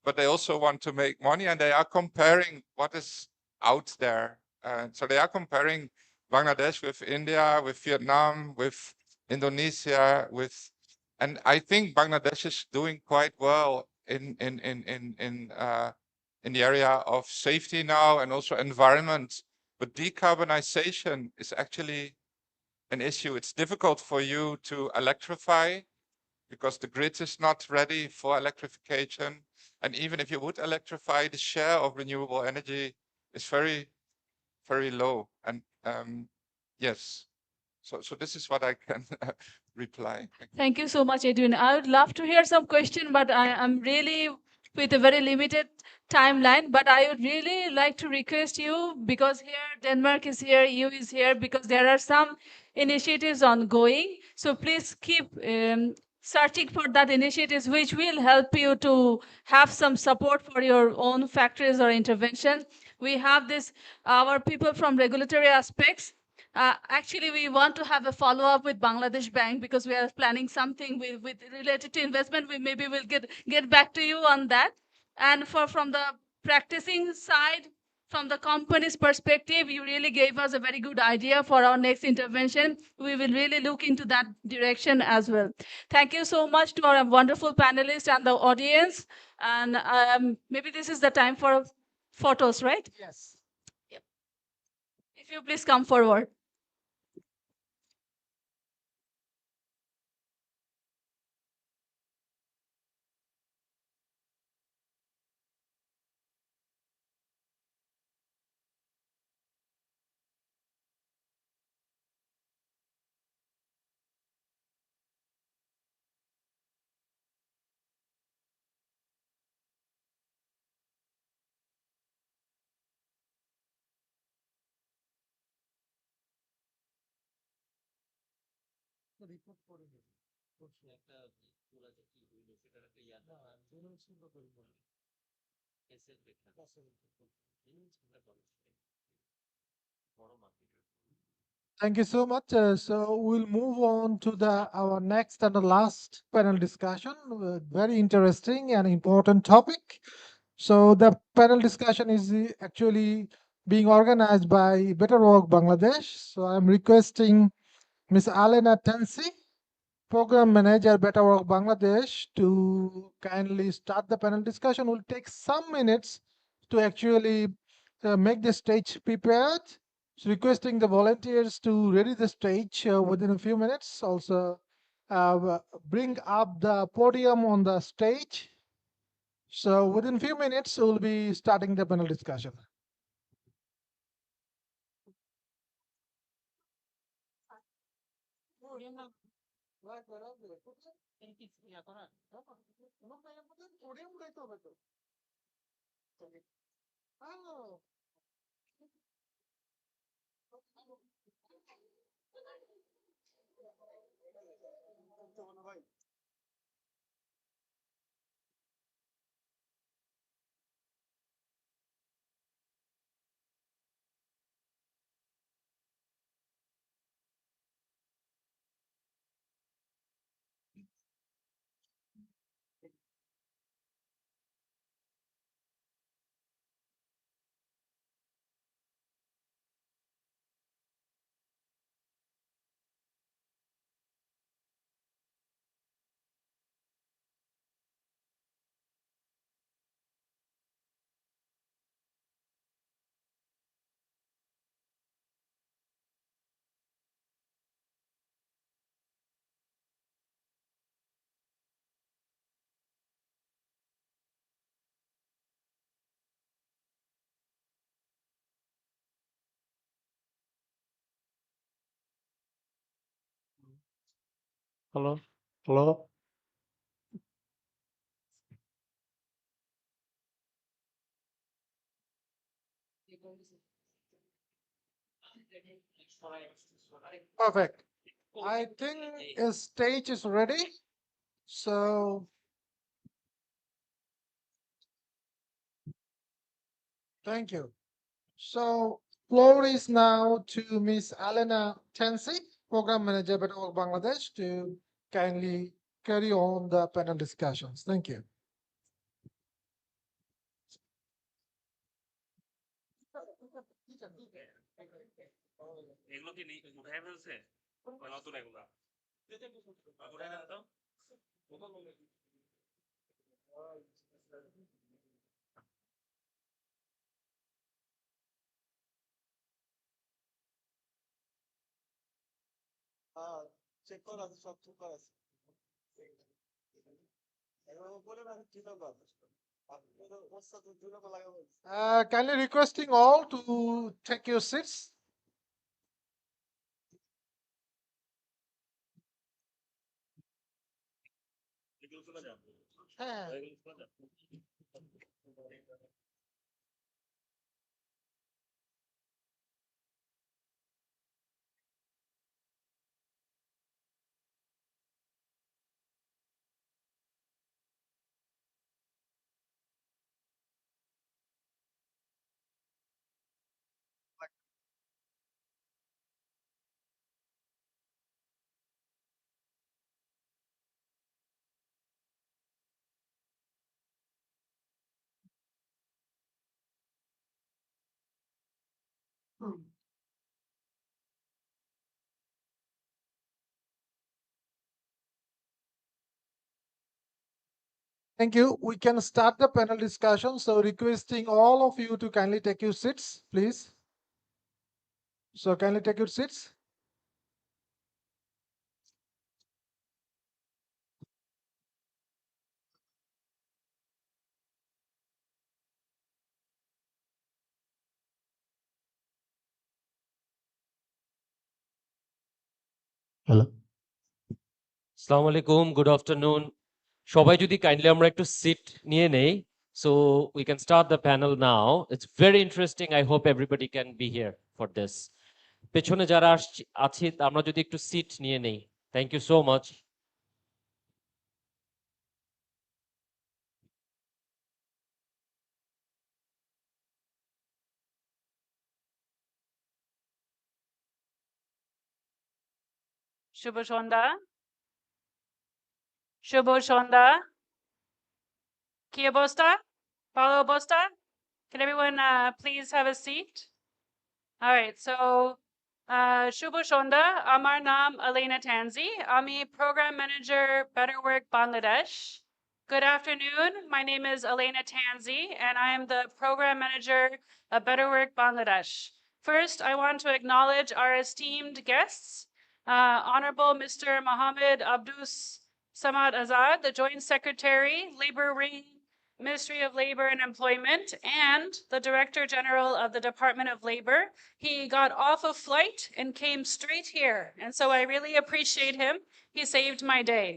Speaker 12: but they also want to make money, and they are comparing what is out there. So they are comparing Bangladesh with India, with Vietnam, with Indonesia, and I think Bangladesh is doing quite well in the area of safety now and also environment. But decarbonization is actually an issue. It's difficult for you to electrify because the grid is not ready for electrification. And even if you would electrify, the share of renewable energy is very, very low. And yes, so this is what I can reply.
Speaker 9: Thank you so much, Edwin. I would love to hear some question, but I am really with a very limited timeline. But I would really like to request you, because here Denmark is here, EU is here, because there are some initiatives ongoing. So please keep searching for that initiatives which will help you to have some support for your own factories or intervention. We have this, our people from regulatory aspects. Actually, we want to have a follow-up with Bangladesh Bank because we are planning something with related to investment. We maybe will get back to you on that. And from the practicing side, from the company's perspective, you really gave us a very good idea for our next intervention. We will really look into that direction as well. Thank you so much to our wonderful panelists and the audience. And maybe this is the time for photos, right?
Speaker 1: Yes.
Speaker 9: Yep. If you please come forward.
Speaker 1: Thank you so much. So we'll move on to our next and the last panel discussion. Very interesting and important topic. So the panel discussion is actually being organized by Better Work Bangladesh. So I'm requesting Ms. Alena Tensi, Program Manager, Better Work Bangladesh, to kindly start the panel discussion. Will take some minutes to actually make the stage prepared. So requesting the volunteers to ready the stage within a few minutes. Also, bring up the podium on the stage. So within few minutes, we'll be starting the panel discussion.
Speaker 14: Hello, hello.
Speaker 1: Perfect. I think a stage is ready. So thank you. So floor is now to Miss Alena Tensi, Program Manager, Better Work Bangladesh, to kindly carry on the panel discussions. Thank you.
Speaker 16: এগুলো কি উঠায় ফেলছে নতুন এগুলা উঠায় দেন তো
Speaker 1: check করা আছে, সব চেক করা আছে। Kindly requesting all to take your seats. Thank you. We can start the panel discussion. So requesting all of you to kindly take your seats, please. So kindly take your seats.
Speaker 17: Hello আসসালামু আলাইকুম good afternoon সবাই যদি kindly আমরা একটু seat নিয়ে নেই so we can start the panel now it's very interesting I hope everybody can be here for this পেছনে যারা আছি আমরা যদি একটু সিট নিয়ে নেই থ্যাংক ইউ সো মাচ
Speaker 18: শুভ সন্ধ্যা শুভ সন্ধ্যা কি অবস্থা ভালো অবস্থা can everyone please have a seat all right so শুভ সন্ধ্যা আমার নাম Elena Tanzi আমি program manager Better Work Bangladesh. Good afternoon. My name is Elena Tanzi, and I am the program manager of Better Work Bangladesh. First, I want to acknowledge our esteemed guests, Honorable Mr. Mohammed Abdus Samad Azad, the Joint Secretary, Labor Ring, Ministry of Labor and Employment, and the Director General of the Department of Labor. He got off a flight and came straight here, and so I really appreciate him. He saved my day.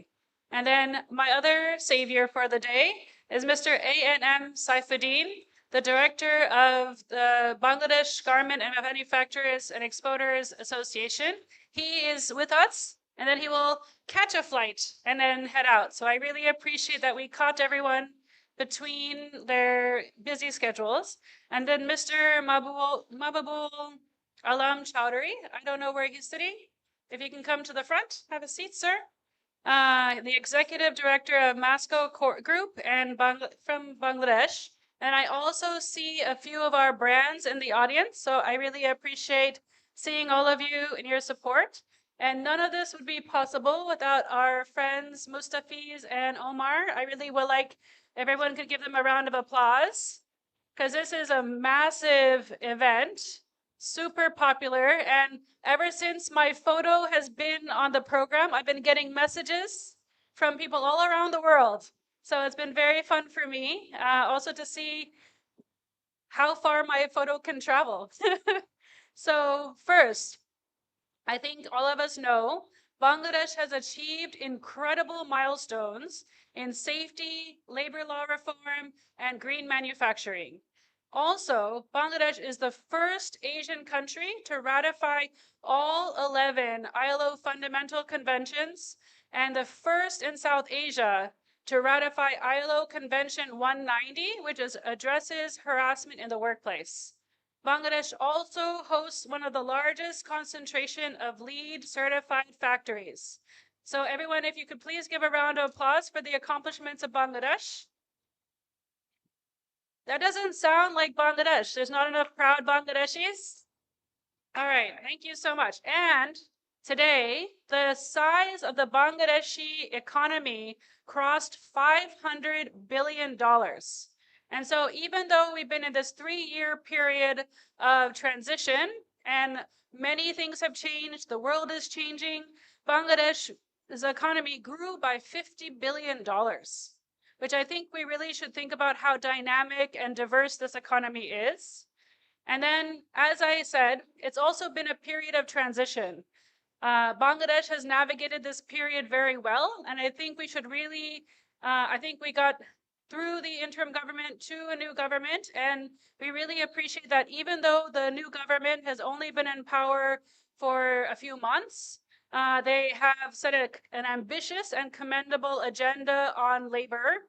Speaker 18: And then my other savior for the day is Mr. A.N.M. Saifuddin, the director of the Bangladesh Garment and Manufacturers and Exporters Association. He is with us, and then he will catch a flight and then head out. So I really appreciate that we caught everyone between their busy schedules. And then Mr. Mababul Alam Chowdhury, I don't know where he's sitting. If you can come to the front, have a seat, sir. The executive director of Masco Group and from Bangladesh. And I also see a few of our brands in the audience. So I really appreciate seeing all of you and your support. And none of this would be possible without our friends Mustafiz and Omar. I really would like everyone could give them a round of applause because this is a massive event, super popular. And ever since my photo has been on the program, I've been getting messages from people all around the world. So it's been very fun for me also to see how far my photo can travel. So first, I think all of us know Bangladesh has achieved incredible milestones in safety, labor law reform, and green manufacturing. Also, Bangladesh is the first Asian country to ratify all 11 ILO fundamental conventions and the first in South Asia to ratify ILO Convention 190, which addresses harassment in the workplace. Bangladesh also hosts one of the largest concentration of LEED certified factories. So everyone, if you could please give a round of applause for the accomplishments of Bangladesh. That doesn't sound like Bangladesh. There's not enough proud Bangladeshis. All right, thank you so much. And today, the size of the Bangladeshi economy crossed $500 billion. And so even though we've been in this 3-year period of transition and many things have changed, the world is changing, Bangladesh's economy grew by $50 billion, which I think we really should think about how dynamic and diverse this economy is. And then, as I said, it's also been a period of transition. Bangladesh has navigated this period very well, and I think we should really, I think we got through the interim government to a new government, and we really appreciate that even though the new government has only been in power for a few months, they have set an ambitious and commendable agenda on labor,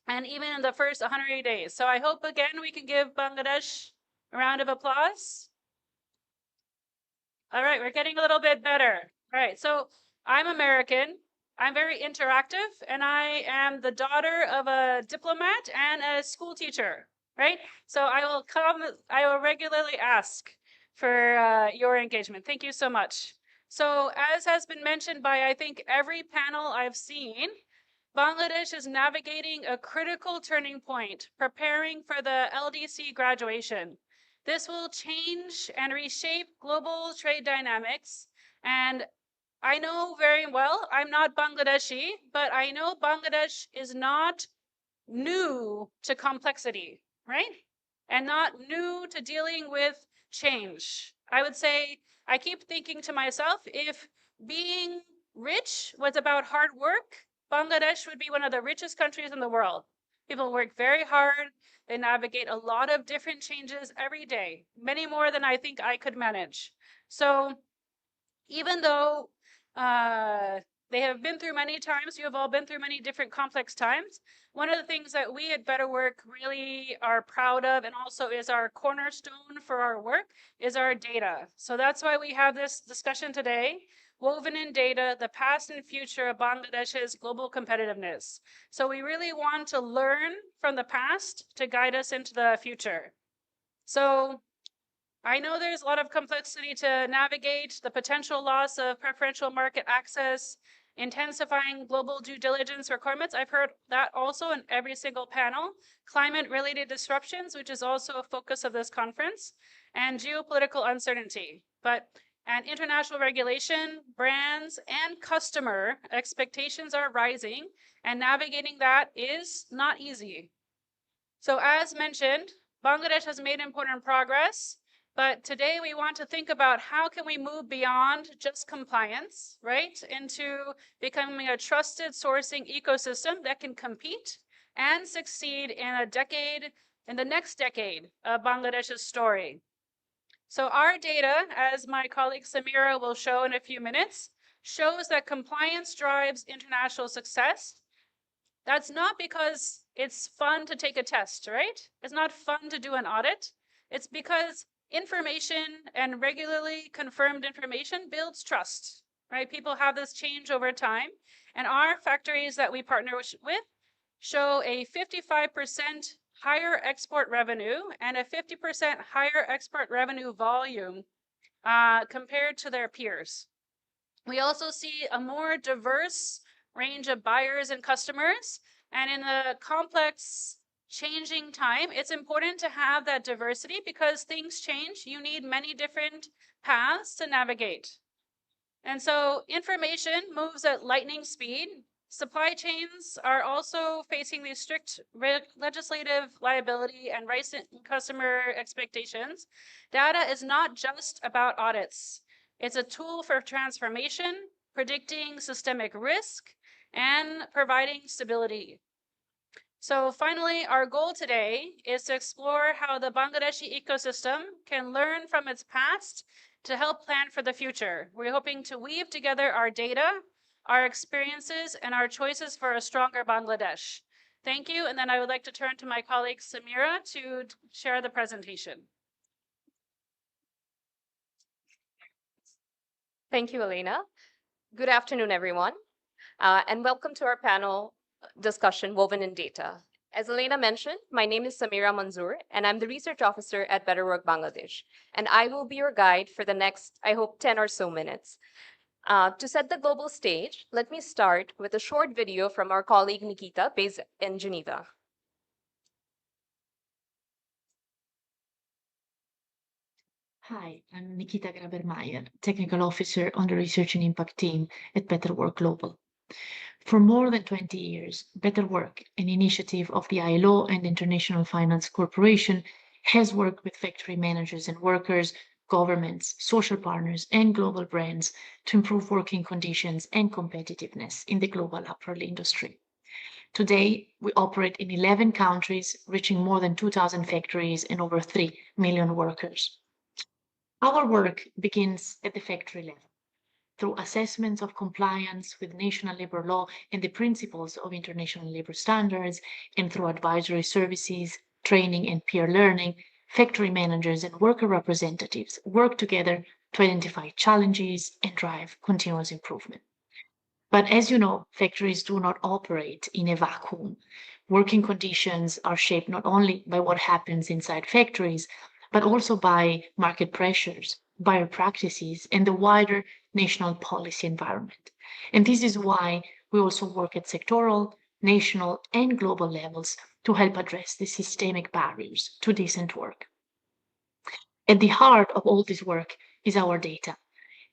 Speaker 18: and even in the first 180 days. So I hope again we can give Bangladesh a round of applause. All right, we're getting a little bit better. All right, so I'm American. I'm very interactive, and I am the daughter of a diplomat and a school teacher, right? So I will regularly ask, for your engagement. Thank you so much. So as has been mentioned by, I think, every panel I've seen, Bangladesh is navigating a critical turning point, preparing for the LDC graduation. This will change and reshape global trade dynamics. And I know very well, I'm not Bangladeshi, but I know Bangladesh is not new to complexity, right? And not new to dealing with change. I would say, I keep thinking to myself, if being rich was about hard work, Bangladesh would be one of the richest countries in the world. People work very hard. They navigate a lot of different changes every day, many more than I think I could manage. So even though they have been through many times, you have all been through many different complex times, one of the things that we at Better Work really are proud of, and also is our cornerstone for our work, is our data. So that's why we have this discussion today, woven in data, the past and future of Bangladesh's global competitiveness. So we really want to learn from the past to guide us into the future. So I know there's a lot of complexity to navigate, the potential loss of preferential market access, intensifying global due diligence requirements. I've heard that also in every single panel. Climate-related disruptions, which is also a focus of this conference, and geopolitical uncertainty. And international regulation, brands, and customer expectations are rising, and navigating that is not easy. So as mentioned, Bangladesh has made important progress, but today we want to think about how can we move beyond just compliance, right, into becoming a trusted sourcing ecosystem that can compete and succeed in the next decade of Bangladesh's story. So our data, as my colleague Samira will show in a few minutes, shows that compliance drives international success. That's not because it's fun to take a test, right? It's not fun to do an audit. It's because information and regularly confirmed information builds trust, right? People have this change over time. And our factories that we partner with show a 55% higher export revenue and a 50% higher export revenue volume compared to their peers. We also see a more diverse range of buyers and customers. And in a complex, changing time, it's important to have that diversity because things change. You need many different paths to navigate. And so information moves at lightning speed. Supply chains are also facing these strict legislative liability and rising customer expectations. Data is not just about audits. It's a tool for transformation, predicting systemic risk, and providing stability. So finally, our goal today is to explore how the Bangladeshi ecosystem can learn from its past to help plan for the future. We're hoping to weave together our data, our experiences, and our choices for a stronger Bangladesh. Thank you, and then I would like to turn to my colleague Samira to share the presentation.
Speaker 19: Thank you, Elena. Good afternoon, everyone, and welcome to our panel discussion, Woven in Data. As Elena mentioned, my name is Samira Manzoor, and I'm the research officer at Better Work Bangladesh. And I will be your guide for the next, I hope, 10 or so minutes. To set the global stage, let me start with a short video from our colleague Nikita, based in Geneva.
Speaker 20: Hi, I'm Nikita Grabermeyer, Technical Officer on the Research and Impact team at Better Work Global. For more than 20 years, Better Work, an initiative of the ILO and International Finance Corporation, has worked with factory managers and workers, governments, social partners, and global brands to improve working conditions and competitiveness in the global apparel industry. Today, we operate in 11 countries, reaching more than 2,000 factories and over 3 million workers. Our work begins at the factory level through assessments of compliance with national labor law and the principles of international labor standards, and through advisory services, training, and peer learning. Factory managers and worker representatives work together to identify challenges and drive continuous improvement. But as you know, factories do not operate in a vacuum. Working conditions are shaped not only by what happens inside factories, but also by market pressures, buyer practices, and the wider national policy environment. And this is why we also work at sectoral, national, and global levels to help address the systemic barriers to decent work. At the heart of all this work is our data.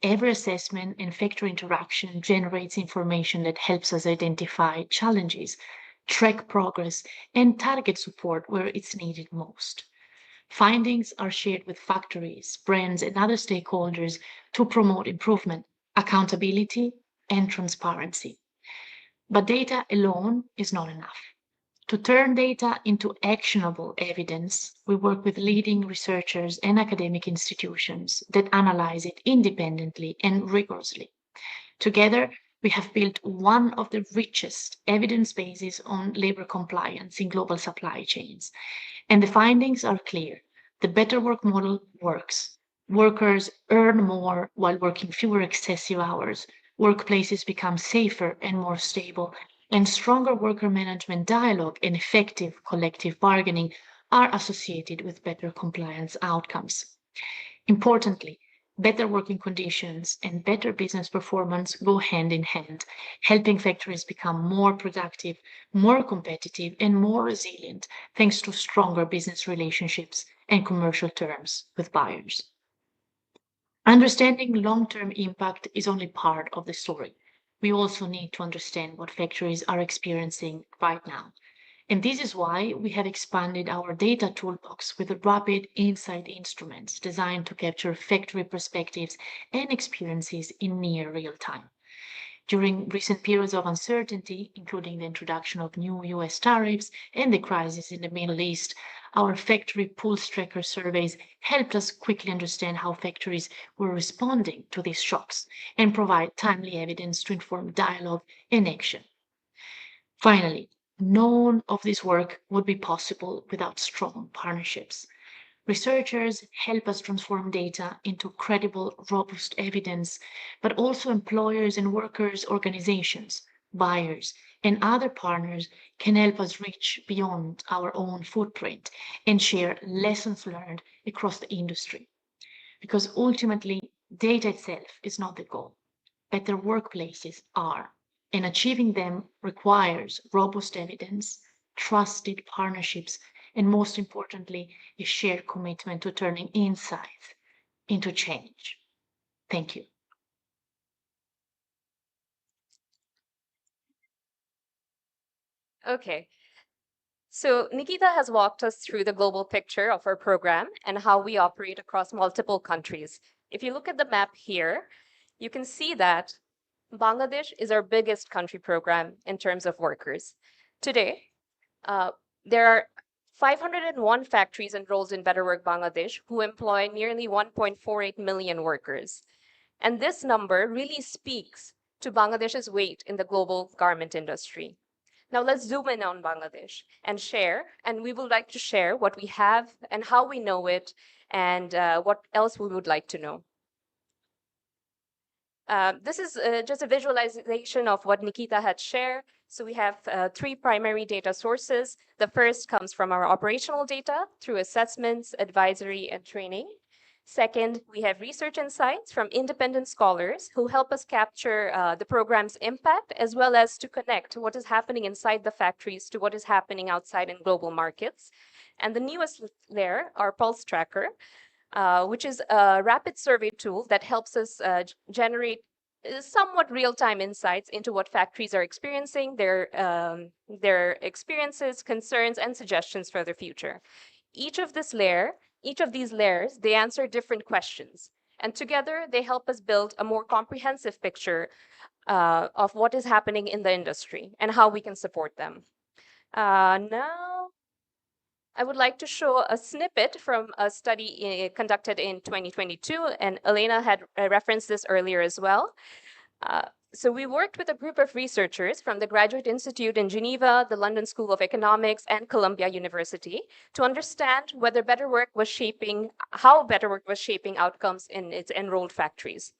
Speaker 20: Every assessment and factory interaction generates information that helps us identify challenges, track progress, and target support where it's needed most. Findings are shared with factories, brands, and other stakeholders to promote improvement, accountability, and transparency. But data alone is not enough. To turn data into actionable evidence, we work with leading researchers and academic institutions that analyze it independently and rigorously. Together, we have built one of the richest evidence bases on labor compliance in global supply chains. And the findings are clear. The better work model works. Workers earn more while working fewer excessive hours. Workplaces become safer and more stable, and stronger worker management dialogue and effective collective bargaining are associated with better compliance outcomes. Importantly, better working conditions and better business performance go hand in hand, helping factories become more productive, more competitive, and more resilient thanks to stronger business relationships and commercial terms with buyers. Understanding long-term impact is only part of the story. We also need to understand what factories are experiencing right now. And this is why we have expanded our data toolbox with rapid insight instruments designed to capture factory perspectives and experiences in near real time. During recent periods of uncertainty, including the introduction of new US tariffs and the crisis in the Middle East, our factory pulse tracker surveys helped us quickly understand how factories were responding to these shocks and provide timely evidence to inform dialogue and action. Finally, none of this work would be possible without strong partnerships. Researchers help us transform data into credible, robust evidence, but also employers and workers' organizations, buyers, and other partners can help us reach beyond our own footprint and share lessons learned across the industry. Because ultimately, data itself is not the goal. Better workplaces are, and achieving them requires robust evidence, trusted partnerships, and most importantly, a shared commitment to turning insights into change. Thank you.
Speaker 19: Okay, so Nikita has walked us through the global picture of our program and how we operate across multiple countries. If you look at the map here, you can see that Bangladesh is our biggest country program in terms of workers. Today, there are 501 factories enrolled in Better Work Bangladesh who employ nearly 1.48 million workers. And this number really speaks to Bangladesh's weight in the global garment industry. Now let's zoom in on Bangladesh and share, and we would like to share what we have and how we know it and what else we would like to know. This is just a visualization of what Nikita had shared. So we have three primary data sources. The first comes from our operational data through assessments, advisory, and training. Second, we have research insights from independent scholars who help us capture the program's impact, as well as to connect what is happening inside the factories to what is happening outside in global markets. And the newest layer, our Pulse Tracker, which is a rapid survey tool that helps us generate somewhat real-time insights into what factories are experiencing, their experiences, concerns, and suggestions for the future. Each of these layers, they answer different questions. And together, they help us build a more comprehensive picture of what is happening in the industry and how we can support them. Now, I would like to show a snippet from a study conducted in 2022, and Elena had referenced this earlier as well. So we worked with a group of researchers from the Graduate Institute in Geneva, the London School of Economics, and Columbia University to understand whether how better work was shaping outcomes in its enrolled factories.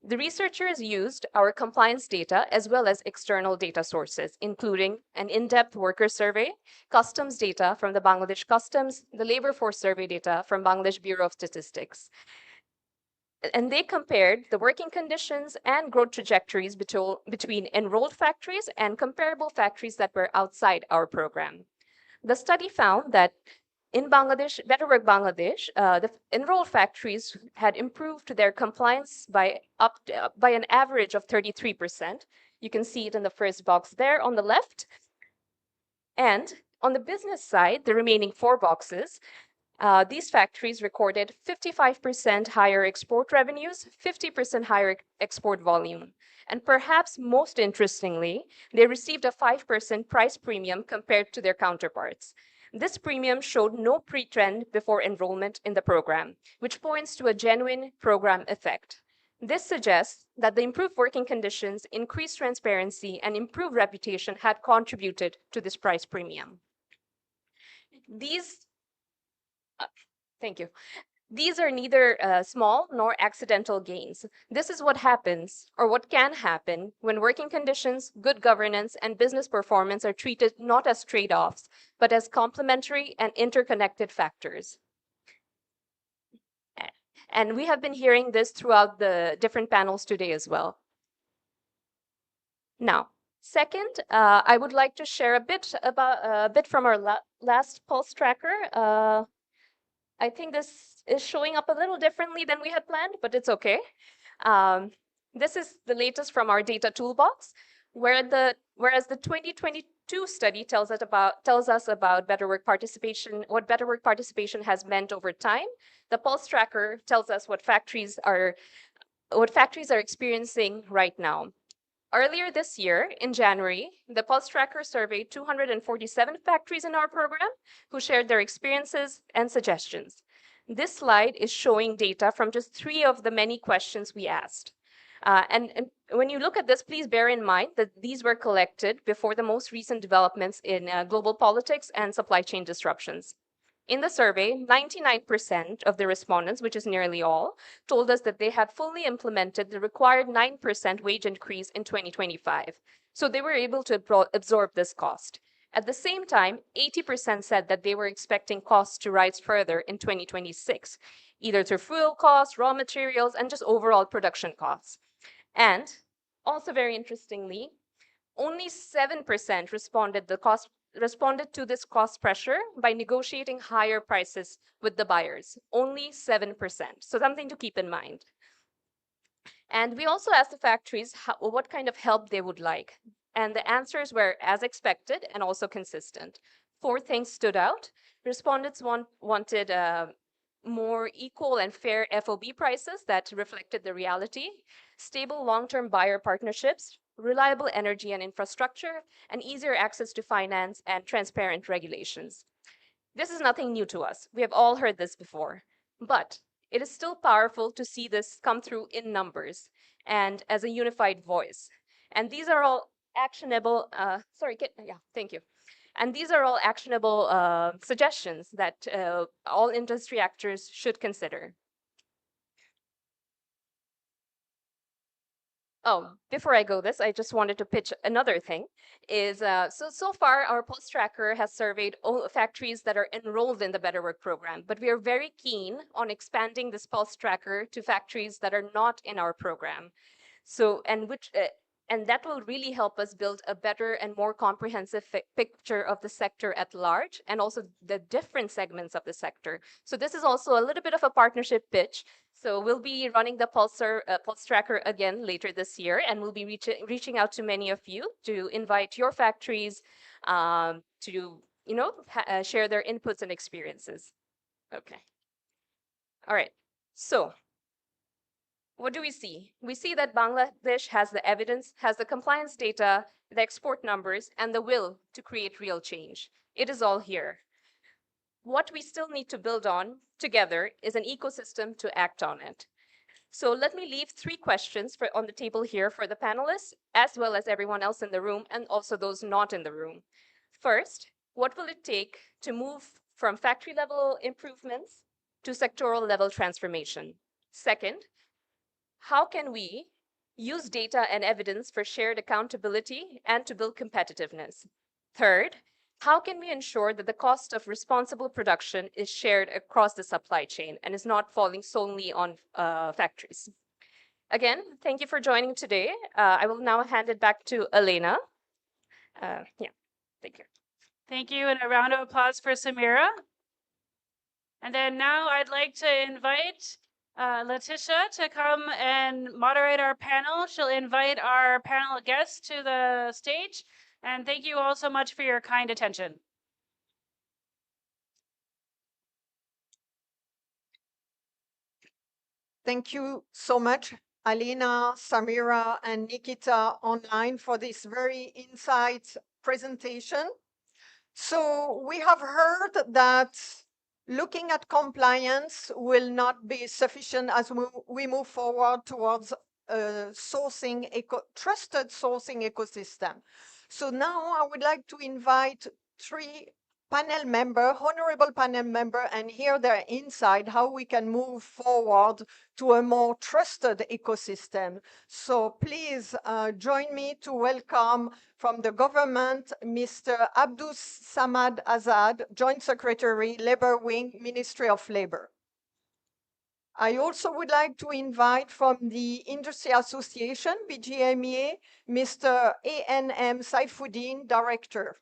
Speaker 19: The researchers used our compliance data as well as external data sources, including an in-depth worker survey, customs data from the Bangladesh Customs, the labor force survey data from Bangladesh Bureau of Statistics. And they compared the working conditions and growth trajectories between enrolled factories and comparable factories that were outside our program. The study found that in Bangladesh, Better Work Bangladesh, the enrolled factories had improved their compliance by an average of 33%. You can see it in the first box there on the left. And on the business side, the remaining 4 boxes, these factories recorded 55% higher export revenues, 50% higher export volume. And perhaps most interestingly, they received a 5% price premium compared to their counterparts. This premium showed no pre-trend before enrollment in the program, which points to a genuine program effect. This suggests that the improved working conditions, increased transparency, and improved reputation had contributed to this price premium. Thank you. These are neither small nor accidental gains. This is what happens, or what can happen, when working conditions, good governance, and business performance are treated not as trade-offs, but as complementary and interconnected factors. And we have been hearing this throughout the different panels today as well. Now, second, I would like to share a bit from our last pulse tracker. I think this is showing up a little differently than we had planned, but it's okay. This is the latest from our data toolbox, whereas the 2022 study tells us about better work participation, what better work participation has meant over time. The pulse tracker tells us what factories are experiencing right now. Earlier this year, in January, the Pulse Tracker surveyed 247 factories in our program who shared their experiences and suggestions. This slide is showing data from just 3 of the many questions we asked. And when you look at this, please bear in mind that these were collected before the most recent developments in global politics and supply chain disruptions. In the survey, 99% of the respondents, which is nearly all, told us that they had fully implemented the required 9% wage increase in 2025. So they were able to absorb this cost. At the same time, 80% said that they were expecting costs to rise further in 2026, either through fuel costs, raw materials, and just overall production costs. And also very interestingly, only 7% responded to this cost pressure by negotiating higher prices with the buyers, only 7%. So something to keep in mind. And we also asked the factories what kind of help they would like. And the answers were as expected and also consistent. 4 things stood out. Respondents wanted more equal and fair FOB prices that reflected the reality, stable long-term buyer partnerships, reliable energy and infrastructure, and easier access to finance and transparent regulations. This is nothing new to us. We have all heard this before, but it is still powerful to see this come through in numbers and as a unified voice. And these are all actionable, thank you. And these are all actionable suggestions that all industry actors should consider. Oh, before I go this, I just wanted to pitch another thing. So far, our Pulse Tracker has surveyed all factories that are enrolled in the Better Work program, but we are very keen on expanding this Pulse Tracker to factories that are not in our program. And that will really help us build a better and more comprehensive picture of the sector at large, and also the different segments of the sector. So this is also a little bit of a partnership pitch. So we'll be running the Pulse Tracker again later this year, and we'll be reaching out to many of you to invite your factories to share their inputs and experiences. Okay. All right. So what do we see? We see that Bangladesh has the evidence, has the compliance data, the export numbers, and the will to create real change. It is all here. What we still need to build on together is an ecosystem to act on it. So let me leave 3 questions on the table here for the panelists, as well as everyone else in the room, and also those not in the room. First, what will it take to move from factory level improvements to sectoral level transformation? Second, how can we use data and evidence for shared accountability and to build competitiveness. Third, how can we ensure that the cost of responsible production is shared across the supply chain and is not falling solely on factories? Again, thank you for joining today. I will now hand it back to Elena. Yeah, thank you.
Speaker 18: Thank you, and a round of applause for Samira. And then now I'd like to invite Letitia to come and moderate our panel. She'll invite our panel guests to the stage. And thank you all so much for your kind attention.
Speaker 21: Thank you so much, Alina, Samira, and Nikita online for this very insight presentation. So we have heard that looking at compliance will not be sufficient as we move forward towards a trusted sourcing ecosystem. So now I would like to invite three honorable panel member, and hear their insight how we can move forward to a more trusted ecosystem. So please join me to welcome from the government, Mr. Abdus Samad Azad, Joint Secretary, Labor Wing, Ministry of Labor. I also would like to invite from the Industry Association, BGMEA, Mr. A.N.M. Saifuddin, Director.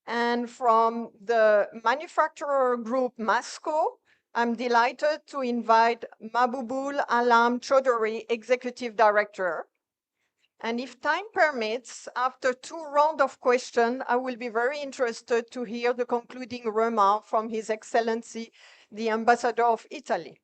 Speaker 21: And from the manufacturer group MASCO, I'm delighted to invite Mabubul Alam Chaudhary, Executive Director. And if time permits, after 2 rounds of questions, I will be very interested to hear the concluding remark from His Excellency, the Ambassador of Italy.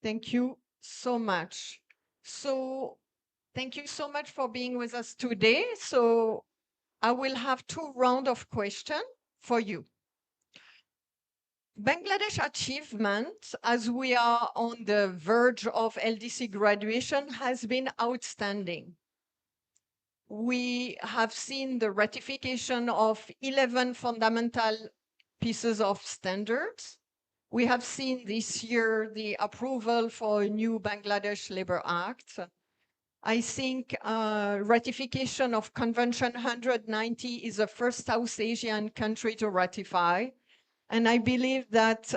Speaker 21: Thank you so much. So thank you so much for being with us today. So I will have 2 rounds of questions for you. Bangladesh achievement, as we are on the verge of LDC graduation, has been outstanding. We have seen the ratification of 11 fundamental pieces of standards. We have seen this year the approval for a new Bangladesh Labor Act. I think ratification of Convention 190 is the first South Asian country to ratify. And I believe that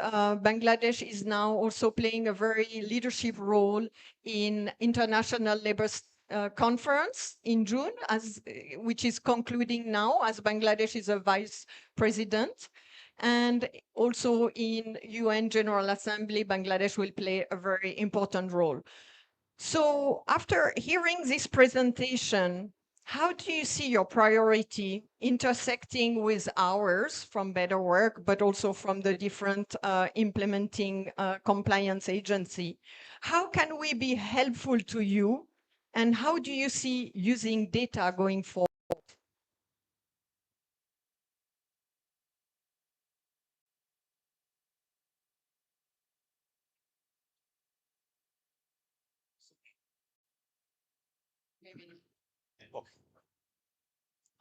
Speaker 21: Bangladesh is now also playing a very leadership role in International Labor Conference in June, which is concluding now, as Bangladesh is a vice president. And also in UN General Assembly, Bangladesh will play a very important role. So after hearing this presentation, how do you see your priority intersecting with ours from Better Work, but also from the different implementing compliance agency? How can we be helpful to you? And how do you see using data going forward?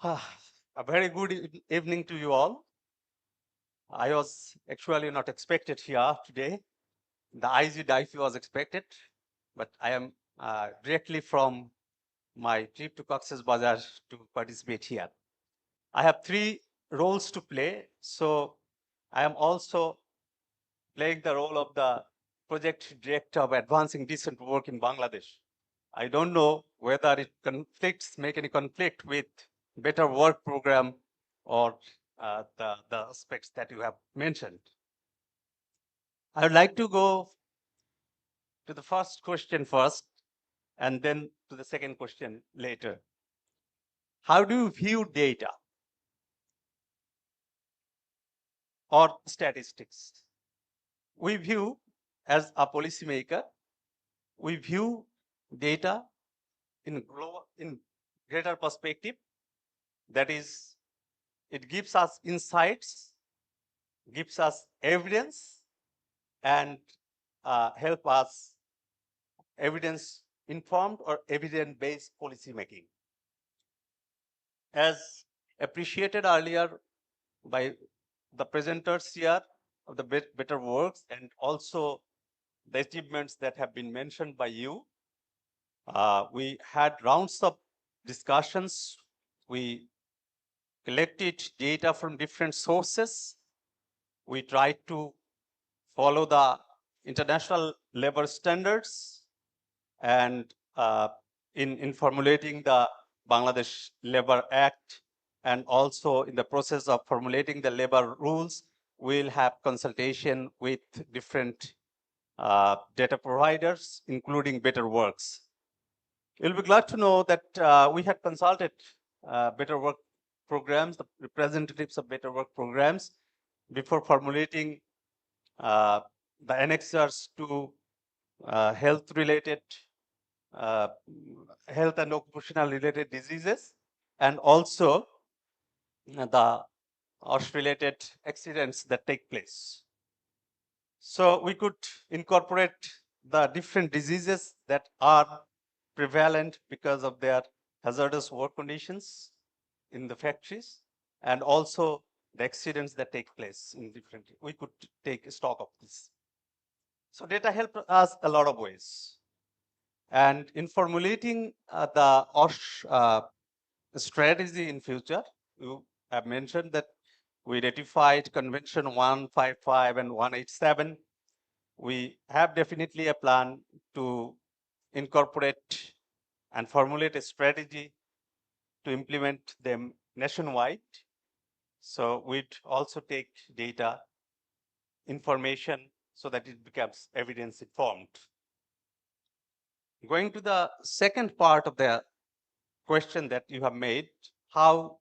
Speaker 22: A very good evening to you all. I was actually not expected here today. The IG DIFE was expected, but I am directly from my trip to Cox's Bazar to participate here. I have 3 roles to play. So I am also playing the role of the project director of advancing decent work in Bangladesh. I don't know whether it make any conflict with Better Work program or the aspects that you have mentioned. I would like to go to the first question first. and then to the second question later. How do you view data or statistics? We view, as a policymaker, we view data in greater perspective. That is, it gives us insights, gives us evidence, and help us evidence informed or evidence based policy making. As appreciated earlier by the presenters here of the better works and also the achievements that have been mentioned by you, we had rounds of discussions. We collected data from different sources. We tried to follow the international labor standards, and in formulating the Bangladesh Labor Act, and also in the process of formulating the labor rules, we'll have consultation with different data providers, including Better Works. You'll be glad to know that we had consulted Better Work programs, the representatives of Better Work programs, before formulating the annexures to health-related, health and occupational related diseases, and also the OSH-related accidents that take place. So we could incorporate the different diseases that are prevalent because of their hazardous work conditions in the factories, and also the accidents that take place in different, we could take stock of this. So data helped us a lot of ways. And in formulating the OSH strategy in future, you have mentioned that we ratified Convention 155 and 187. We have definitely a plan to incorporate and formulate a strategy to implement them nationwide. So we'd also take data, information, so that it becomes evidence informed. Going to the second part of the question that you have made, how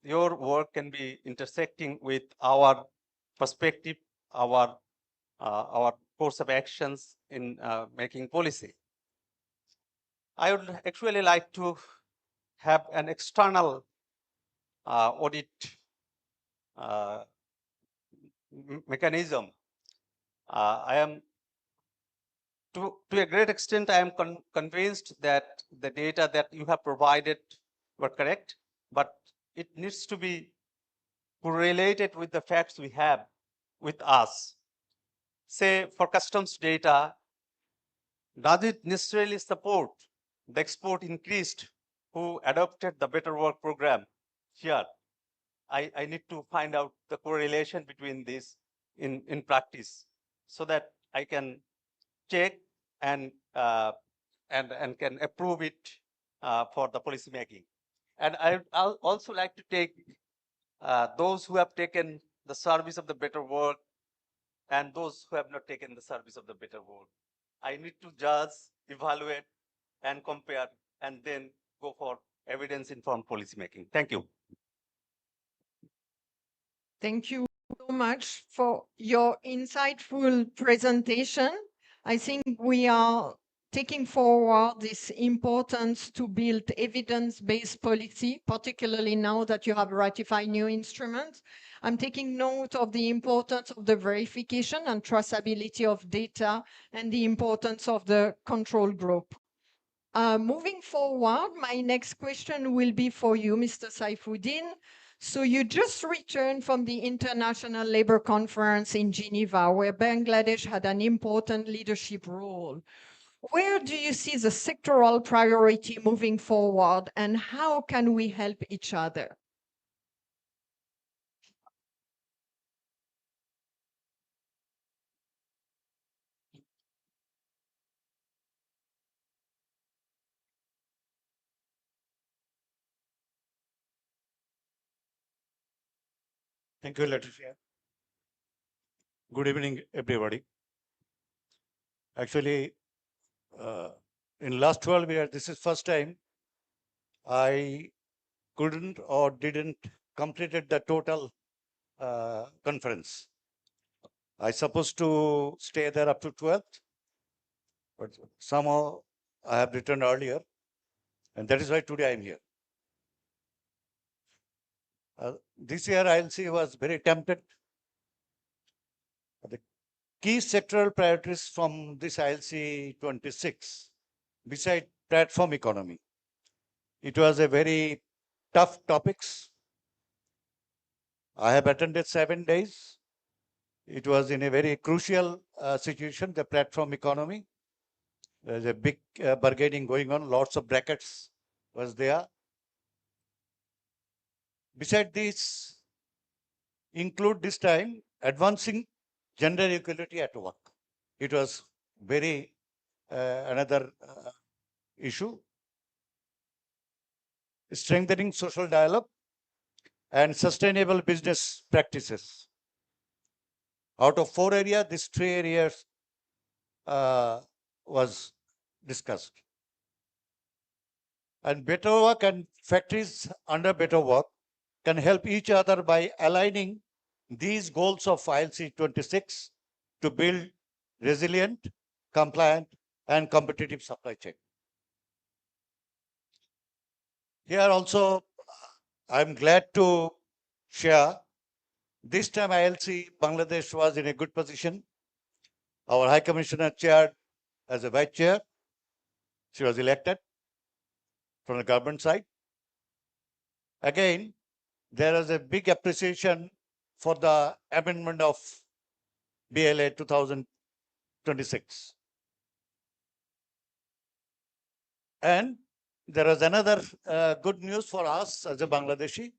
Speaker 22: your work can be intersecting with our perspective, our course of actions in making policy. I would actually like to have an external audit mechanism. I am, to a great extent, I am convinced that the data that you have provided were correct, but it needs to be correlated with the facts we have with us. Say, for customs data, does it necessarily support the export increased who adopted the Better Work program here? I need to find out the correlation between this in practice, so that I can check and can approve it for the policy making. And I'll also like to take those who have taken the service of the Better Work and those who have not taken the service of the Better Work. I need to judge, evaluate, and compare, and then go for evidence-informed policy making. Thank you.
Speaker 21: Thank you so much for your insightful presentation. I think we are taking forward this importance to build evidence-based policy, particularly now that you have ratified new instruments. I'm taking note of the importance of the verification and traceability of data and the importance of the control group. Moving forward, my next question will be for you, Mr. Saifuddin. So you just returned from the International Labour Conference in Geneva, where Bangladesh had an important leadership role. Where do you see the sectoral priority moving forward, and how can we help each other?
Speaker 4: Thank you, Latricia. Good evening, everybody. Actually,
Speaker 14: in last 12 years, this is first time I couldn't or didn't completed the total conference. I supposed to stay there up to 12th, but somehow I have returned earlier, and that is why today I am here. This year ILC was very tempted. The key sectoral priorities from this ILC 26, beside platform economy, it was a very tough topics. I have attended 7 days. It was in a very crucial situation, the platform economy. There's a big bargaining going on, lots of brackets was there. Beside this, include this time advancing gender equality at work. It was very another issue. Strengthening social dialogue and sustainable business practices. Out of 4 areas, these 3 areas was discussed. And better work and factories under better work can help each other by aligning these goals of ILC 26 to build resilient, compliant, and competitive supply chain. Here also, I'm glad to share, this time ILC Bangladesh was in a good position. Our High Commissioner chaired as a vice chair. She was elected from the government side. Again, there is a big appreciation for the amendment of BLA 2026. And there is another good news for us as a Bangladeshi.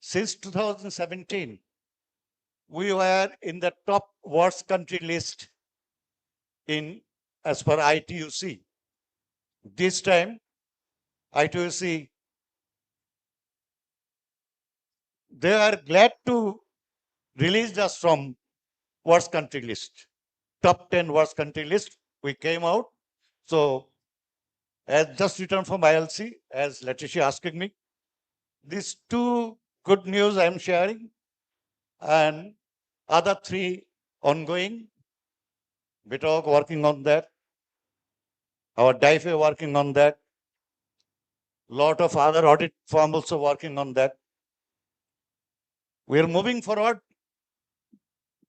Speaker 14: Since 2017, we were in the top worst country list in as per ITUC. This time, ITUC, they are glad to release us from worst country list. Top 10 worst country list, we came out. So, as just returned from ILC, as Letitia asking me, these 2 good news I am sharing, and other 3 ongoing. BITOG working on that. Our DIFE working on that. Lot of other audit firm also working on that. We are moving forward.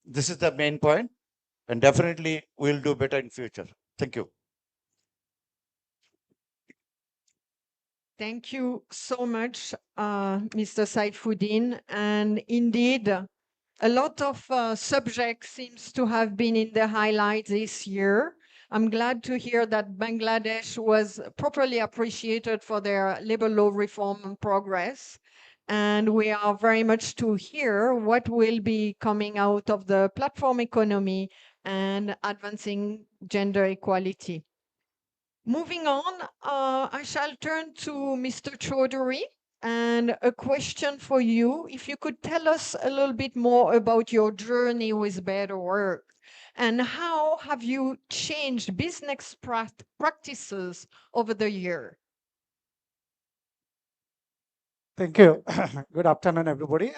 Speaker 14: This is the main point, and definitely we'll do better in future. Thank you.
Speaker 21: Thank you so much, Mr. Saifuddin. And indeed, a lot of subjects seems to have been in the highlight this year. I'm glad to hear that Bangladesh was properly appreciated for their labor law reform and progress. And we are very much to hear what will be coming out of the platform economy and advancing gender equality. Moving on, I shall turn to Mr. Chaudhary, and a question for you. If you could tell us a little bit more about your journey with Better Work, and how have you changed business practices over the year?
Speaker 14: Thank you. Good afternoon, everybody.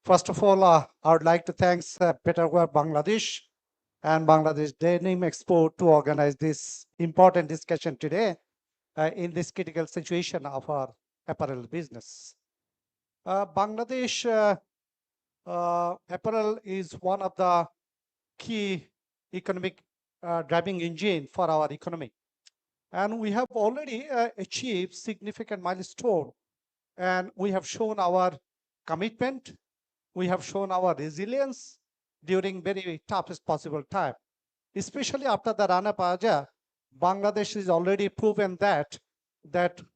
Speaker 14: First of all, I would like to thank Better Work Bangladesh and Bangladesh Denim Expo to organize this important discussion today in this critical situation of our apparel business. Bangladesh apparel is one of the key economic driving engine for our economy. And we have already achieved significant milestone, and we have shown our commitment, we have shown our resilience during very toughest possible time. Especially after the Rana Plaza, Bangladesh is already proven that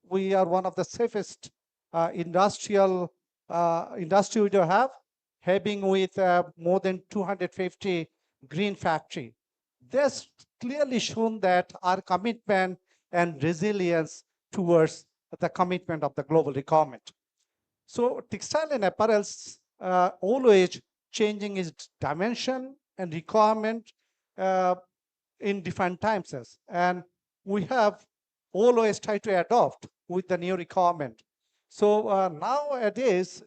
Speaker 14: we are one of the safest industry we do have, having with more than 250 green factory. This clearly shown that our commitment and resilience towards the commitment of the global requirement. So textile and apparels always changing its dimension and requirement in different times. And we have always tried to adopt with the new requirement. So nowadays,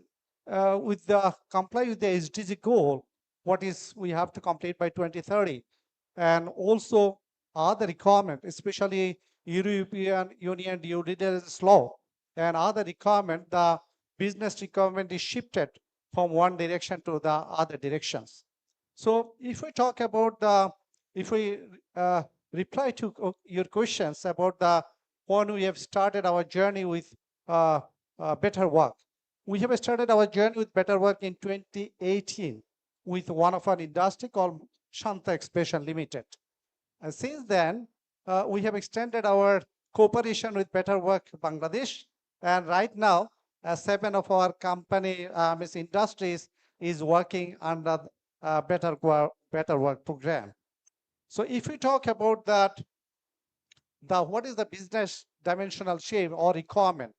Speaker 14: with the comply with the SDG goal, what is we have to complete by 2030, and also other requirement, especially European Union due diligence law and other requirement, the business requirement is shifted from one direction to the other directions. So if we talk about if we reply to your questions about the when we have started our journey with better work. We have started our journey with better work in 2018 with one of our industry called Shanta Expression Limited. And since then, we have extended our cooperation with Better Work Bangladesh. And right now, 7 of our company, industries, is working under Better Work program. So if we talk about that, what is the business dimensional shape or requirement?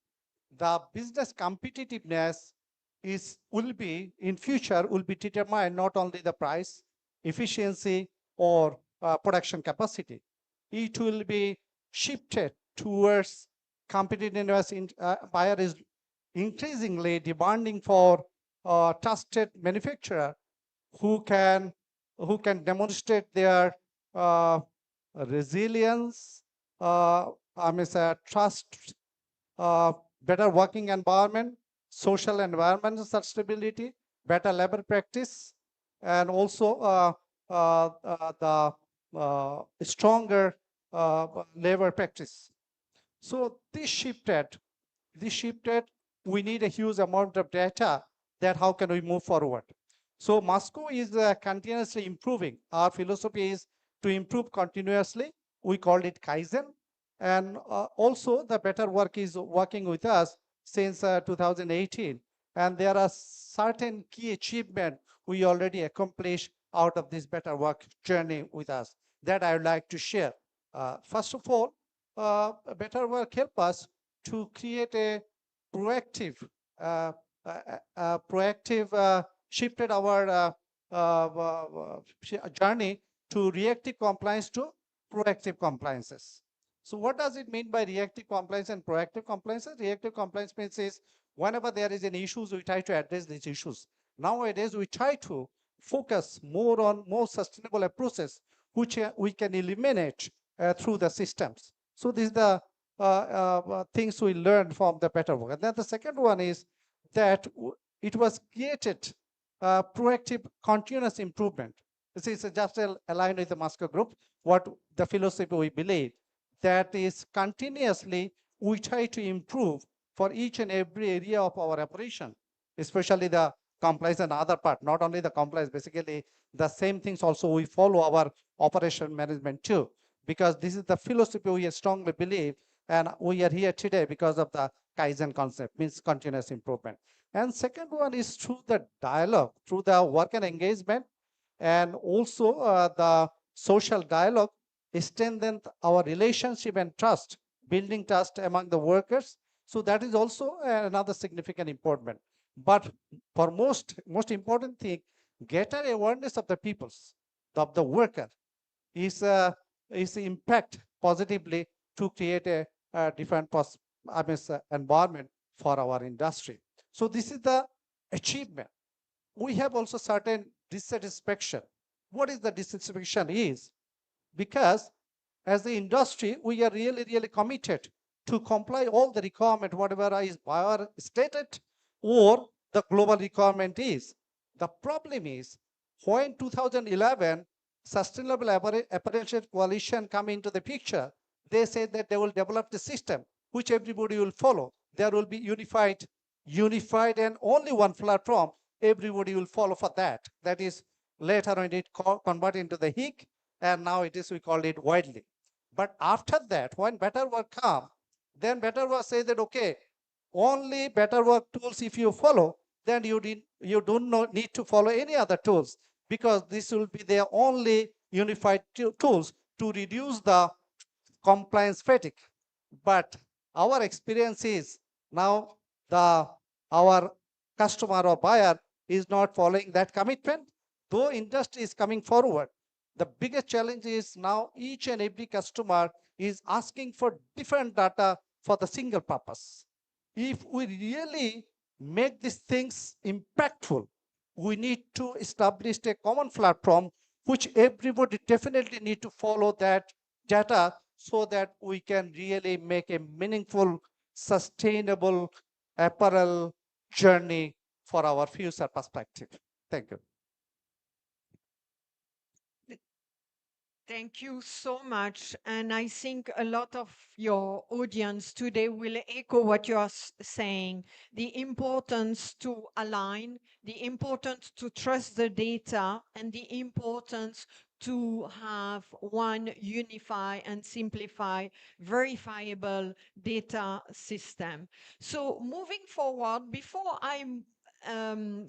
Speaker 14: The business competitiveness will be in future will be determined not only the price, efficiency, or production capacity. It will be shifted towards competitiveness. Buyer is increasingly demanding for trusted manufacturer who can demonstrate their resilience, trust, better working environment, social environmental sustainability, better labor practice, and also the stronger labor practice. So this shifted, we need a huge amount of data that how can we move forward. So Moscow is continuously improving. Our philosophy is to improve continuously. We called it Kaizen. And also the Better Work is working with us since 2018. And there are certain key achievements we already accomplished out of this Better Work journey with us that I would like to share. First of all, Better Work help us to create a proactive, shifted our journey to reactive compliance to proactive compliances. So what does it mean by reactive compliance and proactive compliance? Reactive compliance means is whenever there is an issues, we try to address these issues. Nowadays, we try to focus more on more sustainable approaches, which we can eliminate through the systems. So these are the things we learned from the Better Work. And then the second one is that it was created proactive continuous improvement. This is just aligned with the Moscow Group, what the philosophy we believe, that is continuously we try to improve for each and every area of our operation, especially the compliance and other part, not only the compliance, basically the same things also we follow our operation management too, because this is the philosophy we strongly believe, and we are here today because of the Kaizen concept, means continuous improvement. And second one is through the dialogue, through the work and engagement, and also the social dialogue, strengthen our relationship and trust, building trust among the workers. So that is also another significant important. But for most important thing, greater awareness of the peoples, of the worker, is impact positively to create a different environment for our industry. So this is the achievement. We have also certain dissatisfaction. What is the dissatisfaction is? Because as the industry, we are really committed to comply all the requirement, whatever is our stated or the global requirement is. The problem is when 2011 Sustainable Apparel Coalition come into the picture, they said that they will develop the system which everybody will follow. There will be unified and only one platform. Everybody will follow for that. That is later on it converted into the HIC, and now it is we call it widely. But after that, when Better Work come, then Better Work say that okay, only Better Work tools if you follow, then you do not need to follow any other tools, because this will be their only unified tools to reduce the compliance fatigue. But our experience is now our customer or buyer is not following that commitment, though industry is coming forward.
Speaker 5: The biggest challenge is now each and every customer is asking for different data for the single purpose. If we really make these things impactful, we need to establish a common platform which everybody definitely need to follow that data so that we can really make a meaningful, sustainable apparel journey for our future perspective. Thank you.
Speaker 21: Thank you so much. And I think a lot of your audience today will echo what you are saying, the importance to align, the importance to trust the data, and the importance to have one unify and simplify verifiable data system. So moving forward, before I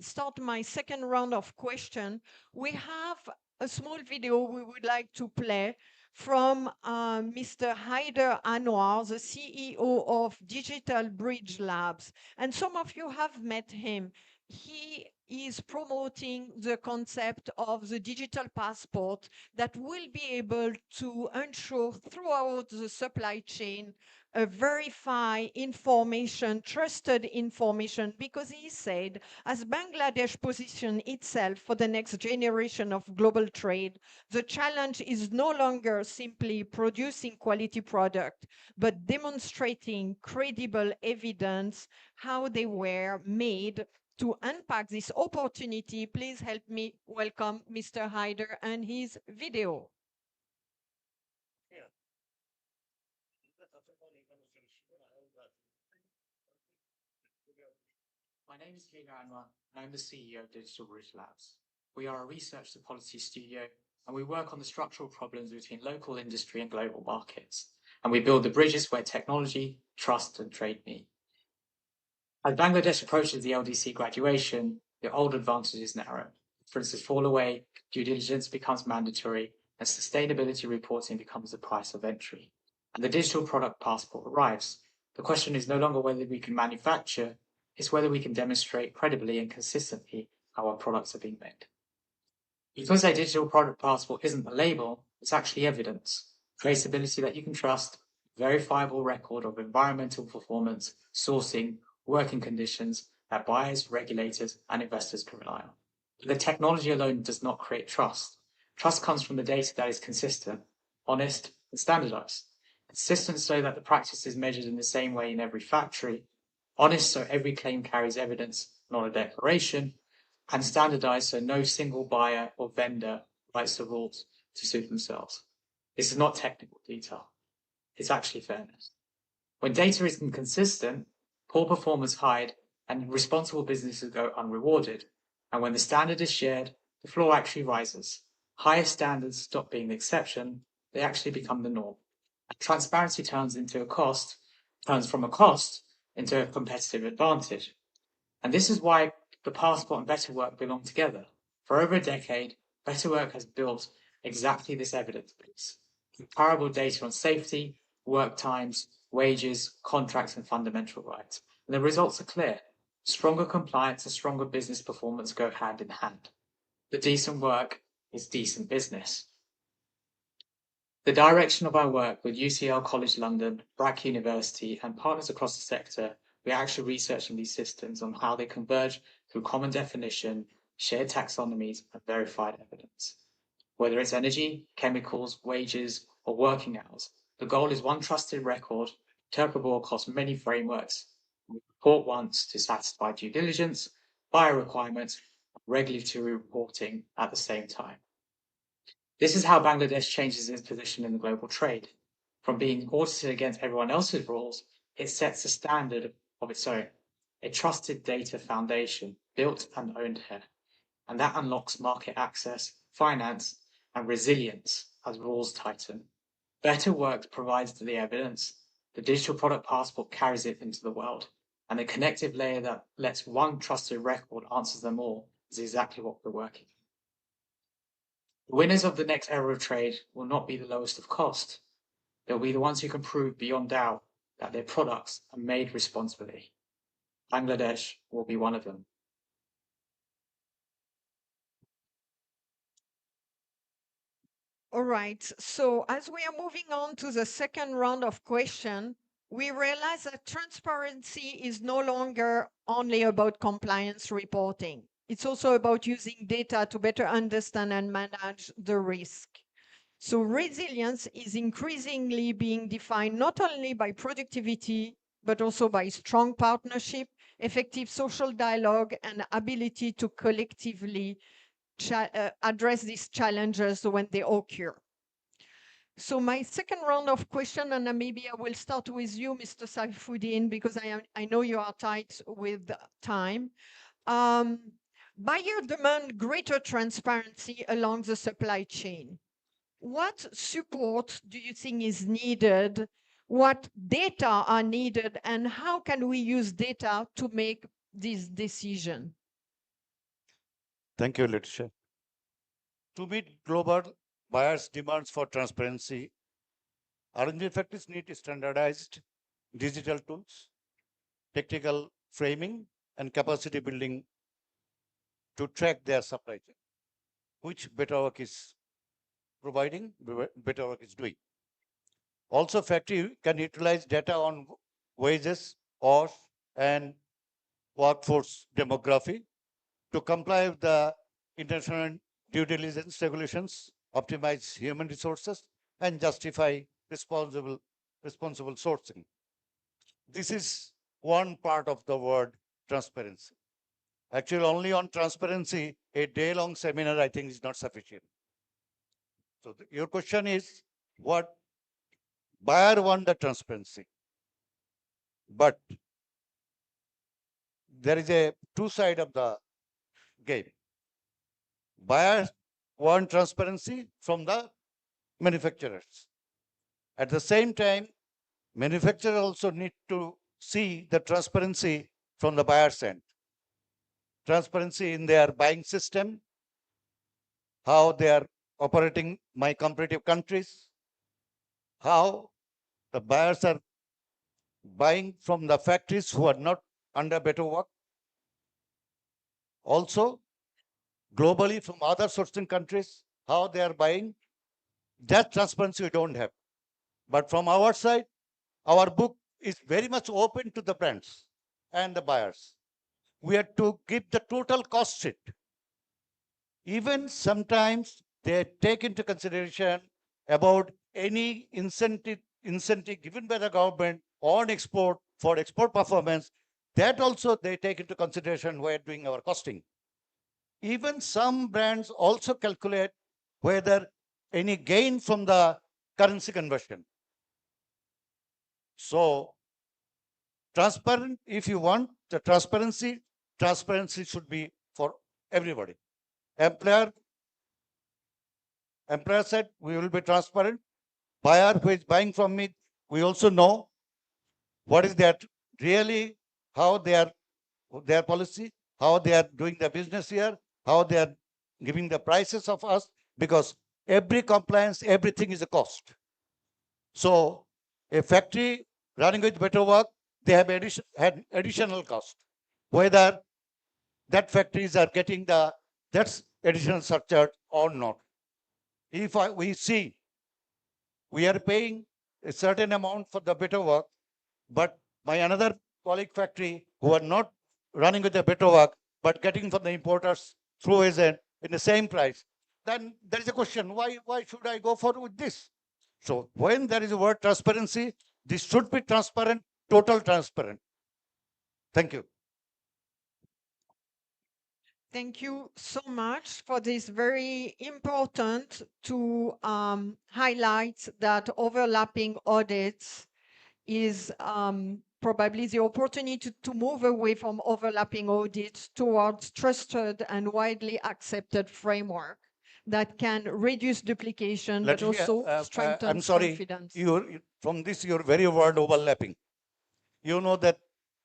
Speaker 21: start my second round of question, we have a small video we would like to play from Mr. Haider Anwar, the CEO of Digital Bridge Labs. And some of you have met him. He is promoting the concept of the digital passport that will be able to ensure throughout the supply chain verify information, trusted information, because he said, as Bangladesh positions itself for the next generation of global trade, the challenge is no longer simply producing quality product, but demonstrating credible evidence how they were made. To unpack this opportunity, please help me welcome Mr. Haider and his video.
Speaker 6: My name is Haider Anwar, and I'm the CEO of Digital Bridge Labs. We are a research to policy studio, and we work on the structural problems between local industry and global markets. And we build the bridges where technology, trust, and trade meet. As Bangladesh approaches the LDC graduation, the old advantages narrow. Differences fall away, due diligence becomes mandatory, and sustainability reporting becomes the price of entry. And the digital product passport arrives. The question is no longer whether we can manufacture, it's whether we can demonstrate credibly and consistently how our products are being made. Because a digital product passport isn't a label, it's actually evidence, traceability that you can trust, verifiable record of environmental performance, sourcing, working conditions that buyers, regulators, and investors can rely on. The technology alone does not create trust. Trust comes from the data that is consistent, honest, and standardized. Consistent so that the practice is measured in the same way in every factory, honest so every claim carries evidence, not a declaration, and standardized so no single buyer or vendor writes the rules to suit themselves. This is not technical detail. It's actually fairness. When data is inconsistent, poor performers hide and responsible businesses go unrewarded. And when the standard is shared, the floor actually rises. Higher standards stop being the exception, they actually become the norm. And transparency turns from a cost into a competitive advantage. And this is why the passport and Better Work belong together. For over a decade, Better Work has built exactly this evidence base. Comparable data on safety, work times, wages, contracts, and fundamental rights. And the results are clear. Stronger compliance and stronger business performance go hand in hand. But decent work is decent business. The direction of our work with UCL College London, BRAC University, and partners across the sector, we're actually researching these systems on how they converge through common definition, shared taxonomies, and verified evidence. Whether it's energy, chemicals, wages, or working hours, the goal is one trusted record, interpretable across many frameworks. We report once to satisfy due diligence, buyer requirements, and regulatory reporting at the same time. This is how Bangladesh changes its position in the global trade. From being audited against everyone else's rules, it sets a standard of its own, a trusted data foundation built and owned here. And that unlocks market access, finance, and resilience as rules tighten. Better Work provides the evidence, the digital product passport carries it into the world, and the connective layer that lets one trusted record answer them all is exactly what we're working on. The winners of the next era of trade will not be the lowest of cost. They'll be the ones who can prove beyond doubt that their products are made responsibly. Bangladesh will be one of them.
Speaker 21: All right. So as we are moving on to the second round of question, we realize that transparency is no longer only about compliance reporting. It's also about using data to better understand and manage the risk. So resilience is increasingly being defined not only by productivity, but also by strong partnership, effective social dialogue, and ability to collectively address these challenges when they occur. So my second round of question, and maybe I will start with you, Mr. Saifuddin, because I know you are tight with time. Buyer demand greater transparency along the supply chain. What support do you think is needed? What data are needed, and how can we use data to make this decision?
Speaker 2: Thank you, Letitia. To meet global buyers' demands for transparency, R&D factories need standardized digital tools, technical framing, and capacity building to track their supply chain, which Better Work is providing, Better Work is doing. Also, factory can utilize data on wages, cost, and workforce demography to comply with the international due diligence regulations, optimize human resources, and justify responsible sourcing. This is one part of the word transparency. Actually, only on transparency, a day-long seminar, I think, is not sufficient. So your question is, what buyer want the transparency, but there is a two side of the game. Buyers want transparency from the manufacturers. At the same time, manufacturers also need to see the transparency from the buyer's end. Transparency in their buying system, how they are operating my competitive countries, how the buyers are buying from the factories who are not under Better Work. Also, globally from other sourcing countries, how they are buying. That transparency we don't have. But from our side, our book is very much open to the brands and the buyers. We have to give the total cost sheet. Even sometimes they take into consideration about any incentive given by the government on export for export performance. That also they take into consideration while doing our costing. Even some brands also calculate whether any gain from the currency conversion. So transparent, if you want the transparency should be for everybody. Employer said we will be transparent. Buyer who is buying from me, we also know what is that really, how they are, their policy, how they are doing their business here, how they are giving the prices of us, because every compliance, everything is a cost. So a factory running with Better Work, they have had additional cost. Whether that factories are getting that's additional surcharge or not. If we see we are paying a certain amount for the Better Work, but my another colleague factory who are not running with the Better Work, but getting from the importers through agent in the same price, then there is a question, why should I go forward with this? So when there is a word transparency, this should be transparent, total transparent. Thank you.
Speaker 21: Thank you so much for this very important to highlight that overlapping audits is probably the opportunity to move away from overlapping audits towards trusted and widely accepted framework that can reduce duplication, but also strengthen
Speaker 2: I'm sorry,
Speaker 21: confidence.
Speaker 2: From this, your very word overlapping. You know that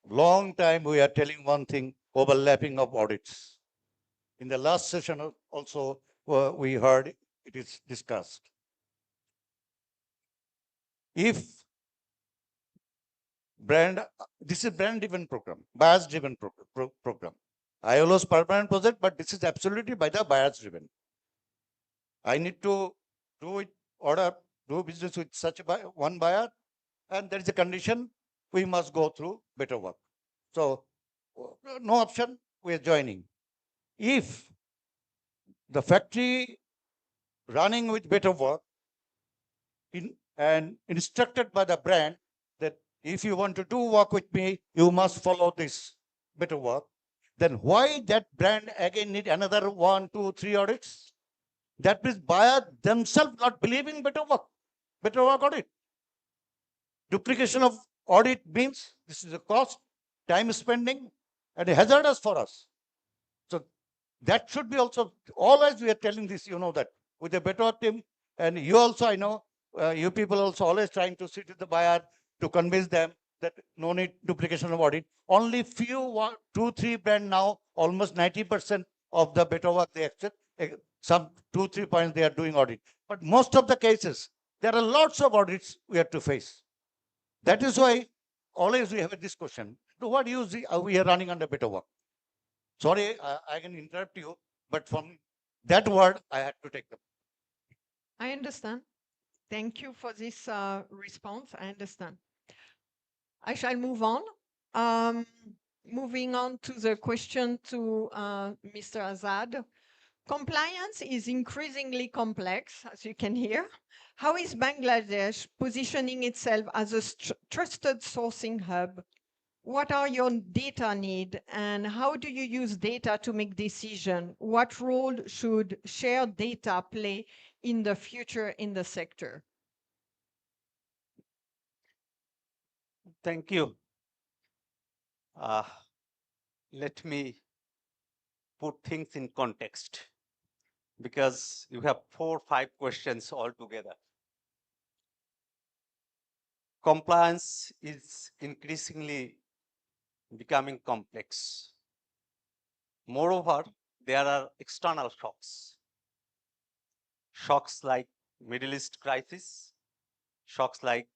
Speaker 2: long time we are telling one thing, overlapping of audits. In the last session also, we heard it is discussed. If this is brand-driven program, buyers-driven program. ILO's permanent project, but this is absolutely by the buyers-driven. I need to do business with such a one buyer, and there is a condition we must go through better work. So no option, we are joining. If the factory running with better work and instructed by the brand that if you want to do work with me, you must follow this better work, then why that brand again need another 1, 2, 3 audits? That means buyer themselves not believing better work audit. Duplication of audit means this is a cost, time spending, and a hazardous for us. So that should be also, always we are telling this, you know, that with a better team, and you also, I know, you people also always trying to sit with the buyer to convince them that no need duplication of audit. Only few, 2, 3 brand now, almost 90% of the better work they accept, some 2, 3 points they are doing audit. But most of the cases, there are lots of audits we have to face. That is why always we have a discussion. To what use we are running under better work? Sorry, I can interrupt you, but from that word, I had to take them.
Speaker 21: I understand. Thank you for this response. I understand. I shall move on. Moving on to the question to Mr. Azad. Compliance is increasingly complex, as you can hear. How is Bangladesh positioning itself as a trusted sourcing hub? What are your data needs and how do you use data to make decisions? What role should shared data play in the future in the sector?
Speaker 22: Thank you. Let me put things in context because you have 4 or 5 questions all together. Compliance is increasingly becoming complex. Moreover, there are external shocks. Shocks like Middle East crisis, shocks like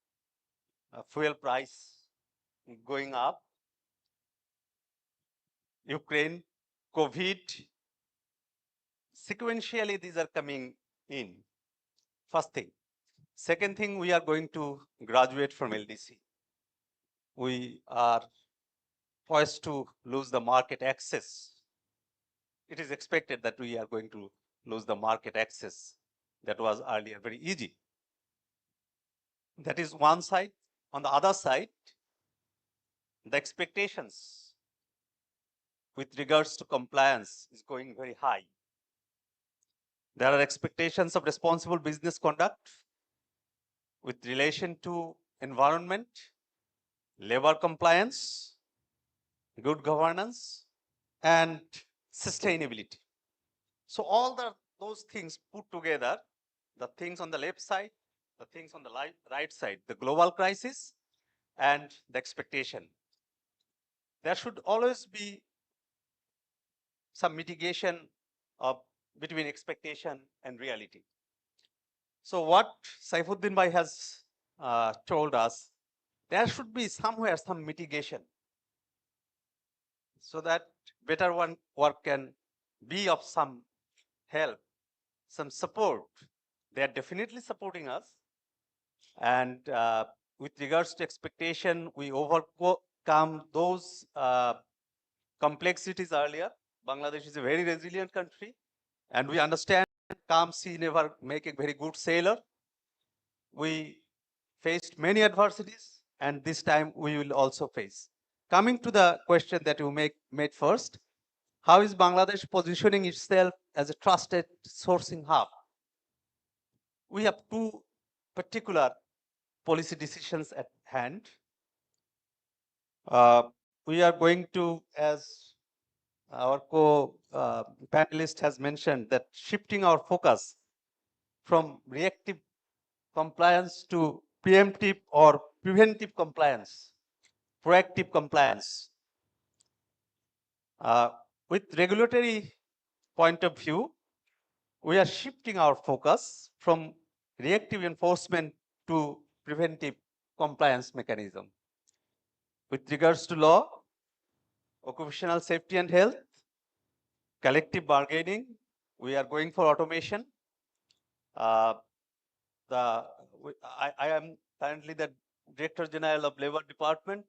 Speaker 22: fuel price going up, Ukraine, COVID. Sequentially, these are coming in. First thing. Second thing, we are going to graduate from LDC. We are poised to lose the market access. It is expected that we are going to lose the market access that was earlier very easy. That is one side. On the other side, the expectations with regards to compliance is going very high. There are expectations of responsible business conduct with relation to environment, labor compliance, good governance, and sustainability. So all those things put together, the things on the left side, the things on the right side, the global crisis and the expectation. There should always be some mitigation of between expectation and reality. So what Saifuddin Bhai has told us, there should be somewhere some mitigation so that better work can be of some help, some support. They are definitely supporting us. And with regards to expectation, we overcome those complexities earlier. Bangladesh is a very resilient country, and we understand calm sea never make a very good sailor. We faced many adversities, and this time we will also face. Coming to the question that you made first, how is Bangladesh positioning itself as a trusted sourcing hub? We have 2 particular policy decisions at hand. We are going to, as our co-panelist has mentioned, that shifting our focus from reactive compliance to preemptive or preventive compliance, proactive compliance. With regulatory point of view, we are shifting our focus from reactive enforcement to preventive compliance mechanism. With regards to law, occupational safety and health, collective bargaining, we are going for automation. I am currently the Director General of Labor Department.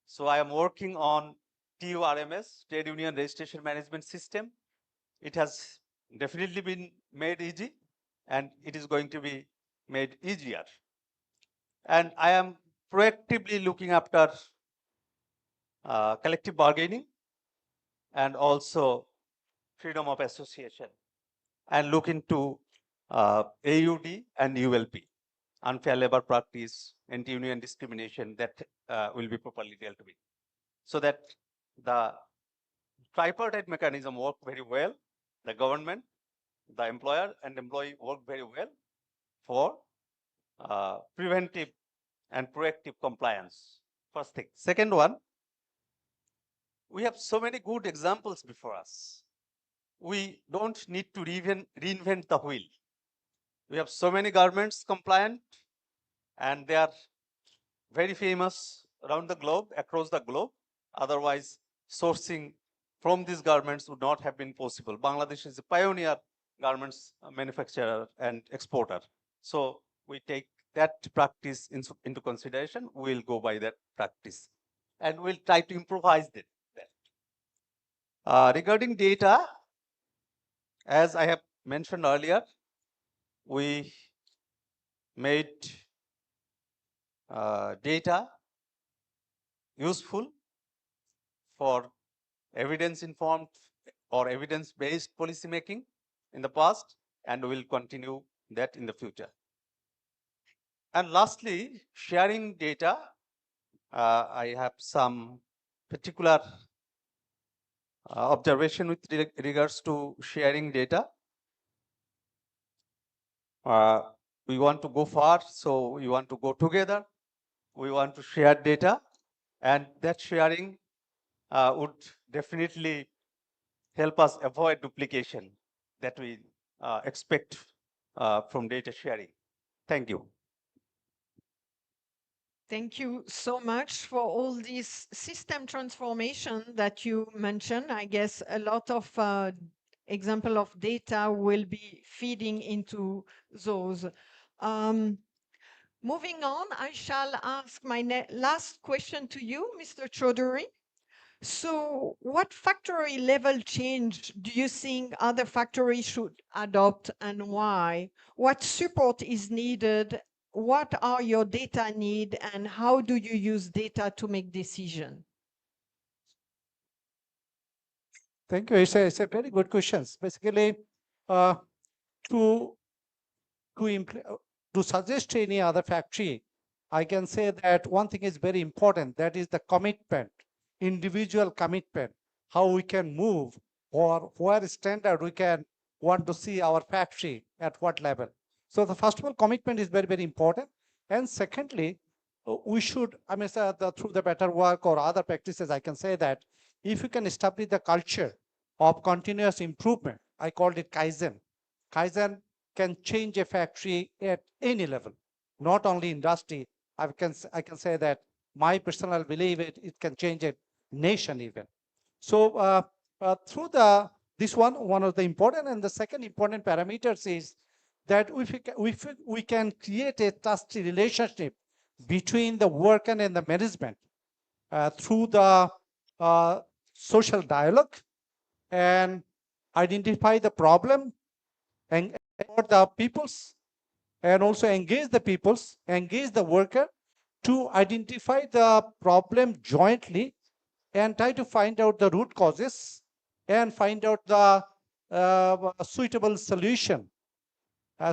Speaker 22: So I am working on TURMS, Trade Union Registration Management System. It has definitely been made easy, and it is going to be made easier. And I am proactively looking after collective bargaining and also freedom of association, and look into AUD and ULP, unfair labor practice, anti-union discrimination, that will be properly dealt with, so that the tripartite mechanism work very well. The government, the employer, and employee work very well for preventive and proactive compliance. First thing. Second one, we have so many good examples before us. We don't need to reinvent the wheel. We have so many garments compliant, and they are very famous around the globe, across the globe. Otherwise, sourcing from these garments would not have been possible. Bangladesh is a pioneer garments manufacturer and exporter. So we take that practice into consideration. We'll go by that practice, and we'll try to improvise that. Regarding data, as I have mentioned earlier, we made data useful for evidence-informed or evidence-based policy making in the past, and we will continue that in the future. And lastly, sharing data. I have some particular observation with regards to sharing data. We want to go far, so we want to go together. We want to share data, and that sharing would definitely help us avoid duplication that we expect from data sharing. Thank you.
Speaker 21: Thank you so much for all this system transformation that you mentioned. I guess a lot of example of data will be feeding into those. Moving on, I shall ask my last question to you, Mr. Chaudhary. So what factory level change do you think other factories should adopt, and why? What support is needed? What are your data need, and how do you use data to make decisions?
Speaker 3: Thank you. It's a very good question. Basically, to suggest any other factory, I can say that one thing is very important. That is the commitment, individual commitment, how we can move, or where standard we can want to see our factory at what level. So the first of all, commitment is very, very important. And secondly, we should, I mean, through the better work or other practices, I can say that if you can establish the culture of continuous improvement, I called it Kaizen. Kaizen can change a factory at any level, not only industry. I can say that my personal belief it can change a nation even. So through this one of the important, and the second important parameters is that if we can create a trusty relationship between the worker and the management through the social dialogue, and identify the problem and the peoples, and also engage the peoples, engage the worker to identify the problem jointly and try to find out the root causes and find out the suitable solution.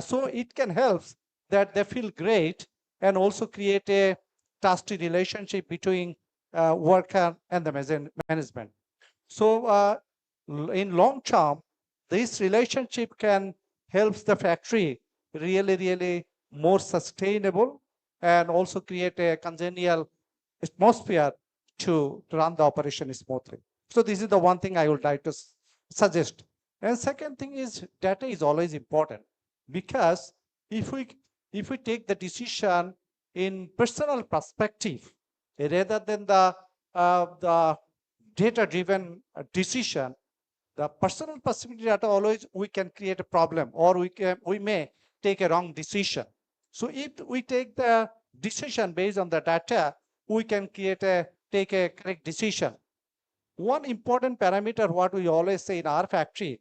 Speaker 3: So it can help that they feel great and also create a trusty relationship between worker and the management. So in long term, this relationship can help the factory really more sustainable and also create a congenial atmosphere to run the operation smoothly. So this is the one thing I would like to suggest. And second thing is data is always important, because if we take the decision in personal perspective rather than the data-driven decision, the personal perspective data always we can create a problem, or we may take a wrong decision.
Speaker 5: So if we take the decision based on the data, we can take a correct decision. One important parameter, what we always say in our factory,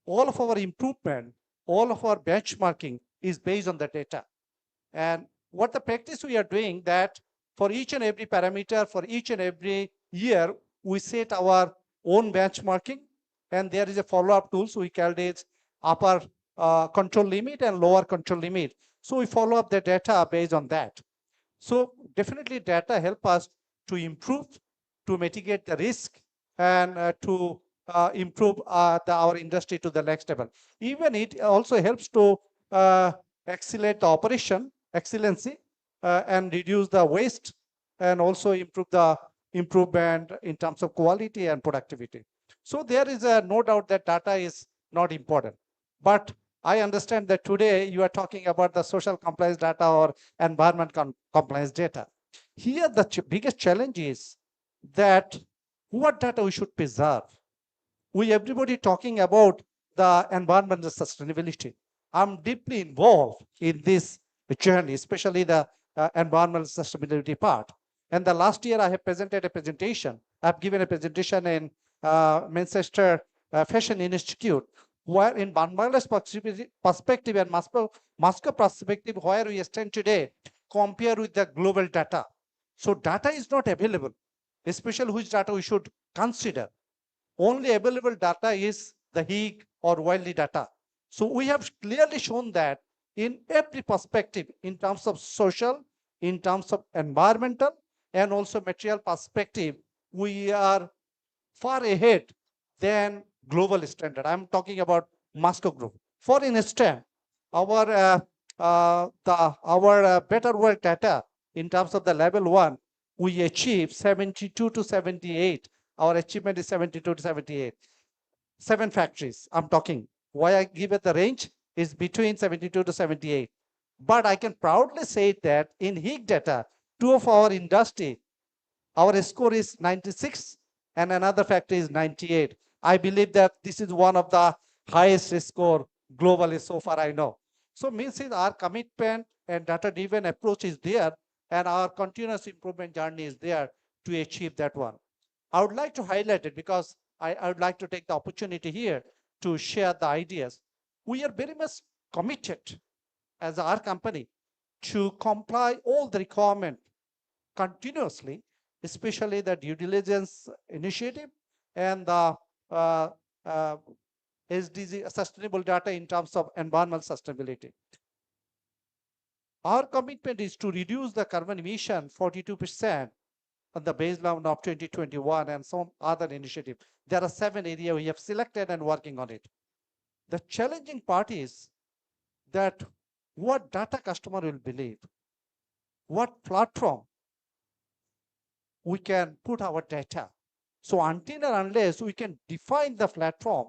Speaker 5: all of our improvement, all of our benchmarking is based on the data. And what the practice we are doing that for each and every parameter, for each and every year, we set our own benchmarking, and there is a follow-up tool. So we call it upper control limit and lower control limit. So we follow up the data based on that. So definitely data help us to improve, to mitigate the risk, and to improve our industry to the next level. Even it also helps to accelerate the operation excellency and reduce the waste, and also improve the improvement in terms of quality and productivity. So there is no doubt that data is not important. But I understand that today you are talking about the social compliance data or environment compliance data. Here the biggest challenge is that what data we should preserve. Everybody talking about the environmental sustainability. I'm deeply involved in this journey, especially the environmental sustainability part. And the last year I have presented a presentation. I've given a presentation in Manchester Fashion Institute, where in Bangladesh perspective and Moscow perspective, where we stand today, compare with the global data. So data is not available, especially which data we should consider. Only available data is the HIG or worldly data. So we have clearly shown that in every perspective, in terms of social, in terms of environmental, and also material perspective, we are far ahead than global standard. I'm talking about Moscow Group. For instance, our better world data in terms of the level 1, we achieve 72 to 78. Our achievement is 72 to 78. 7 factories, I'm talking. Why I give it the range is between 72 to 78. But I can proudly say that in HIG data, 2 of our industry, our score is 96 and another factory is 98. I believe that this is one of the highest score globally so far I know. So means our commitment and data-driven approach is there, and our continuous improvement journey is there to achieve that one. I would like to highlight it because I would like to take the opportunity here to share the ideas. We are very much committed as our company to comply all the requirement continuously, especially the due diligence initiative and the SDG sustainable data in terms of environmental sustainability. Our commitment is to reduce the carbon emission 42% on the baseline of 2021 and some other initiative. There are 7 areas we have selected and working on it. The challenging part is that what data customer will believe, what platform we can put our data. So until and unless we can define the platform,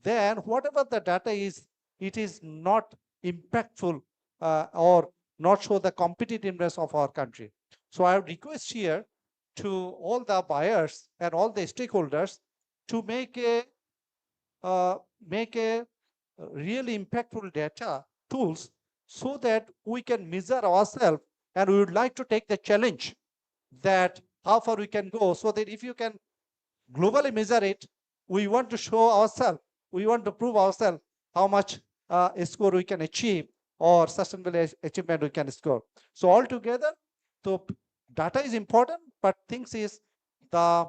Speaker 5: then whatever the data is, it is not impactful or not show the competitiveness of our country. So I would request here to all the buyers and all the stakeholders to make a really impactful data tools so that we can measure ourselves, and we would like to take the challenge that how far we can go, so that if you can globally measure it, we want to show ourselves, we want to prove ourselves how much score we can achieve or sustainable achievement we can score. So altogether, the data is important, but things is the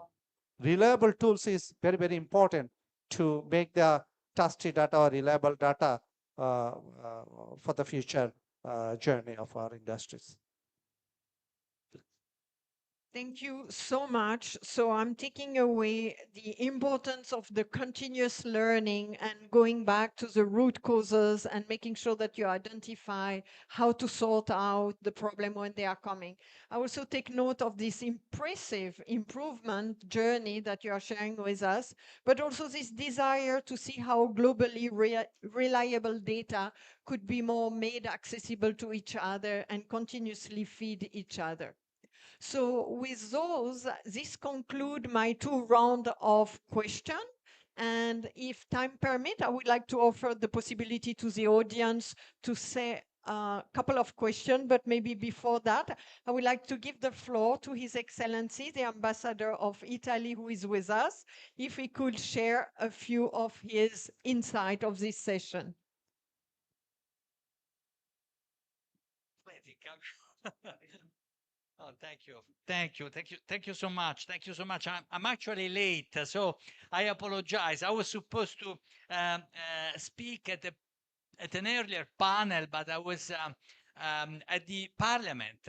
Speaker 5: reliable tools is very, very important to make the trusty data or reliable data for the future journey of our industries.
Speaker 21: Thank you so much. So I'm taking away the importance of the continuous learning and going back to the root causes and making sure that you identify how to sort out the problem when they are coming. I also take note of this impressive improvement journey that you are sharing with us, but also this desire to see how globally reliable data could be more made accessible to each other and continuously feed each other. So with those, this conclude my 2 round of question. And if time permit, I would like to offer the possibility to the audience to say a couple of questions, but maybe before that, I would like to give the floor to His Excellency, the Ambassador of Italy, who is with us, if he could share a few of his insight of this session.
Speaker 10: Oh, thank you. Thank you. Thank you. Thank you so much. Thank you so much. I'm actually late, so I apologize. I was supposed to speak at an earlier panel, but I was at the parliament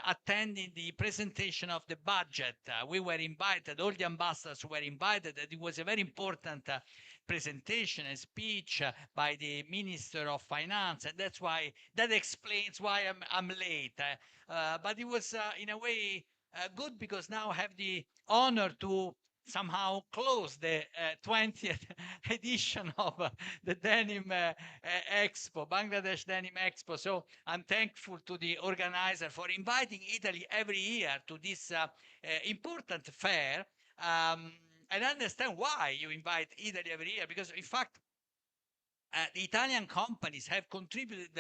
Speaker 10: attending the presentation of the budget. We were invited, all the ambassadors were invited, and it was a very important presentation and speech by the Minister of Finance, and that's why that explains why I'm late. But it was in a way good because now I have the honor to somehow close the 20th edition of the Denim Expo, Bangladesh Denim Expo. So I'm thankful to the organizer for inviting Italy every year to this important fair. And I understand why you invite Italy every year, because in fact, the Italian companies have contributed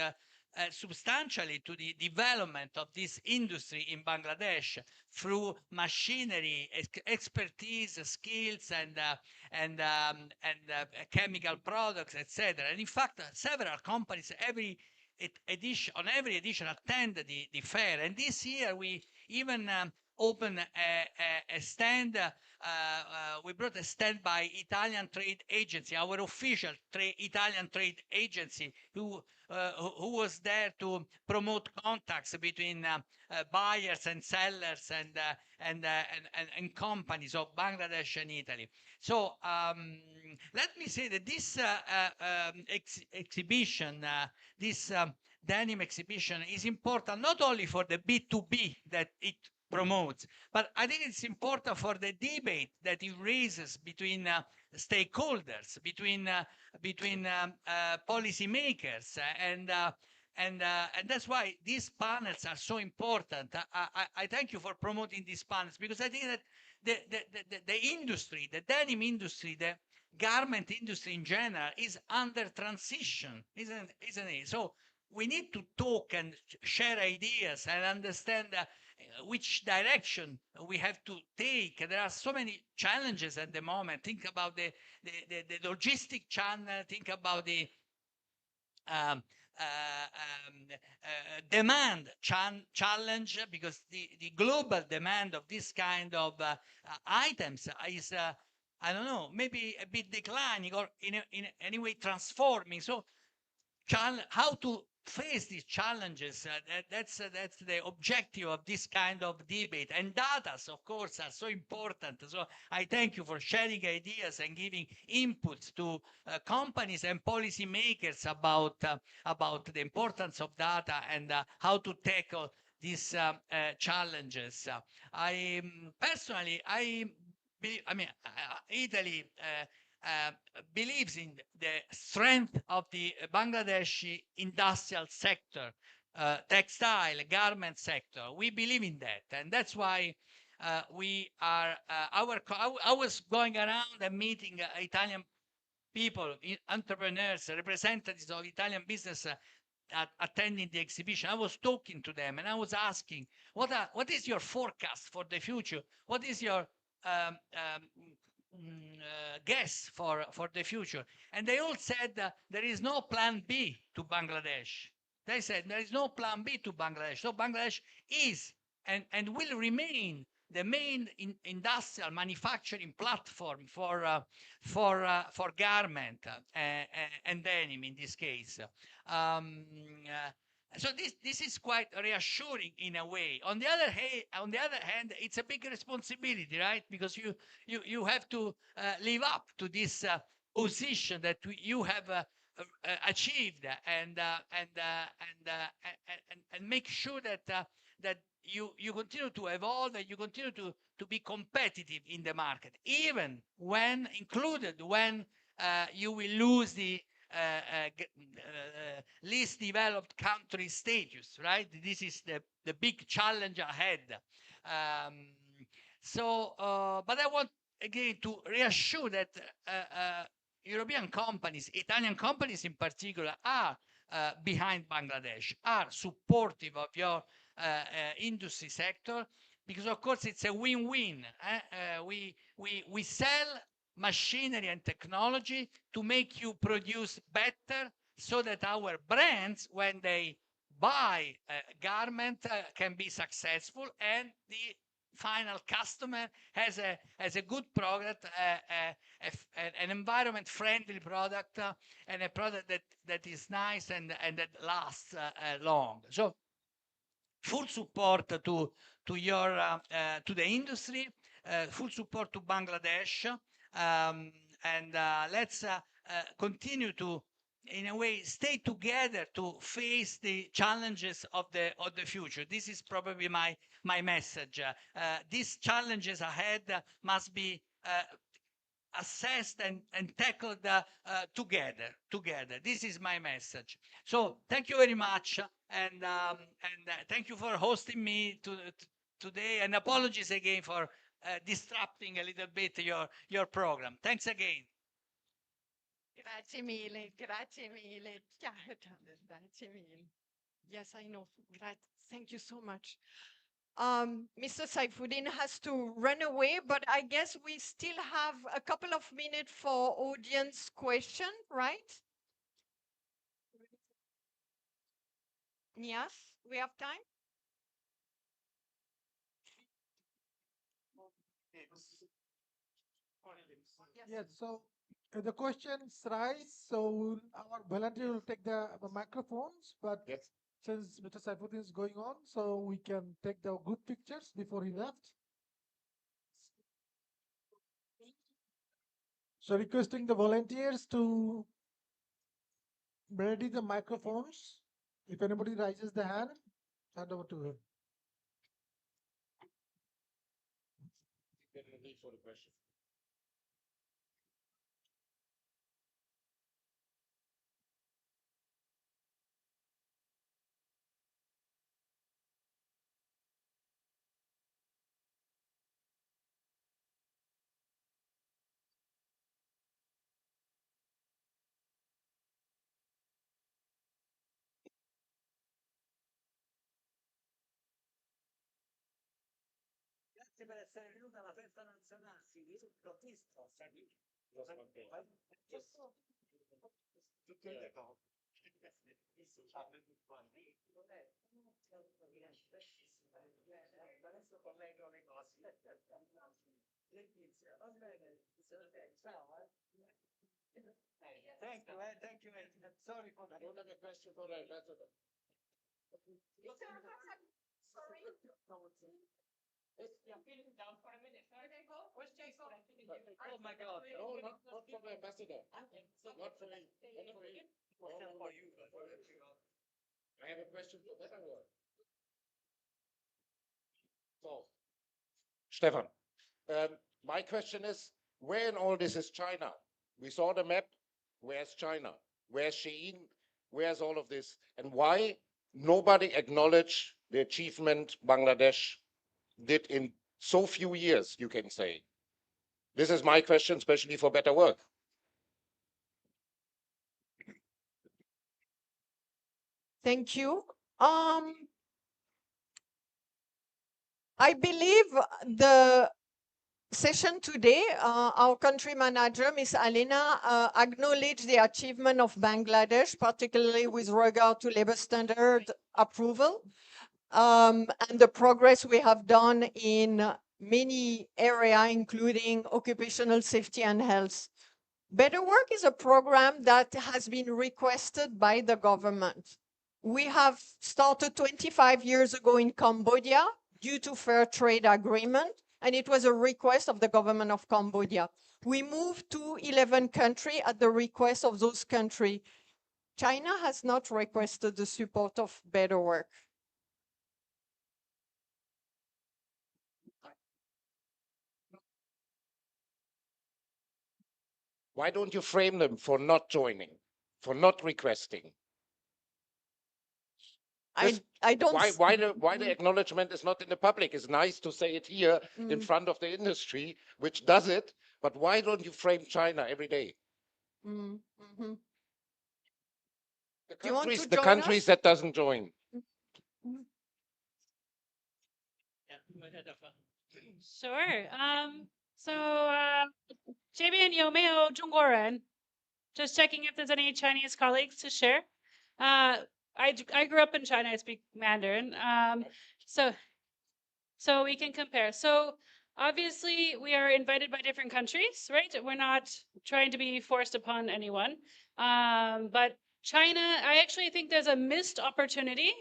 Speaker 10: substantially to the development of this industry in Bangladesh through machinery, expertise, skills, and chemical products, etc. And in fact, several companies every edition attend the fair. And this year we even open a stand. We brought a stand by Italian trade agency, our official Italian trade agency, who was there to promote contacts between buyers and sellers and companies of Bangladesh and Italy. So let me say that this exhibition, this denim exhibition, is important not only for the B2B that it promotes, but I think it's important for the debate that it raises between stakeholders, between policymakers, and that's why these panels are so important. I thank you for promoting these panels, because I think that the industry, the denim industry, the garment industry in general is under transition, isn't it? So we need to talk and share ideas and understand which direction we have to take. There are so many challenges at the moment. Think about the logistic channel, think about the um, demand challenge, because the global demand of this kind of items is, I don't know, maybe a bit declining or in any way transforming. So how to face these challenges, that's the objective of this kind of debate. And data, of course, are so important. So I thank you for sharing ideas and giving inputs to companies and policymakers about the importance of data and how to tackle these challenges. I personally, I mean, Italy uh, believes in the strength of the Bangladeshi industrial sector, textile, garment sector. We believe in that, and that's why we are I was going around and meeting Italian people, entrepreneurs, representatives of Italian business attending the exhibition. I was talking to them and I was asking, what is your forecast for the future? What is your guess for the future? And they all said there is no plan B to Bangladesh. They said there is no plan B to Bangladesh. So Bangladesh is and will remain the main industrial manufacturing platform for garment and denim in this case. So this is quite reassuring in a way. On the other hand, it's a big responsibility, right? Because you have to live up to this position that you have achieved, and make sure that you continue to evolve and you continue to be competitive in the market, even when you will lose the least developed country status, right? This is the big challenge ahead. But I want again to reassure that European companies, Italian companies in particular, are behind Bangladesh, are supportive of your industry sector, because of course it's a win-win. We sell machinery and technology to make you produce better, so that our brands, when they buy a garment, can be successful, and the final customer has a good product, an environment friendly product, and a product that is nice and that lasts long. So full support to your to the industry, full support to Bangladesh, and let's continue to, in a way, stay together to face the challenges of the future. This is probably my message. These challenges ahead must be assessed and tackled together. This is my message. So thank you very much, and thank you for hosting me today. And apologies again for disrupting a little bit your program. Thanks again.
Speaker 21: Grazie mille, grazie mille. Grazie mille. Yes, I know. Thank you so much. Mr. Saifuddin has to run away, but I guess we still have a couple of minutes for audience question, right? Yes, we have time.
Speaker 1: Yes, so the questions rise, so our volunteer will take the microphones, but since Mr. Saifuddin is going on, so we can take the good pictures before he left. So requesting the volunteers to ready the microphones. If anybody raises the hand, hand over to him.
Speaker 7: For the question.
Speaker 16: Grazie per essere venuta alla festa nazionale. L'ho visto. Adesso collego le cose. Letizia, va bene. Ciao. Thank you. Sorry for that. I don't have a question for the ambassador.
Speaker 21: Sorry.
Speaker 16: Yeah, feeling down for a minute. Okay, go. Where's Jason? Oh my God.
Speaker 7: No, not for the ambassador. Not for me.
Speaker 16: For you.
Speaker 7: I have a question for better work. So, Stefan, my question is, where in all this is China? We saw the map. Where's China? Where's Shein? Where's all of this? And why nobody acknowledged the achievement Bangladesh did in so few years, you can say? This is my question, especially for better work.
Speaker 21: Thank you. I believe the session today, our country manager, Ms. Alina, acknowledged the achievement of Bangladesh, particularly with regard to labor standard approval, and the progress we have done in many areas, including occupational safety and health. Better Work is a program that has been requested by the government. We have started 25 years ago in Cambodia due to fair trade agreement, and it was a request of the government of Cambodia. We moved to 11 countries at the request of those countries. China has not requested the support of Better Work.
Speaker 7: Why don't you frame them for not joining, for not requesting?
Speaker 21: I don't.
Speaker 7: Why the acknowledgement is not in the public? It's nice to say it here in front of the industry, which does it, but why don't you frame China every day?
Speaker 21: Do you want to
Speaker 12: The
Speaker 21: join
Speaker 12: countries
Speaker 21: us?
Speaker 12: that doesn't join.
Speaker 18: Sure. JB and 有没有中国人? Just checking if there's any Chinese colleagues to share. I grew up in China. I speak Mandarin. So we can compare. So obviously we are invited by different countries, right? We're not trying to be forced upon anyone. But China, I actually think there's a missed opportunity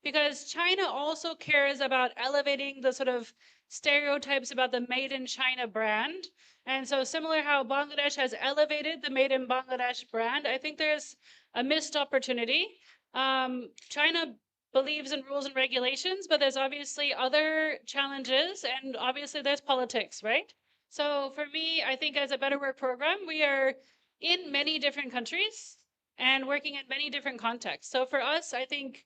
Speaker 18: because China also cares about elevating the sort of stereotypes about the Made in China brand. And so similar how Bangladesh has elevated the Made in Bangladesh brand, I think there's a missed opportunity. China believes in rules and regulations, but there's obviously other challenges and obviously there's politics, right? So for me, I think as a Better Work program, we are in many different countries and working in many different contexts. So for us, I think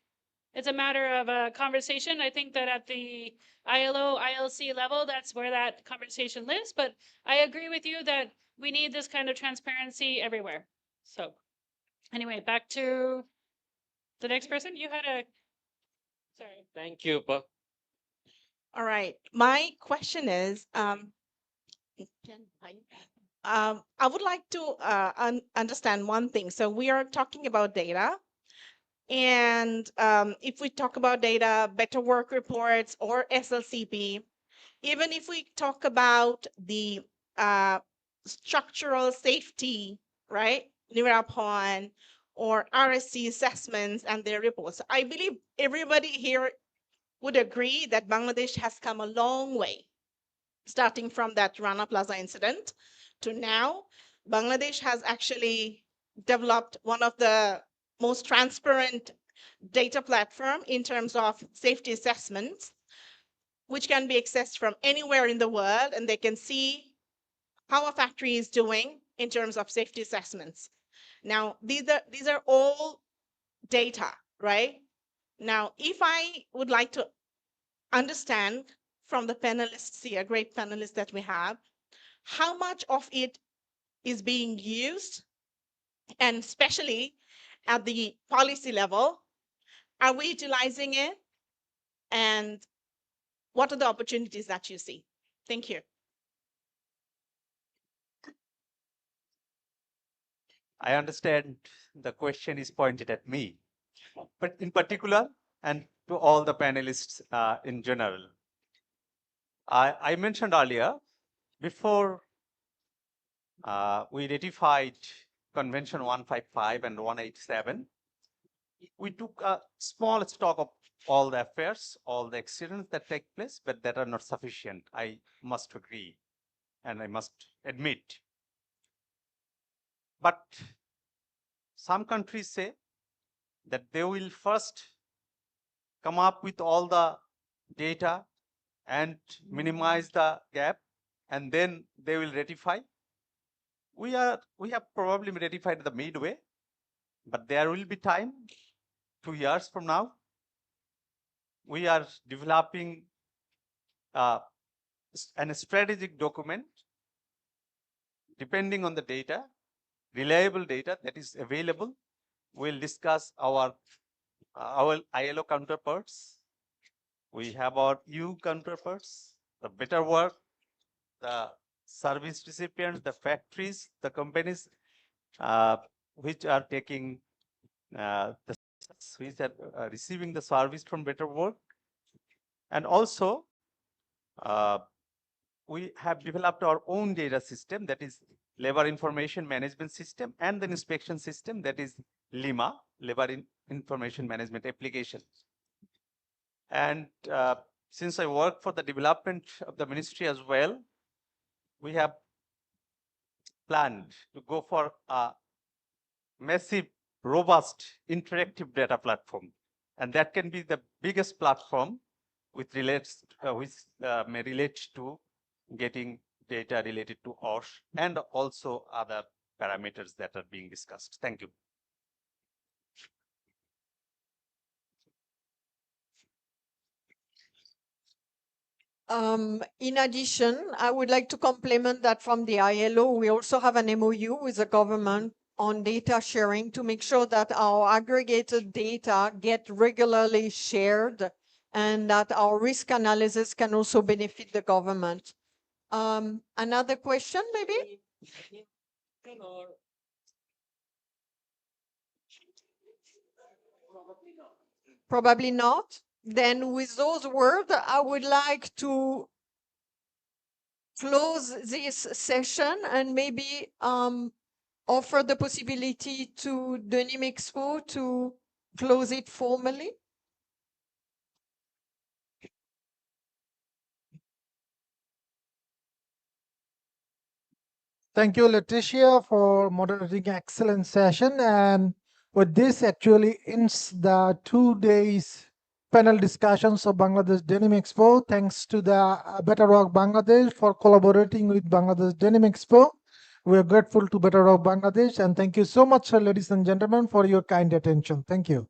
Speaker 18: it's a matter of a conversation. I think that at the ILO, ILC level, that's where that conversation lives. But I agree with you that we need this kind of transparency everywhere. So anyway, back to the next person. You had a, sorry.
Speaker 17: Thank you. But
Speaker 8: All right. My question is, I would like to understand one thing. So we are talking about data. And if we talk about data, better work reports or SLCP, even if we talk about the structural safety, right? Nirapon or RSC assessments and their reports. I believe everybody here would agree that Bangladesh has come a long way, starting from that Rana Plaza incident to now. Bangladesh has actually developed one of the most transparent data platform in terms of safety assessments, which can be accessed from anywhere in the world, and they can see how a factory is doing in terms of safety assessments. Now, these are all data, right? Now, if I would like to understand from the panelists here, great panelists that we have, how much of it is being used, and especially at the policy level, are we utilizing it? And what are the opportunities that you see? Thank you.
Speaker 22: I understand the question is pointed at me, but in particular, and to all the panelists in general. I mentioned earlier, before we ratified Convention 155 and 187, we took a small stock of all the affairs, all the accidents that take place, but that are not sufficient. I must agree, and I must admit. But some countries say that they will first come up with all the data and minimize the gap, and then they will ratify. We have probably ratified the midway, but there will be time, 2 years from now. We are developing a strategic document depending on the data, reliable data that is available. We'll discuss our ILO counterparts. We have our EU counterparts, the better work, the service recipients, the factories, the companies which are taking which are receiving the service from better work. And also, we have developed our own data system, that is labor information management system, and the inspection system, that is LIMA, labor information management application. And since I work for the development of the ministry as well, we have planned to go for a massive, robust, interactive data platform. And that can be the biggest platform which may relate to getting data related to OSH and also other parameters that are being discussed. Thank you.
Speaker 21: In addition, I would like to complement that from the ILO, we also have an MOU with the government on data sharing to make sure that our aggregated data get regularly shared and that our risk analysis can also benefit the government. Another question, maybe? Probably not. Then with those words, I would like to close this session and maybe offer the possibility to Denim Expo to close it formally.
Speaker 1: Thank you, Letitia, for moderating excellent session. And with this, actually ends the 2 days panel discussions of Bangladesh Denim Expo. Thanks to the Better Work Bangladesh for collaborating with Bangladesh Denim Expo. We are grateful to Better Work Bangladesh, and thank you so much, ladies and gentlemen, for your kind attention. Thank you.